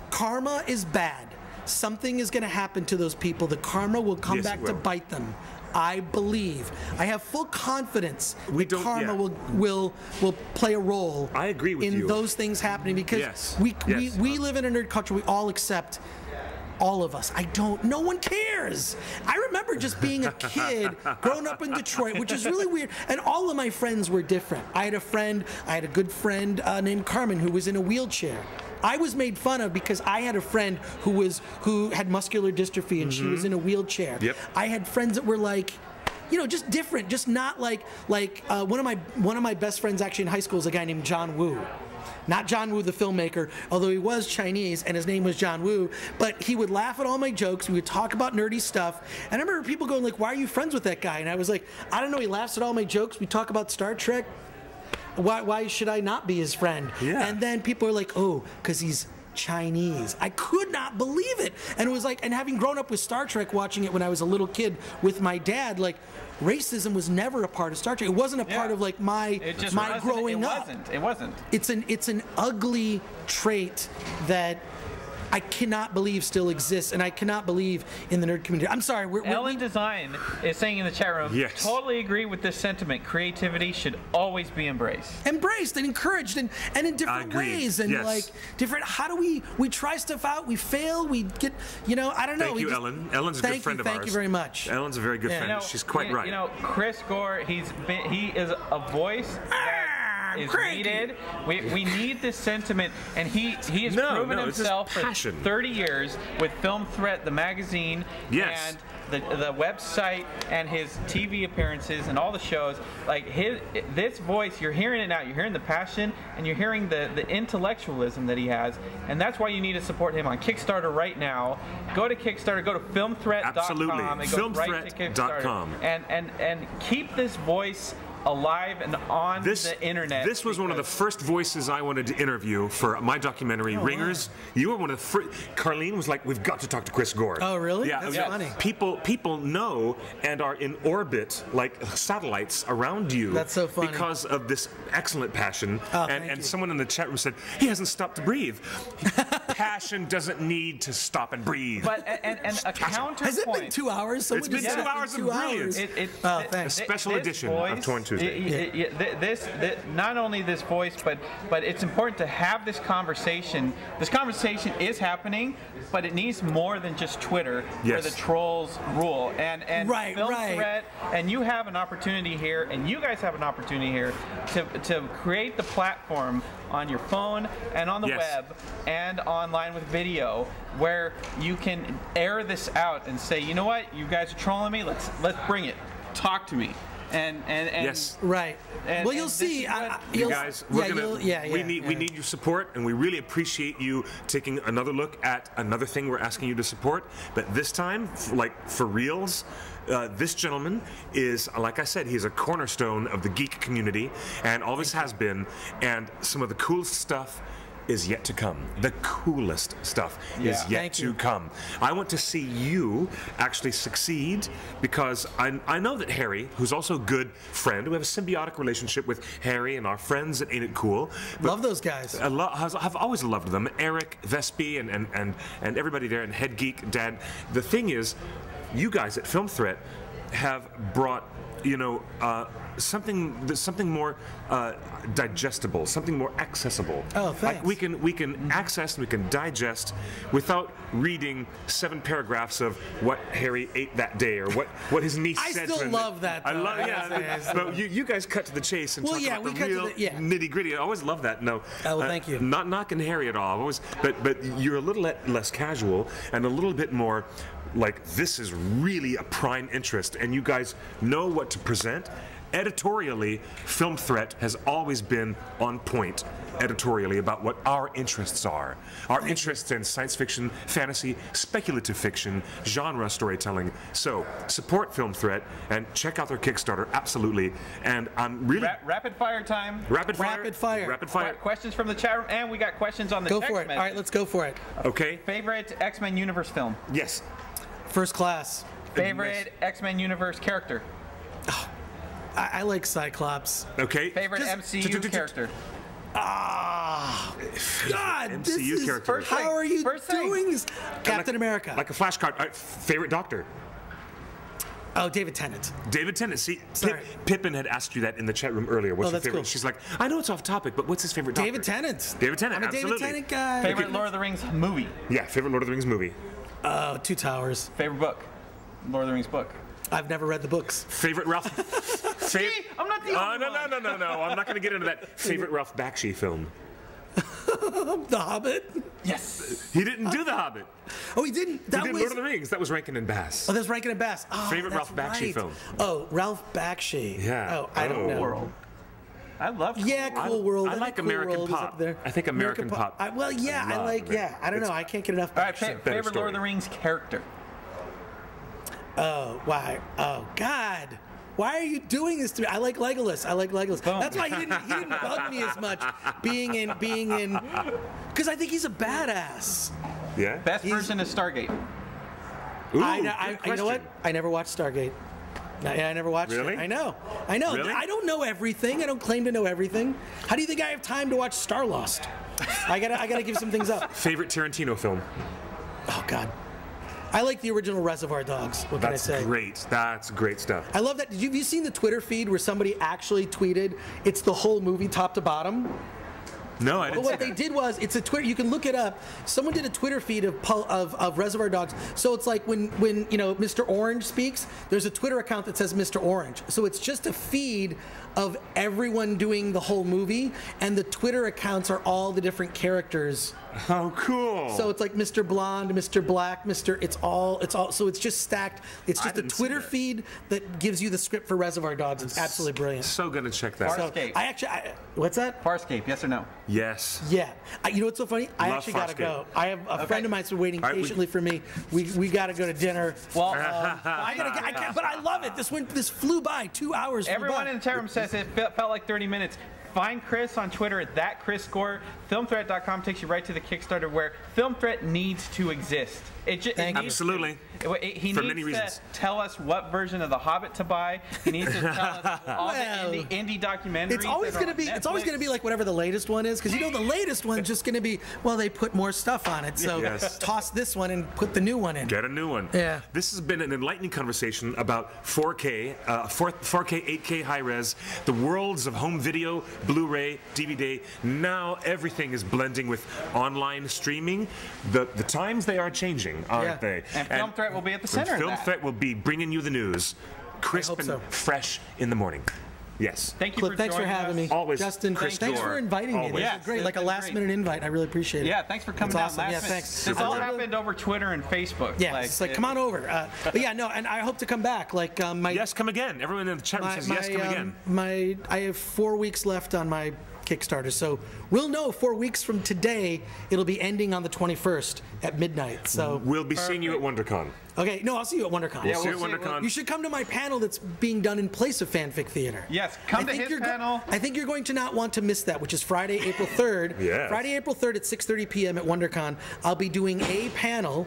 karma is bad. Something is going to happen to those people. The karma will come back to bite them. I believe. I have full confidence that karma will play a role. I agree with you in those things happening, because we live in a nerd culture. We all accept. All of us. No one cares. I remember just being a kid growing up in Detroit, which is really weird. And all of my friends were different. I had a good friend named Carmen who was in a wheelchair. I was made fun of because I had a friend who had muscular dystrophy, and she was in a wheelchair. Yep. I had friends that were like, just different, just not like one of my best friends actually in high school is a guy named John Woo. Not John Woo, the filmmaker, although he was Chinese and his name was John Woo, but he would laugh at all my jokes. We would talk about nerdy stuff. And I remember people going like, why are you friends with that guy? And I was like, I don't know, he laughs at all my jokes. We talk about Star Trek. Why should I not be his friend? Yeah. And then people are like, oh, because he's Chinese. I could not believe it. And it was like, and having grown up with Star Trek, watching it when I was a little kid with my dad, like, racism was never a part of Star Trek. It wasn't a part of like my growing up. It wasn't. It's an ugly trait that I cannot believe still exists, and I cannot believe in the nerd community. I'm sorry. Ellen Design is saying in the chat room, totally agree with this sentiment. Creativity should always be embraced. Embraced and encouraged, and in different ways, and like different. How do we try stuff out? We fail. We get, I don't know. Thank you, Ellen. Ellen's a good friend of ours. Thank you very much. Ellen's a very good friend. She's quite right. Chris Gore, he is a voice that is needed. We need this sentiment, and he has proven himself for 30 years with Film Threat, the magazine, and the website, and his TV appearances and all the shows. Like this voice, you're hearing it now. You're hearing the passion, and you're hearing the intellectualism that he has, and that's why you need to support him on Kickstarter right now. Go to Kickstarter. Go to filmthreat.com. Absolutely. And go right to Kickstarter. And keep this voice alive and on the internet. This was one of the first voices I wanted to interview for my documentary, Ringers. Wow. You were one of the first. Carlene was like, we've got to talk to Chris Gore. Oh, really? Yeah. That's funny. People know and are in orbit like satellites around you. That's so funny. Because of this excellent passion. Oh, and someone in the chat room said, he hasn't stopped to breathe. Passion doesn't need to stop and breathe. But and a counterpoint. Has it been 2 hours? It's been 2 hours of brilliance. Thanks. A special edition of Torn Tuesday. This not only this voice, but it's important to have this conversation. This conversation is happening, but it needs more than just Twitter, where the trolls rule. And Film Threat, and you have an opportunity here, and you guys have an opportunity here to create the platform on your phone and on the web and online with video, where you can air this out and say, you know what, you guys are trolling me. Let's bring it. Talk to me. and yes, right. And, well, you'll see. You guys, we need your support, and we really appreciate you taking another look at another thing we're asking you to support. But this time, like for reals, this gentleman is, like I said, he's a cornerstone of the geek community, and always has been. And some of the coolest stuff is yet to come. The coolest stuff is yet to come. I want to see you actually succeed, because I know that Harry, who's also a good friend, we have a symbiotic relationship with Harry and our friends at Ain't It Cool. Love those guys. I've always loved them. Eric, Vespi, and everybody there, and Head Geek, Dad. The thing is, you guys at Film Threat have brought, you know, something more digestible, something more accessible. Oh, thanks. Like we can access and we can digest without reading 7 paragraphs of what Harry ate that day or what his niece said to him. I still love that. I love, but you guys cut to the chase and talk about the real nitty gritty. I always love that. No, well, thank you. Not knocking Harry at all. But you're a little less casual and a little bit more like, this is really a prime interest, and you guys know what to present. Editorially, Film Threat has always been on point editorially about what our interests are. Our interests in science fiction, fantasy, speculative fiction, genre storytelling. So, support Film Threat and check out their Kickstarter, absolutely. And I'm really... Rapid fire time. Rapid fire. Questions from the chat room, and we got questions on the text message. All right, let's go for it. Okay. Favorite X-Men Universe film? Yes. First Class. Favorite X-Men Universe character? Oh, I like Cyclops. Okay. Favorite MCU character? Ah, God, MCU this is, character. How are you doing this? Captain America. Like a flashcard. Favorite Doctor? Oh, David Tennant. David Tennant. See, Pippin had asked you that in the chat room earlier. What's your favorite? Cool. She's like, I know it's off topic, but what's his favorite Doctor? David Tennant. David Tennant, I'm a absolutely. David Tennant guy. Favorite Lord of the Rings movie? Yeah, favorite Lord of the Rings movie. Two Towers. Favorite book? Lord of the Rings book. I've never read the books. Favorite Ralph... See, I'm not the only one. No. I'm not going to get into that. Favorite Ralph Bakshi film? The Hobbit? Yes. He didn't do The Hobbit. Oh, he didn't? He did Lord of the Rings. That was Rankin and Bass. Oh, that's Rankin and Bass. Oh, favorite Ralph Bakshi film? Oh, Ralph Bakshi. Yeah. Oh, I don't know. World. I love Cool World. Cool World. I like American Pop. I think American Pop. I don't know. I can't get enough. All right, favorite Lord of the Rings character? Oh, why? Oh, God. Why are you doing this to me? I like Legolas. That's why he didn't bug me as much being in, because I think he's a badass. Yeah. Best version of Stargate. Ooh, you know what? I never watched Stargate. I never watched it. I know. Really? I don't know everything. I don't claim to know everything. How do you think I have time to watch Starlost? I gotta give some things up. Favorite Tarantino film? Oh, God. I like the original Reservoir Dogs. What can I say? That's great stuff. I love that. Have you seen the Twitter feed where somebody actually tweeted it's the whole movie top to bottom? No, I didn't see What they did was, it's a Twitter, you can look it up. Someone did a Twitter feed of Reservoir Dogs. So it's like when you know Mr. Orange speaks, there's a Twitter account that says Mr. Orange. So it's just a feed of everyone doing the whole movie, and the Twitter accounts are all the different characters. Oh, cool. So it's like Mr. Blonde, Mr. Black, it's all, so it's just stacked. It's just a Twitter feed that gives you the script for Reservoir Dogs. It's absolutely brilliant. So gonna check that. Farscape. What's that? Farscape, yes or no? Yes. Yeah. You know what's so funny? I actually gotta go. I have a friend of mine's been waiting patiently for me. We gotta go to dinner. Well, but I love it. This flew by. 2 hours. Everyone in the chat room says it felt like 30 minutes. Find Chris on Twitter at @ChrisGore. FilmThreat.com takes you right to the Kickstarter where Film Threat needs to exist. Absolutely. He needs to tell us what version of The Hobbit to buy. He needs to tell us all the indie documentaries. It's always going to be like whatever the latest one is, because you know the latest one's just going to be, well, they put more stuff on it, so toss this one and put the new one in. Get a new one. Yeah. This has been an enlightening conversation about 4K, 4K, 8K high res, the worlds of home video, Blu-ray, DVD. Now everything is blending with online streaming. The times they are changing, aren't they? And Film Threat will be at the center of that. Film Threat will be bringing you the news, crisp and fresh in the morning. Yes. Thank you Cliff, for thanks for having me. Always. Justin, Chris thanks Gore. for inviting me. Always. This was great. Like a last-minute invite. I really appreciate it. Yeah, thanks for coming That's down. awesome. Last Yeah, minute. thanks. This all happened over Twitter and Facebook. Yeah, it's like, come on over. But yeah, no, and I hope to come back. Like, yes, come again. Everyone in the chat room says, yes, come again. I have 4 weeks left on my Kickstarter, so we'll know 4 weeks from today. It'll be ending on the 21st at midnight. So we'll be seeing you at WonderCon. Okay, no, I'll see you at WonderCon. Yeah, we'll see you at WonderCon. You should come to my panel that's being done in place of Fanfic Theater. Yes, come to his panel. I think you're going to not want to miss that, which is Friday, April 3rd. Yes. Friday, April 3rd at 6:30 p.m. at WonderCon. I'll be doing a panel,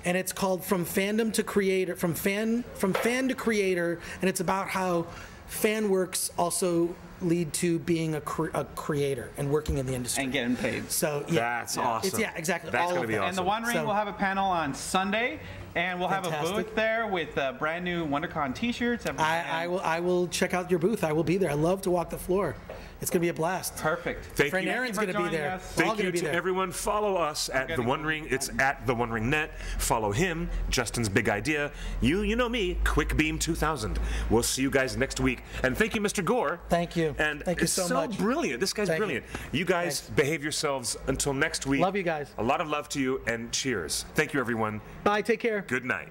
and it's called From Fandom to Creator, from fan to Creator, and it's about how fan works also lead to being a creator and working in the industry and getting paid. So yeah, that's awesome. Yeah, exactly. That's going to be awesome. And the One Ring will have a panel on Sunday, and we'll Fantastic. have a booth there with brand new WonderCon T-shirts. I will check out your booth. I will be there. I love to walk the floor. It's going to be a blast. Perfect. Thank Friend you. Aaron's going to be there. Thank you to everyone. Follow us at The One Ring. It's at The One Ring Net. Follow him, Justin's Big Idea. You know me, Quick Beam 2000. We'll see you guys next week. And thank you, Mr. Gore. Thank you. And thank you so much. Brilliant. This guy's brilliant. You guys behave yourselves until next week. Love you guys. A lot of love to you, and cheers. Thank you, everyone. Bye. Take care. Good night.